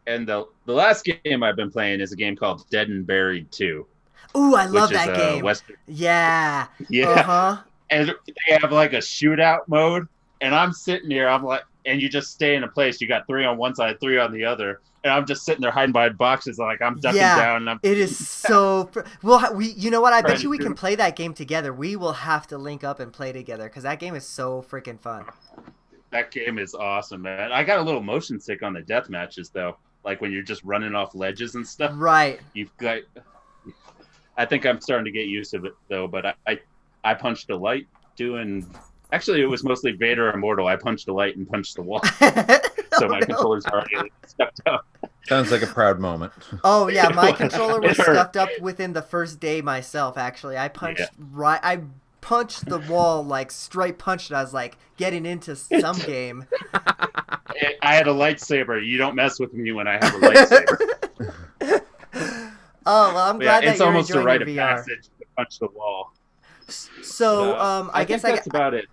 And the last game I've been playing is a game called Dead and Buried 2. Ooh, I love that game. Yeah. Yeah. Uh-huh. And they have like a shootout mode, and I'm sitting here, I'm like, and you just stay in a place. You got 3 on one side, 3 on the other, and I'm just sitting there hiding behind boxes, like I'm ducking down. And it is so. Well, you know what? I bet you we can play that game together. We will have to link up and play together because that game is so freaking fun. That game is awesome, man. I got a little motion sick on the death matches though, like when you're just running off ledges and stuff. Right. You've got. I think I'm starting to get used to it though, but I punched a light doing. Actually, it was mostly Vader Immortal. I punched a light and punched the wall, so my controller's already stuffed up. Sounds like a proud moment. Oh yeah, my controller was stuffed up within the first day myself. Actually, I punched I punched the wall like straight punched. I was like getting into some game. I had a lightsaber. You don't mess with me when I have a lightsaber. Oh well, I'm glad that it's you're almost a enjoying rite your of VR. passage to punch the wall. So I guess that's about it.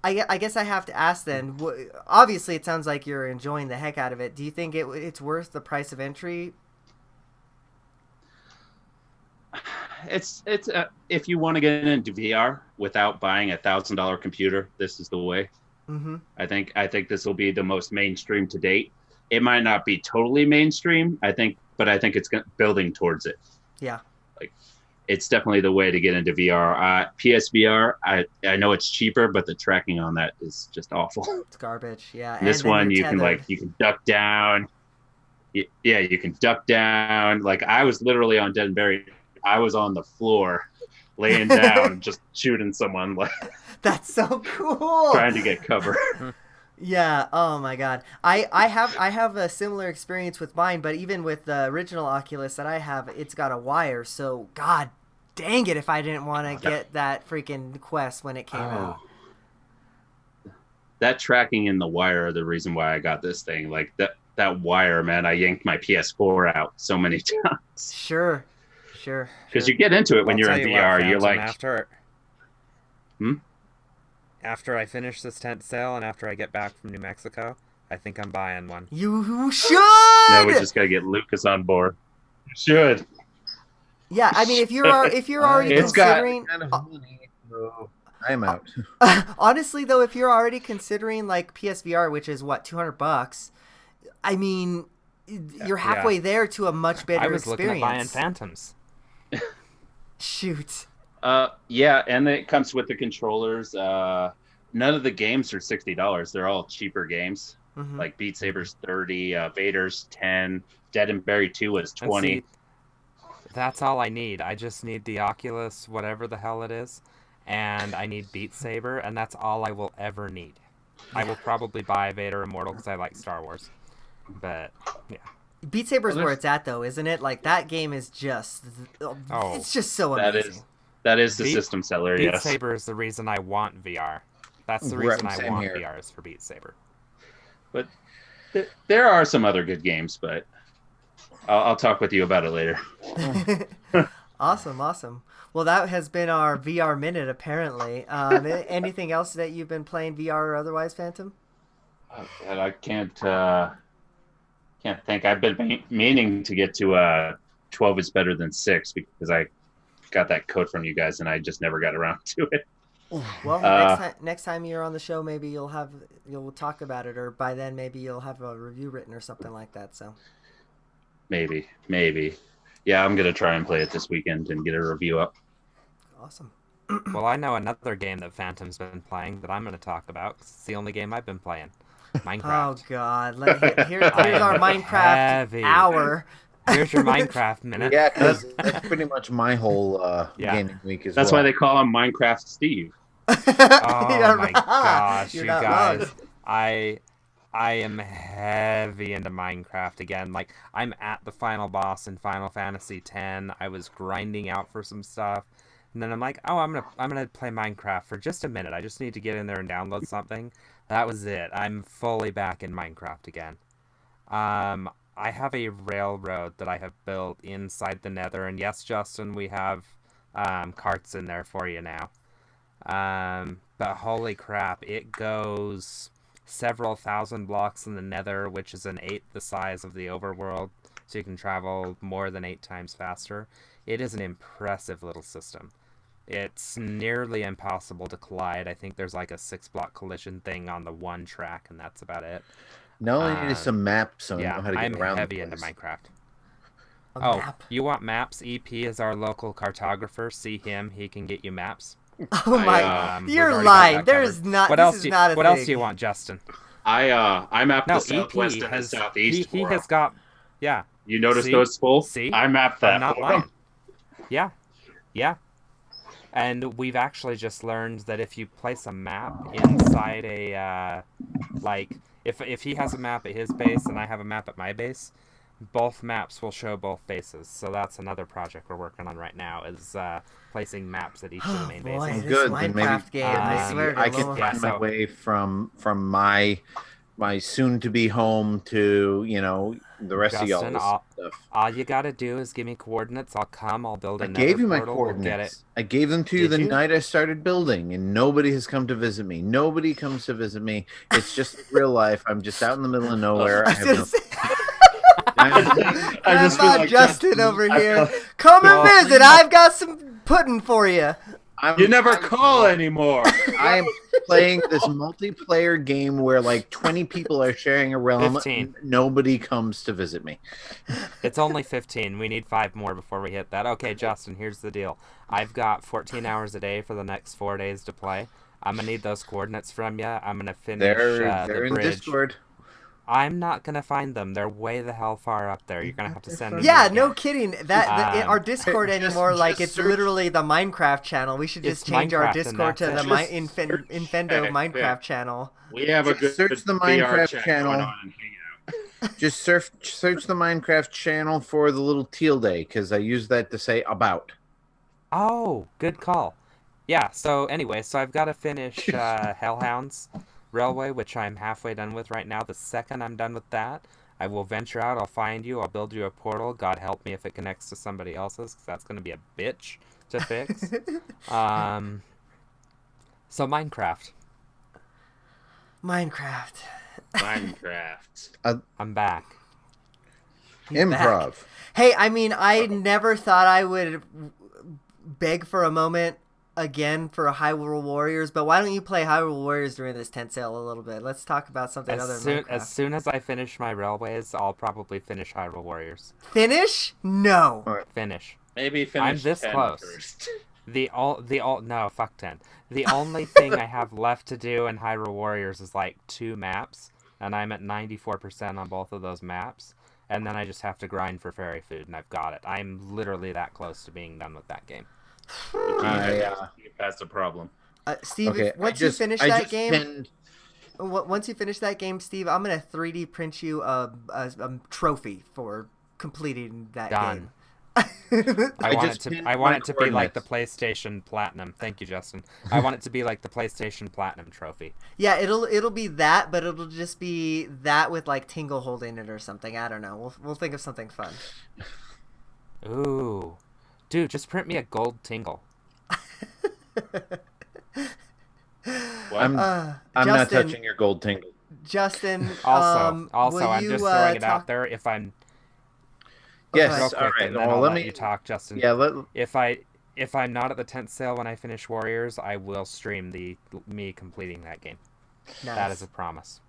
I guess I have to ask then. Obviously, it sounds like you're enjoying the heck out of it. Do you think it's worth the price of entry? It's if you want to get into VR without buying a $1,000 computer, this is the way. Mm-hmm. I think this will be the most mainstream to date. It might not be totally mainstream, but I think it's building towards it. Yeah. Like, it's definitely the way to get into VR. PSVR, I know it's cheaper, but the tracking on that is just awful. It's garbage. Yeah. And this one, you can duck down. Yeah, you can duck down. Like I was literally on Dead and Buried. I was on the floor, laying down, just shooting someone. Like that's so cool. Trying to get cover. Yeah. Oh my God. I have a similar experience with mine, but even with the original Oculus that I have, it's got a wire. So God dang it, if I didn't want to get that freaking Quest when it came out. That tracking in the wire are the reason why I got this thing. Like that wire, man. I yanked my PS4 out so many times. Sure. Because you get into it when you're in VR. You're like. After I finish this tent sale and after I get back from New Mexico, I think I'm buying one. You should! No, we just gotta get Lucas on board. You should. Yeah, I mean, if you're already considering... I'm out. Honestly, though, if you're already considering, like, PSVR, which is, what, $200, I mean, you're halfway there to a much better experience. I was looking at buying Phantoms. Shoot. Yeah, and it comes with the controllers. None of the games are $60. They're all cheaper games. Mm-hmm. Like Beat Saber's $30, Vader's $10, Dead and Buried 2 was $20. See, that's all I need. I just need the Oculus, whatever the hell it is, and I need Beat Saber, and that's all I will ever need. I will probably buy Vader Immortal because I like Star Wars. But, yeah. Beat Saber's where it's at, though, isn't it? Like, that game is just... it's just so amazing. That is the system seller, Beat yes. Saber is the reason I want VR. That's the reason I want VR is for Beat Saber. But there are some other good games, but I'll talk with you about it later. Awesome. Well, that has been our VR minute, apparently. Anything else that you've been playing VR or otherwise, Phantom? And I can't Can't think. I've been meaning to get to 12 is better than 6 because I got that code from you guys and I just never got around to it. Well, next time you're on the show, maybe you'll talk about it, or by then maybe you'll have a review written or something like that. So maybe, yeah, I'm gonna try and play it this weekend and get a review up. Awesome. Well, I know another game that Phantom's been playing that I'm going to talk about. 'Cause it's the only game I've been playing. Minecraft. Oh God! Here's our Minecraft hour. Here's your Minecraft minute. Yeah, because that's pretty much my whole gaming week as well. That's why they call him Minecraft Steve. Oh my gosh, you guys! Wrong. I am heavy into Minecraft again. Like, I'm at the final boss in Final Fantasy X. I was grinding out for some stuff. And then I'm like, oh, I'm gonna play Minecraft for just a minute. I just need to get in there and download something. That was it. I'm fully back in Minecraft again. I have a railroad that I have built inside the Nether, and yes, Justin, we have carts in there for you now. But holy crap, it goes several thousand blocks in the Nether, which is an eighth the size of the overworld, so you can travel more than 8 times faster. It is an impressive little system. It's nearly impossible to collide. I think there's like a 6-block collision thing on the one track, and that's about it. No, I need some maps so I Yeah, know how to get I'm around. heavy into Minecraft. Map. You want maps? EP is our local cartographer. See him; he can get you maps. Oh my! We've You're already got lying. that There's covered. not. What This else? is not a What else thing. do you want, Justin? I mapped No, the southwest EP and the has southeast. he has got. Yeah. You notice See? those full? See? I mapped that. I'm not for lying. them. Yeah. And we've actually just learned that if you place a map inside a if he has a map at his base and I have a map at my base, both maps will show both bases. So that's another project we're working on right now, is placing maps at each of the main Boy, bases. this Good, then maybe- Minecraft game. I swear to I can Lord. find my way from my soon-to-be home to the rest Justin, of y'all's stuff. All you gotta do is give me coordinates. I'll come. I'll build a I nether gave you my portal. We'll get it. coordinates. I gave them to you Did the you? night I started building, and nobody has come to visit me. Nobody comes to visit me. It's just real life. I'm just out in the middle of nowhere. I have no. I just feel Grandma like Justin over here. Come and visit. I've got some pudding for you. you never call anymore. I am playing this multiplayer game where like 20 people are sharing a realm. 15. Nobody comes to visit me. It's only 15. We need 5 more before we hit that. Okay, Justin, here's the deal. I've got 14 hours a day for the next 4 days to play. I'm going to need those coordinates from you. I'm going to finish They're the in bridge. Discord. I'm not going to find them. They're way the hell far up there. You're going to have to send them. Yeah, again. no kidding. Our Discord Just- anymore, like just it's search- literally the Minecraft channel. We should just It's change our Minecraft, and Discord to that's the it. Infendo Hey, Minecraft yeah. channel. We have a good Search the VR Minecraft chat channel. going on and hang out. Just search the Minecraft channel for the little teal day, because I use that to say about. Oh, good call. Yeah, so anyway, I've got to finish Hellhounds Railway, which I'm halfway done with right now. The second I'm done with that, I will venture out, I'll find you, I'll build you a portal. God help me if it connects to somebody else's, because that's going to be a bitch to fix. So Minecraft. Minecraft. I'm back. Improv. Hey, I mean, I never thought I would beg for a moment again for a Hyrule Warriors, but why don't you play Hyrule Warriors during this tent sale a little bit? Let's talk about something other than Minecraft. As soon as I finish my railways, I'll probably finish Hyrule Warriors. Finish? No. Finish. Maybe finish I'm this 10 close. first. No, fuck 10. The only thing I have left to do in Hyrule Warriors is like 2 maps, and I'm at 94% on both of those maps, and then I just have to grind for fairy food, and I've got it. I'm literally that close to being done with that game. That's the problem. Steve, Okay, once you finish that game, once you finish that game, Steve, I'm gonna 3D print you a trophy for completing that Done. game. I want it to be like the coordinates. PlayStation Platinum. Thank you, Justin. I want it to be like the PlayStation Platinum trophy. Yeah, it'll be that, but it'll just be that with like Tingle holding it or something. I don't know. We'll think of something fun. Ooh. Dude, just print me a gold Tingle. I'm not Justin, touching your gold tingle. Justin. Also, will I'm you, just throwing it out there. If I'm Yes. real quick, All right. and then Well, I'll let let you talk, Justin. Yeah. If I'm not at the tent sale when I finish Warriors, I will stream me completing that game. Nice. That is a promise.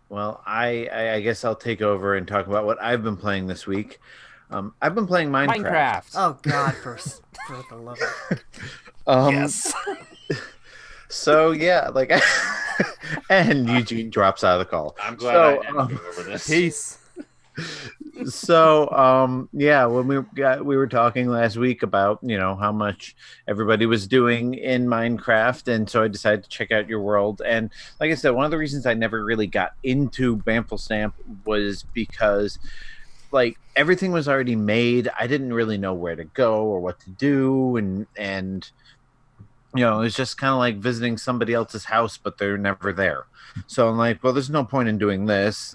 Well, I guess I'll take over and talk about what I've been playing this week. I've been playing Minecraft. Oh God, for the love of Yes. So yeah, like, and Eugene drops out of the call. I'm glad I didn't go over this. Peace. So yeah, when we were talking last week about how much everybody was doing in Minecraft, and so I decided to check out your world. And like I said, one of the reasons I never really got into Bamflestamp was because like everything was already made. I didn't really know where to go or what to do, and it was just kind of like visiting somebody else's house, but they're never there. So I'm like, well, there's no point in doing this.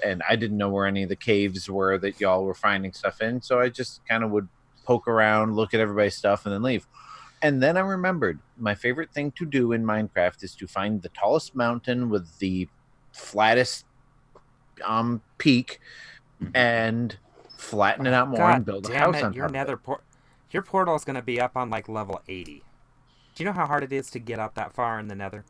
And I didn't know where any of the caves were that y'all were finding stuff in. So I just kind of would poke around, look at everybody's stuff, and then leave. And then I remembered my favorite thing to do in Minecraft is to find the tallest mountain with the flattest peak and flatten it out more and build a house on top of it. Your portal is going to be up on like level 80. Do you know how hard it is to get up that far in the nether?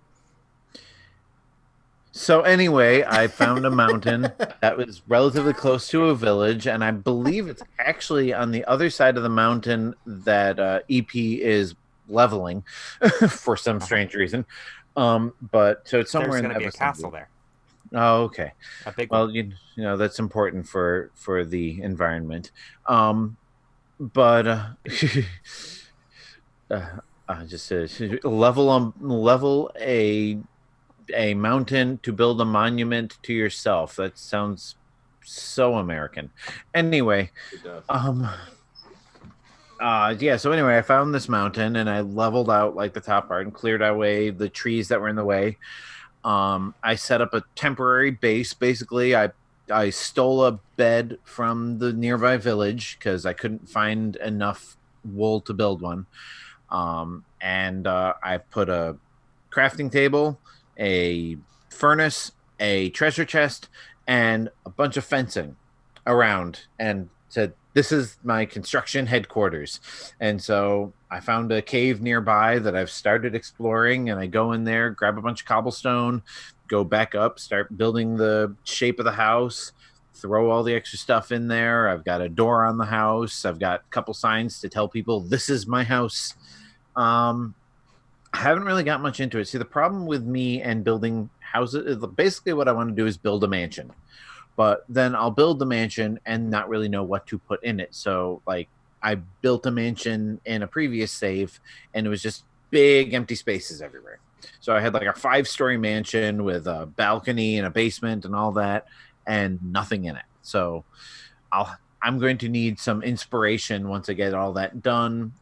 So anyway, I found a mountain that was relatively close to a village, and I believe it's actually on the other side of the mountain that EP is leveling for some strange reason. But so it's somewhere in the There's going to be a castle there. Oh, okay. A big well, one. That's important for the environment. But just level a mountain to build a monument to yourself. That sounds so American. Anyway, so anyway, I found this mountain and I leveled out like the top part and cleared away the trees that were in the way. I set up a temporary base. Basically, I stole a bed from the nearby village because I couldn't find enough wool to build one. And I put a crafting table, a furnace, a treasure chest, and a bunch of fencing around, and said, this is my construction headquarters. And so I found a cave nearby that I've started exploring, and I go in there, grab a bunch of cobblestone, go back up, start building the shape of the house, throw all the extra stuff in there. I've got a door on the house. I've got a couple signs to tell people this is my house. I haven't really got much into it. See, the problem with me and building houses is basically what I want to do is build a mansion. But then I'll build the mansion and not really know what to put in it. So, like, I built a mansion in a previous save, and it was just big empty spaces everywhere. So I had like a 5-story mansion with a balcony and a basement and all that, and nothing in it. So I'm going to need some inspiration once I get all that done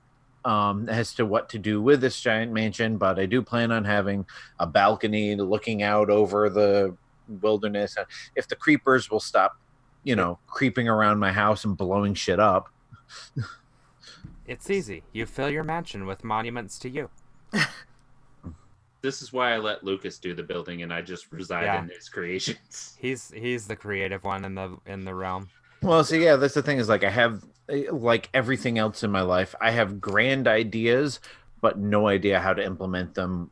as to what to do with this giant mansion. But I do plan on having a balcony looking out over the wilderness. If the creepers will stop, creeping around my house and blowing shit up. It's easy. You fill your mansion with monuments to you. This is why I let Lucas do the building and I just reside in his creations. He's the creative one in the realm. Well, so yeah, that's the thing is like I have like everything else in my life, I have grand ideas, but no idea how to implement them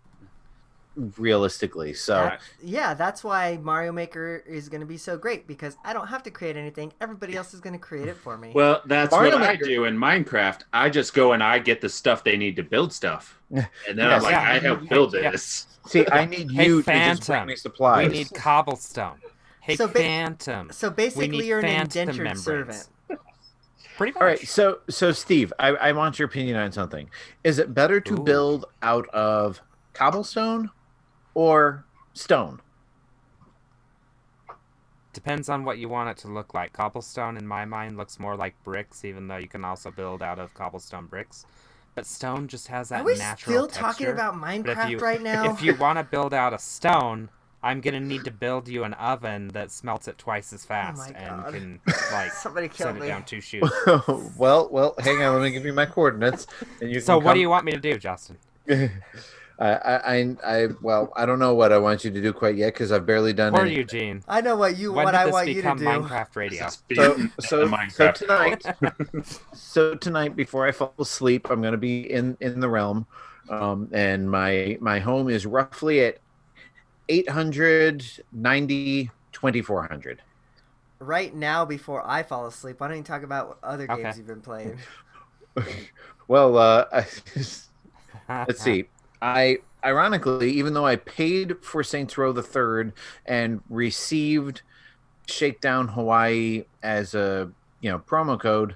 realistically. So yeah, that's why Mario Maker is going to be so great, because I don't have to create anything. Everybody else is going to create it for me. Well, that's Mario what Maker. I do in Minecraft. I just go and I get the stuff they need to build stuff. And then I'm like, I help build this. See, I need you to just bring me supplies. We need cobblestone. Hey, Phantom. So basically you're an indentured servant. Pretty much. All right, so Steve, I want your opinion on something. Is it better to build out of cobblestone or stone? Depends on what you want it to look like. Cobblestone, in my mind, looks more like bricks, even though you can also build out of cobblestone bricks. But stone just has that natural texture. Are we still talking about Minecraft right now? If you want to build out a stone, I'm going to need to build you an oven that smelts it twice as fast and can Somebody set it down 2 shoots. well, hang on. Let me give you my coordinates. And you so what do you want me to do, Justin? Well, I don't know what I want you to do quite yet because I've barely done Poor any. Eugene. I know what I want you to do. Minecraft Radio. So tonight, before I fall asleep, I'm going to be in the realm, and my home is roughly at 890 2400. Right now, before I fall asleep, why don't you talk about what other games you've been playing? Well, let's see. Ironically, even though I paid for Saints Row the Third and received Shakedown Hawaii as a promo code,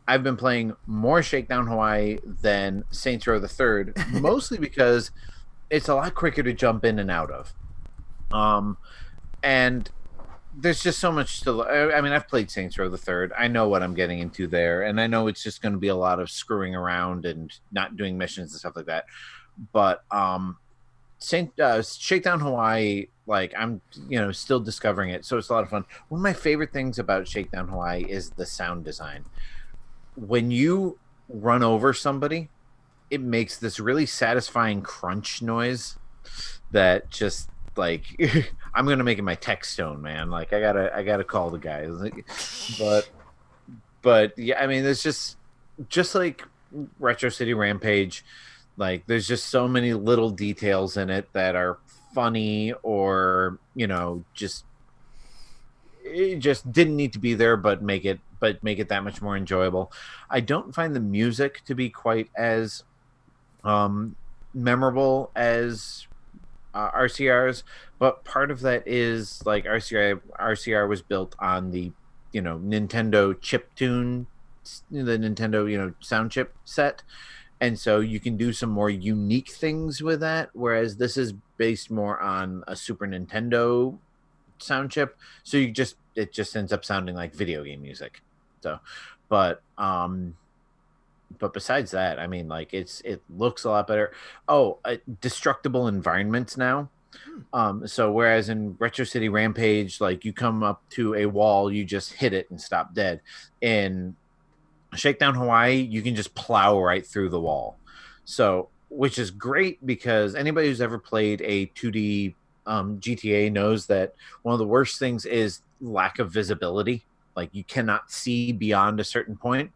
I've been playing more Shakedown Hawaii than Saints Row the Third, mostly because it's a lot quicker to jump in and out of. And there's just so much to. I mean, I've played Saints Row the Third. I know what I'm getting into there, and I know it's just going to be a lot of screwing around and not doing missions and stuff like that. But Shakedown Hawaii, like I'm still discovering it, so it's a lot of fun. One of my favorite things about Shakedown Hawaii is the sound design. When you run over somebody, it makes this really satisfying crunch noise that just like I'm gonna make it my text tone, man. Like I gotta call the guy. But yeah, I mean, it's just like Retro City Rampage. Like there's just so many little details in it that are funny, or just it just didn't need to be there, but make it that much more enjoyable. I don't find the music to be quite as memorable as RCR's, but part of that is like RCR was built on the Nintendo chiptune, the Nintendo sound chip set. And so you can do some more unique things with that, whereas this is based more on a Super Nintendo sound chip. So it just ends up sounding like video game music. So, but besides that, I mean, like it looks a lot better. Oh, destructible environments now. So whereas in Retro City Rampage, like you come up to a wall, you just hit it and stop dead. In Shakedown Hawaii, you can just plow right through the wall. So, which is great because anybody who's ever played a 2D GTA knows that one of the worst things is lack of visibility. Like you cannot see beyond a certain point.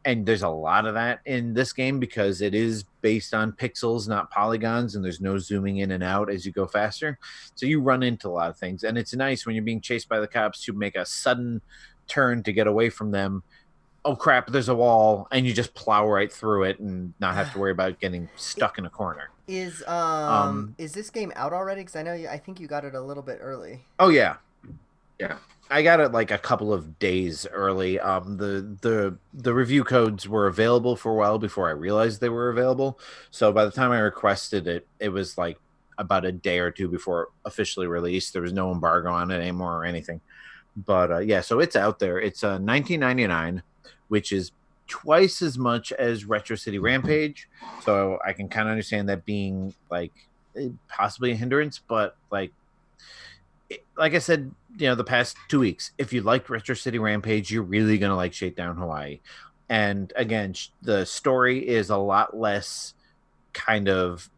And there's a lot of that in this game because it is based on pixels, not polygons, and there's no zooming in and out as you go faster. So you run into a lot of things. And it's nice when you're being chased by the cops to make a sudden turn to get away from them. Oh crap, there's a wall, and you just plow right through it and not have to worry about getting stuck in a corner. Is this game out already? Because I think you got it a little bit early. Oh yeah. I got it like a couple of days early. The review codes were available for a while before I realized they were available. So by the time I requested it, it was like about a day or two before officially released. There was no embargo on it anymore or anything. But yeah, so it's out there. It's $19.99, which is twice as much as Retro City Rampage. So I can kind of understand that being like possibly a hindrance, but like I said, the past 2 weeks, if you liked Retro City Rampage, you're really going to like Shakedown Hawaii. And again, the story is a lot less kind of,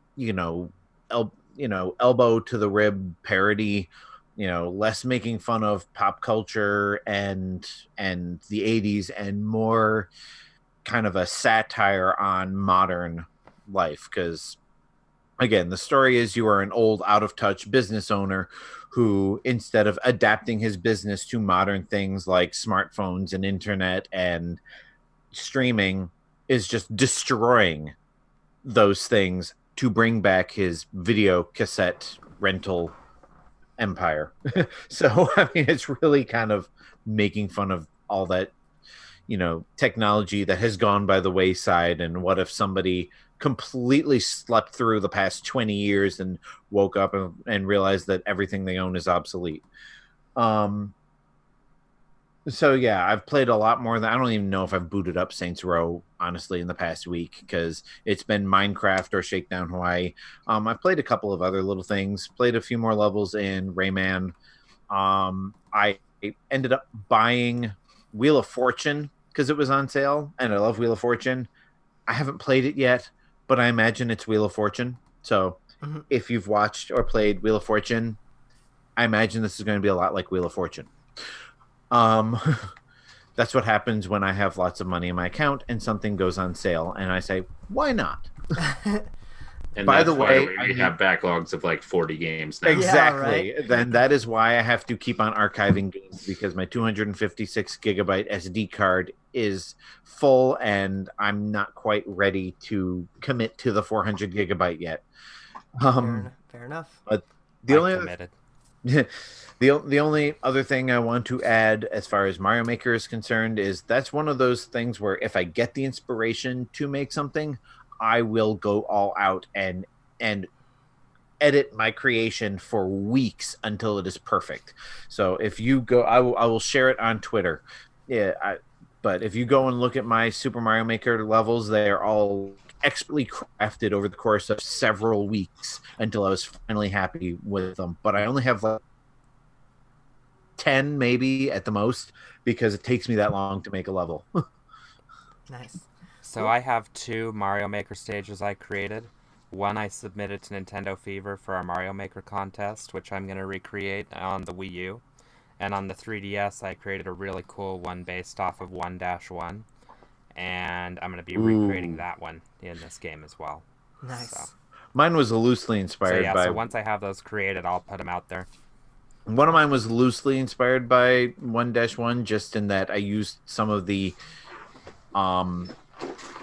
elbow to the rib parody, less making fun of pop culture and the 80s, and more kind of a satire on modern life. Because again, the story is you are an old, out of touch business owner who, instead of adapting his business to modern things like smartphones and internet and streaming, is just destroying those things to bring back his video cassette rental empire. So, I mean, it's really kind of making fun of all that, technology that has gone by the wayside. And what if somebody completely slept through the past 20 years and woke up and realized that everything they own is obsolete. So yeah, I've played a lot more than I don't even know if I've booted up Saints Row, honestly, in the past week, because it's been Minecraft or Shakedown Hawaii. I've played a couple of other little things, played a few more levels in Rayman. I ended up buying Wheel of Fortune because it was on sale, and I love Wheel of Fortune. I haven't played it yet, but I imagine it's Wheel of Fortune. So if you've watched or played Wheel of Fortune, I imagine this is going to be a lot like Wheel of Fortune. That's what happens when I have lots of money in my account and something goes on sale, and I say, why not? And by that's the way, why we have backlogs of like 40 games now. Exactly. Yeah, right? Then that is why I have to keep on archiving games, because my 256 gigabyte SD card is full and I'm not quite ready to commit to the 400 gigabyte yet. Fair enough. But the only committed. the only other thing I want to add as far as Mario Maker is concerned is that's one of those things where if I get the inspiration to make something, I will go all out and edit my creation for weeks until it is perfect. So if you go, I will share it on Twitter. But if you go and look at my Super Mario Maker levels, they are all expertly crafted over the course of several weeks until I was finally happy with them. But I only have like 10 maybe at the most, because it takes me that long to make a level. Nice. So I have 2 Mario Maker stages I created. One I submitted to Nintendo Fever for our Mario Maker contest, which I'm going to recreate on the Wii U. And on the 3DS, I created a really cool one based off of 1-1. And I'm going to be recreating that one in this game as well. Nice. So. Mine was loosely inspired by... So once I have those created, I'll put them out there. One of mine was loosely inspired by 1-1, just in that I used some of the...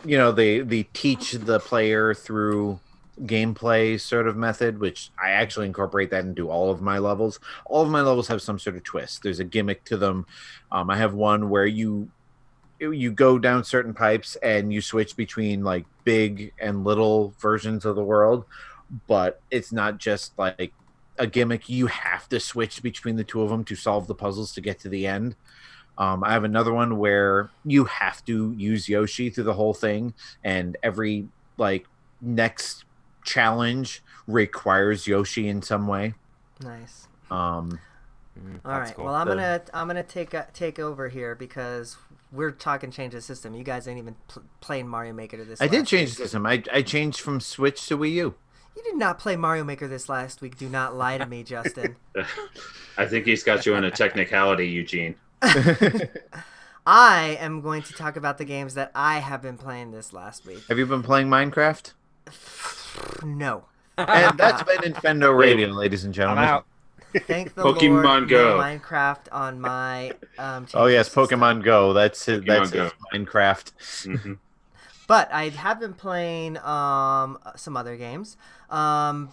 they teach the player through gameplay sort of method, which I actually incorporate that into all of my levels. All of my levels have some sort of twist. There's a gimmick to them. I have one where you go down certain pipes and you switch between like big and little versions of the world, but it's not just like a gimmick. You have to switch between the two of them to solve the puzzles to get to the end. I have another one where you have to use Yoshi through the whole thing, and every like next challenge requires Yoshi in some way. Nice. All right. Cool. Well, I'm gonna take over here because we're talking change the system. You guys ain't even playing Mario Maker this. I did change the system. I changed from Switch to Wii U. You did not play Mario Maker this last week. Do not lie to me, Justin. I think he's got you on a technicality, Eugene. I am going to talk about the games that I have been playing this last week. Have you been playing Minecraft? No. And that's been Infendo Radio, ladies and gentlemen. I'm out. Thank the Pokemon Lord, Go. no Minecraft on my Oh yes, system. Pokemon Go. That's his Go. Minecraft. Mm-hmm. But I have been playing some other games. A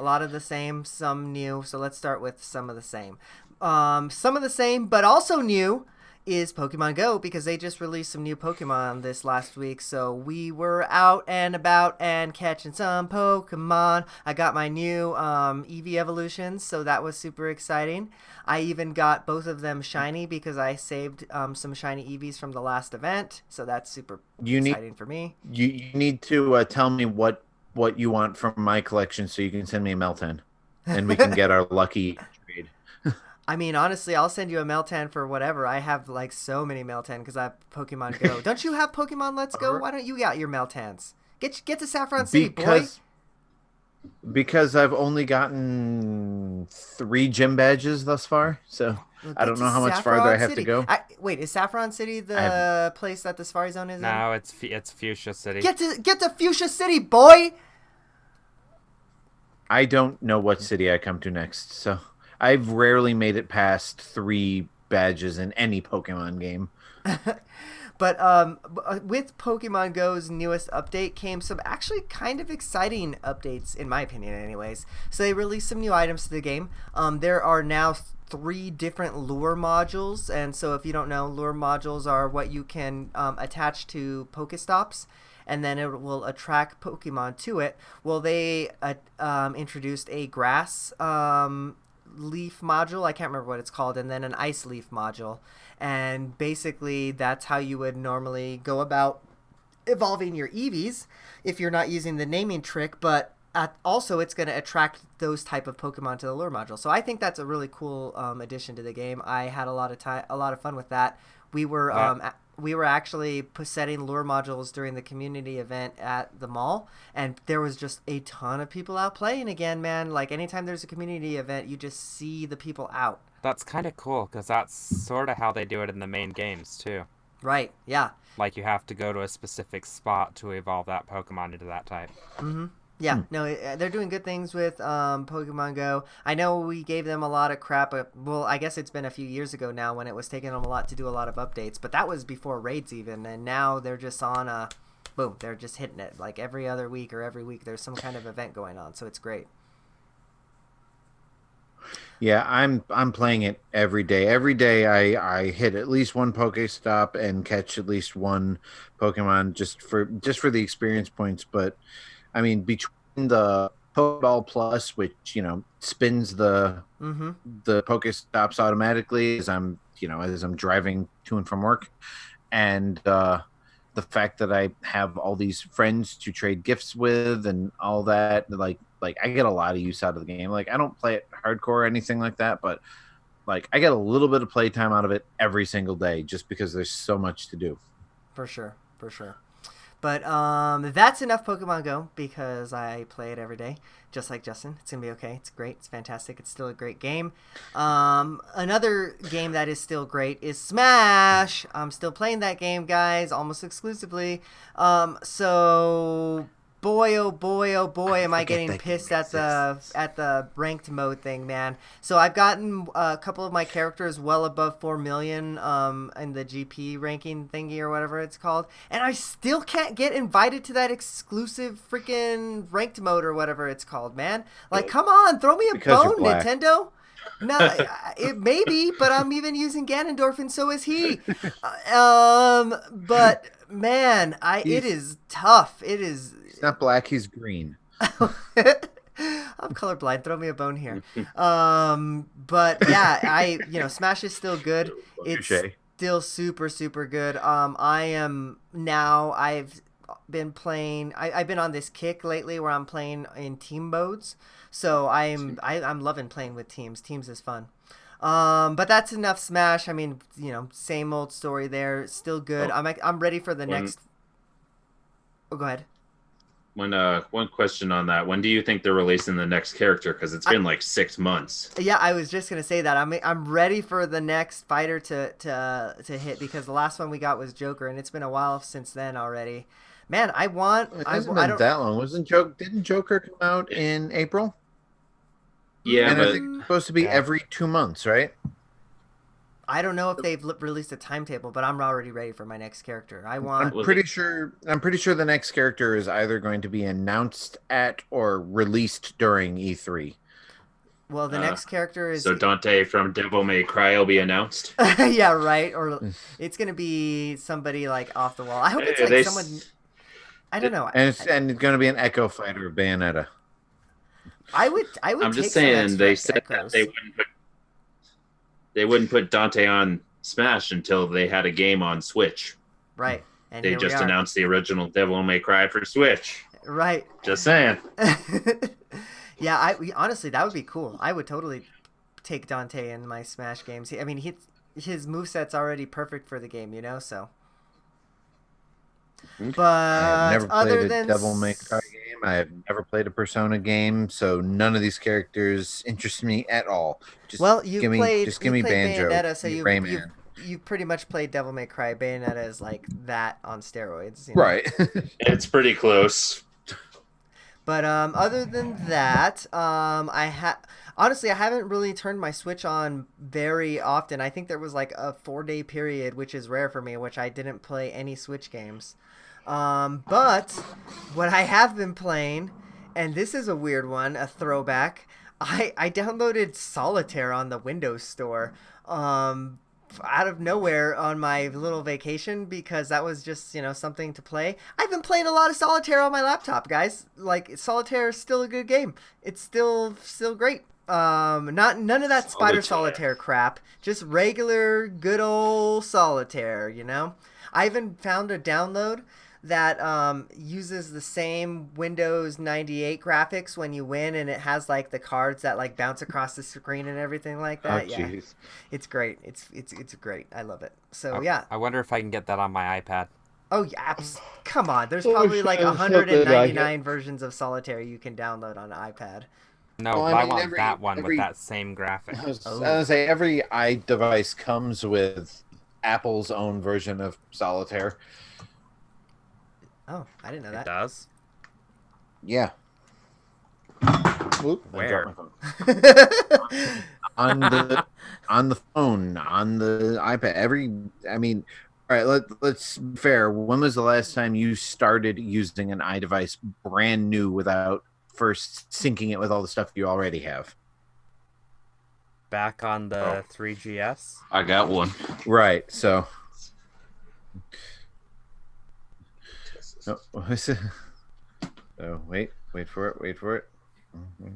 lot of the same, some new. So let's start with some of the same. Some of the same, but also new, is Pokemon Go, because they just released some new Pokemon this last week. So we were out and about and catching some Pokemon. I got my new Eevee evolutions, so that was super exciting. I even got both of them shiny because I saved some shiny Eevees from the last event, so that's super exciting for me. You need to tell me what you want from my collection so you can send me a Meltan, and we can get our lucky trade. I mean, honestly, I'll send you a Meltan for whatever. I have like so many Meltan because I have Pokemon Go. Don't you have Pokemon Let's Go? Why don't you get your Meltans? Get to Saffron City, boy. Because I've only gotten 3 gym badges thus far, so I don't know how much farther I have to go. Wait, is Saffron City the place that the Safari Zone is in? No, it's Fuchsia City. Get to Fuchsia City, boy! I don't know what city I come to next, so I've rarely made it past 3 badges in any Pokemon game. But with Pokemon Go's newest update came some actually kind of exciting updates, in my opinion anyways. So they released some new items to the game. There are now 3 different lure modules, and so if you don't know, lure modules are what you can attach to Pokestops, and then it will attract Pokemon to it. Well, they introduced a grass leaf module, I can't remember what it's called, and then an ice leaf module. And basically that's how you would normally go about evolving your Eevees if you're not using the naming trick, but also it's going to attract those type of Pokemon to the lure module. So I think that's a really cool addition to the game. I had a lot of fun with that. We were we were actually setting lure modules during the community event at the mall, and there was just a ton of people out playing again, man. Like anytime there's a community event, you just see the people out. That's kind of cool, because that's sort of how they do it in the main games, too. Right, yeah. Like, you have to go to a specific spot to evolve that Pokemon into that type. Mm-hmm. Yeah, no, they're doing good things with Pokemon Go. I know we gave them a lot of crap. Well, I guess it's been a few years ago now when it was taking them a lot to do a lot of updates. But that was before raids even. And now they're just on boom, they're just hitting it. Like every other week or every week there's some kind of event going on. So it's great. Yeah, I'm playing it every day. Every day I hit at least one Pokestop and catch at least one Pokemon just for the experience points. But I mean, between the Pokeball Plus, which spins the Pokestops automatically as I'm driving to and from work, and the fact that I have all these friends to trade gifts with and all that, like I get a lot of use out of the game. Like I don't play it hardcore or anything like that, but like I get a little bit of playtime out of it every single day just because there's so much to do. For sure. But that's enough Pokemon Go because I play it every day, just like Justin. It's going to be okay. It's great. It's fantastic. It's still a great game. Another game that is still great is Smash. I'm still playing that game, guys, almost exclusively. So boy, oh boy, am I getting pissed at the ranked mode thing, man. So I've gotten a couple of my characters well above 4 million in the GP ranking thingy or whatever it's called, and I still can't get invited to that exclusive freaking ranked mode or whatever it's called, man. Like, come on, throw me a bone, Nintendo. No, it may be, but I'm even using Ganondorf, and so is he. But man, it is tough. It is. He's not black, he's green. I'm colorblind. Throw me a bone here. But yeah, Smash is still good. It's still super, super good. I've been playing. I've been on this kick lately where I'm playing in team modes. So I'm loving playing with teams. Teams is fun. But that's enough Smash. I mean, same old story there. Still good. I'm ready for the next. Oh, go ahead. One question on that. When do you think they're releasing the next character? Because it's been like 6 months. Yeah, I was just gonna say that. I'm ready for the next fighter to hit because the last one we got was Joker, and it's been a while since then already. Man, I want. It hasn't been that long. Didn't Joker come out in April? Yeah, and I think it's supposed to be every 2 months, right? I don't know if they've released a timetable, but I'm already ready for my next character. I'm pretty sure the next character is either going to be announced at or released during E3. Well, the next character is... So Dante from Devil May Cry will be announced? Yeah, right. Or it's going to be somebody like off the wall. I hope it's like someone... I don't know. And it's going to be an Echo Fighter of Bayonetta. I would. I'm just saying they said that they wouldn't put Dante on Smash until they had a game on Switch. Right. And they just announced the original Devil May Cry for Switch. Right. Just saying. Yeah, honestly, that would be cool. I would totally take Dante in my Smash games. I mean, his moveset's already perfect for the game, so. But I have never played a Devil May Cry game. I have never played a Persona game, so none of these characters interest me at all. Just give me Banjo. Bayonetta, so you've pretty much played Devil May Cry. Bayonetta is like that on steroids. Right. It's pretty close. But other than that, honestly, I haven't really turned my Switch on very often. I think there was like a 4-day period, which is rare for me, which I didn't play any Switch games. But what I have been playing, and this is a weird one, a throwback, I downloaded Solitaire on the Windows Store out of nowhere on my little vacation because that was just, something to play. I've been playing a lot of Solitaire on my laptop, guys. Like, Solitaire is still a good game. It's still great. None of that Spider Solitaire crap. Just regular, good old Solitaire, I even found a download that uses the same Windows 98 graphics when you win, and it has like the cards that like bounce across the screen and everything like that. Oh, jeez. It's great. It's great. I love it. So yeah. I wonder if I can get that on my iPad. Oh yeah, come on. There's probably like 199 versions of Solitaire you can download on an iPad. No, but I want that one with that same graphic. I was gonna say every iDevice comes with Apple's own version of Solitaire. Oh, I didn't know that. It does? Yeah. Oop, Where? on the phone, on the iPad. All right, let's be fair. When was the last time you started using an iDevice brand new without first syncing it with all the stuff you already have? Back on the 3GS? I got one. Right, so... Oh, what's it? Oh, wait for it. Mm-hmm.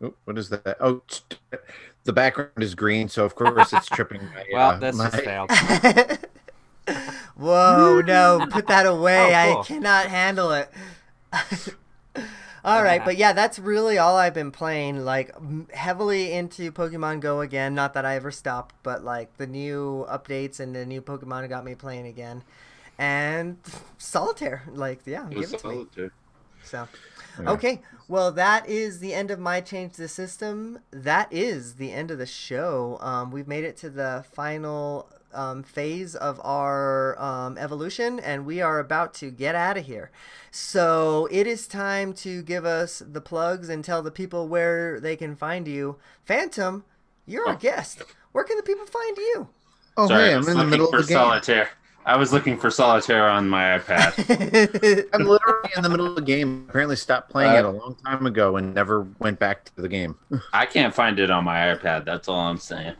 Oh, what is that? Oh, the background is green, so of course it's tripping. This just failed. Whoa, no, put that away. Oh, cool. I cannot handle it. All right, but yeah, that's really all I've been playing, like heavily into Pokemon Go again. Not that I ever stopped, but like the new updates and the new Pokemon got me playing again. And Solitaire, like, yeah, give it to me. So, okay, well, that is the end of my Change the System. That is the end of the show. We've made it to the final phase of our evolution, and we are about to get out of here. So it is time to give us the plugs and tell the people where they can find you. Phantom, you're our guest. Where can the people find you? Oh, sorry, hey, I'm in the middle of the game. Solitaire. I was looking for Solitaire on my iPad. I'm literally in the middle of the game. Apparently stopped playing it a long time ago and never went back to the game. I can't find it on my iPad. That's all I'm saying.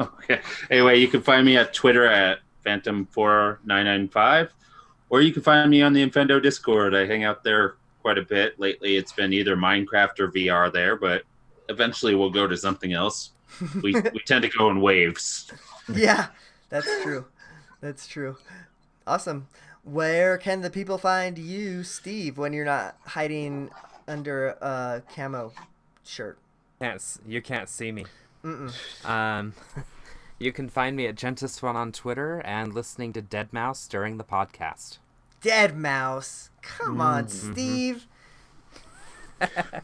Okay. Anyway, you can find me at Twitter at Phantom4995, or you can find me on the Infendo Discord. I hang out there quite a bit. Lately, it's been either Minecraft or VR there, but eventually we'll go to something else. We tend to go in waves. Yeah, that's true. That's true. Awesome. Where can the people find you, Steve, when you're not hiding under a camo shirt? You can't see me. Mm-mm. You can find me at Gentis1 on Twitter and listening to Dead Mouse during the podcast. Dead Mouse? Come on, Steve.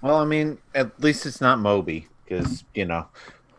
Well, I mean, at least it's not Moby, because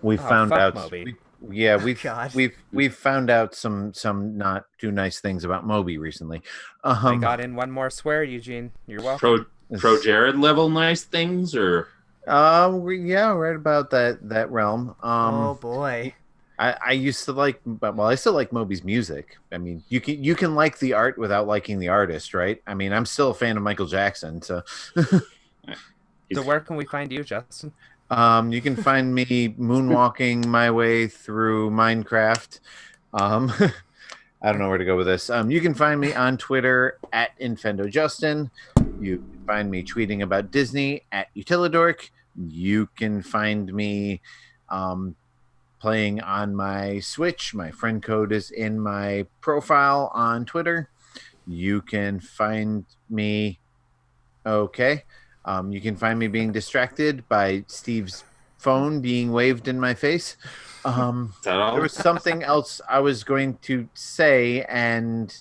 we found out. Moby. We've found out some not too nice things about Moby recently. I got in one more swear, Eugene. You're welcome. Pro Jared level nice things, or right about that realm. Oh boy. I used to like, well, I still like Moby's music. I mean, you can like the art without liking the artist, right? I mean, I'm still a fan of Michael Jackson, so. So where can we find you, Justin? You can find me moonwalking my way through Minecraft. I don't know where to go with this. You can find me on Twitter at InfendoJustin. You can find me tweeting about Disney at Utilidork. You can find me playing on my Switch. My friend code is in my profile on Twitter. You can find me... Okay. You can find me being distracted by Steve's phone being waved in my face. There was something else I was going to say, and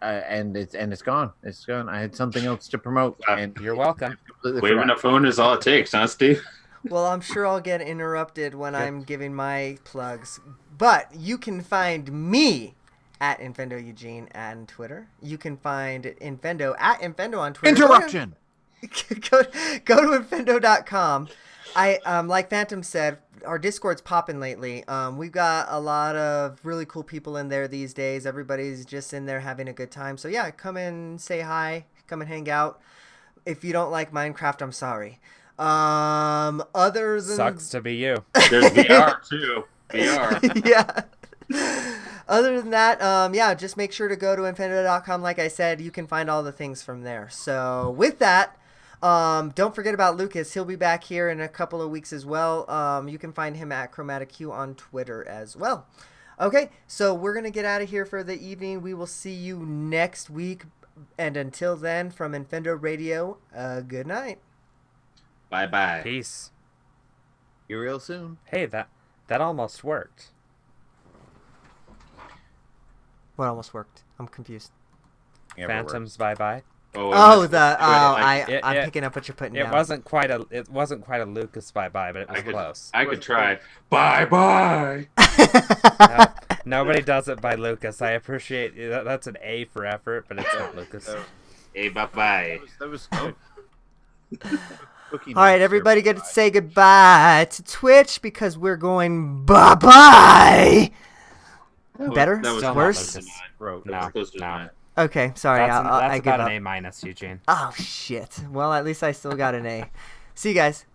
it's gone. It's gone. I had something else to promote, and you're welcome. Waving a phone is all it takes, huh, Steve? Well, I'm sure I'll get interrupted when I'm giving my plugs, but you can find me at Infendo Eugene on Twitter. You can find Infendo at Infendo on Twitter. Interruption. Go to Infendo.com. Like Phantom said, our Discord's popping lately. We've got a lot of really cool people in there these days. Everybody's just in there having a good time. So yeah, come and say hi. Come and hang out. If you don't like Minecraft, I'm sorry. Other than sucks to be you. There's VR too. VR. Yeah. Other than that, just make sure to go to Infendo.com. Like I said, you can find all the things from there. So with that, don't forget about Lucas. He'll be back here in a couple of weeks as well. You can find him at Chromatic Q on Twitter as well. Okay, so we're going to get out of here for the evening. We will see you next week. And until then, from Infendo Radio, good night. Bye-bye. Peace. See you real soon. Hey, that almost worked. What almost worked? I'm confused. Phantoms, bye-bye. I'm picking up what you're putting down. It wasn't quite a Lucas bye-bye, but it was close. I could try. Bye-bye. Nobody does it by Lucas. I appreciate that's an A for effort, but it's not Lucas. Hey, bye-bye. That was good. All right, everybody get to say goodbye to Twitch because we're going bye-bye. Better? That was Worse? No. Okay, sorry. That's I give about up. an A-, Eugene. Oh, shit. Well, at least I still got an A. See you guys.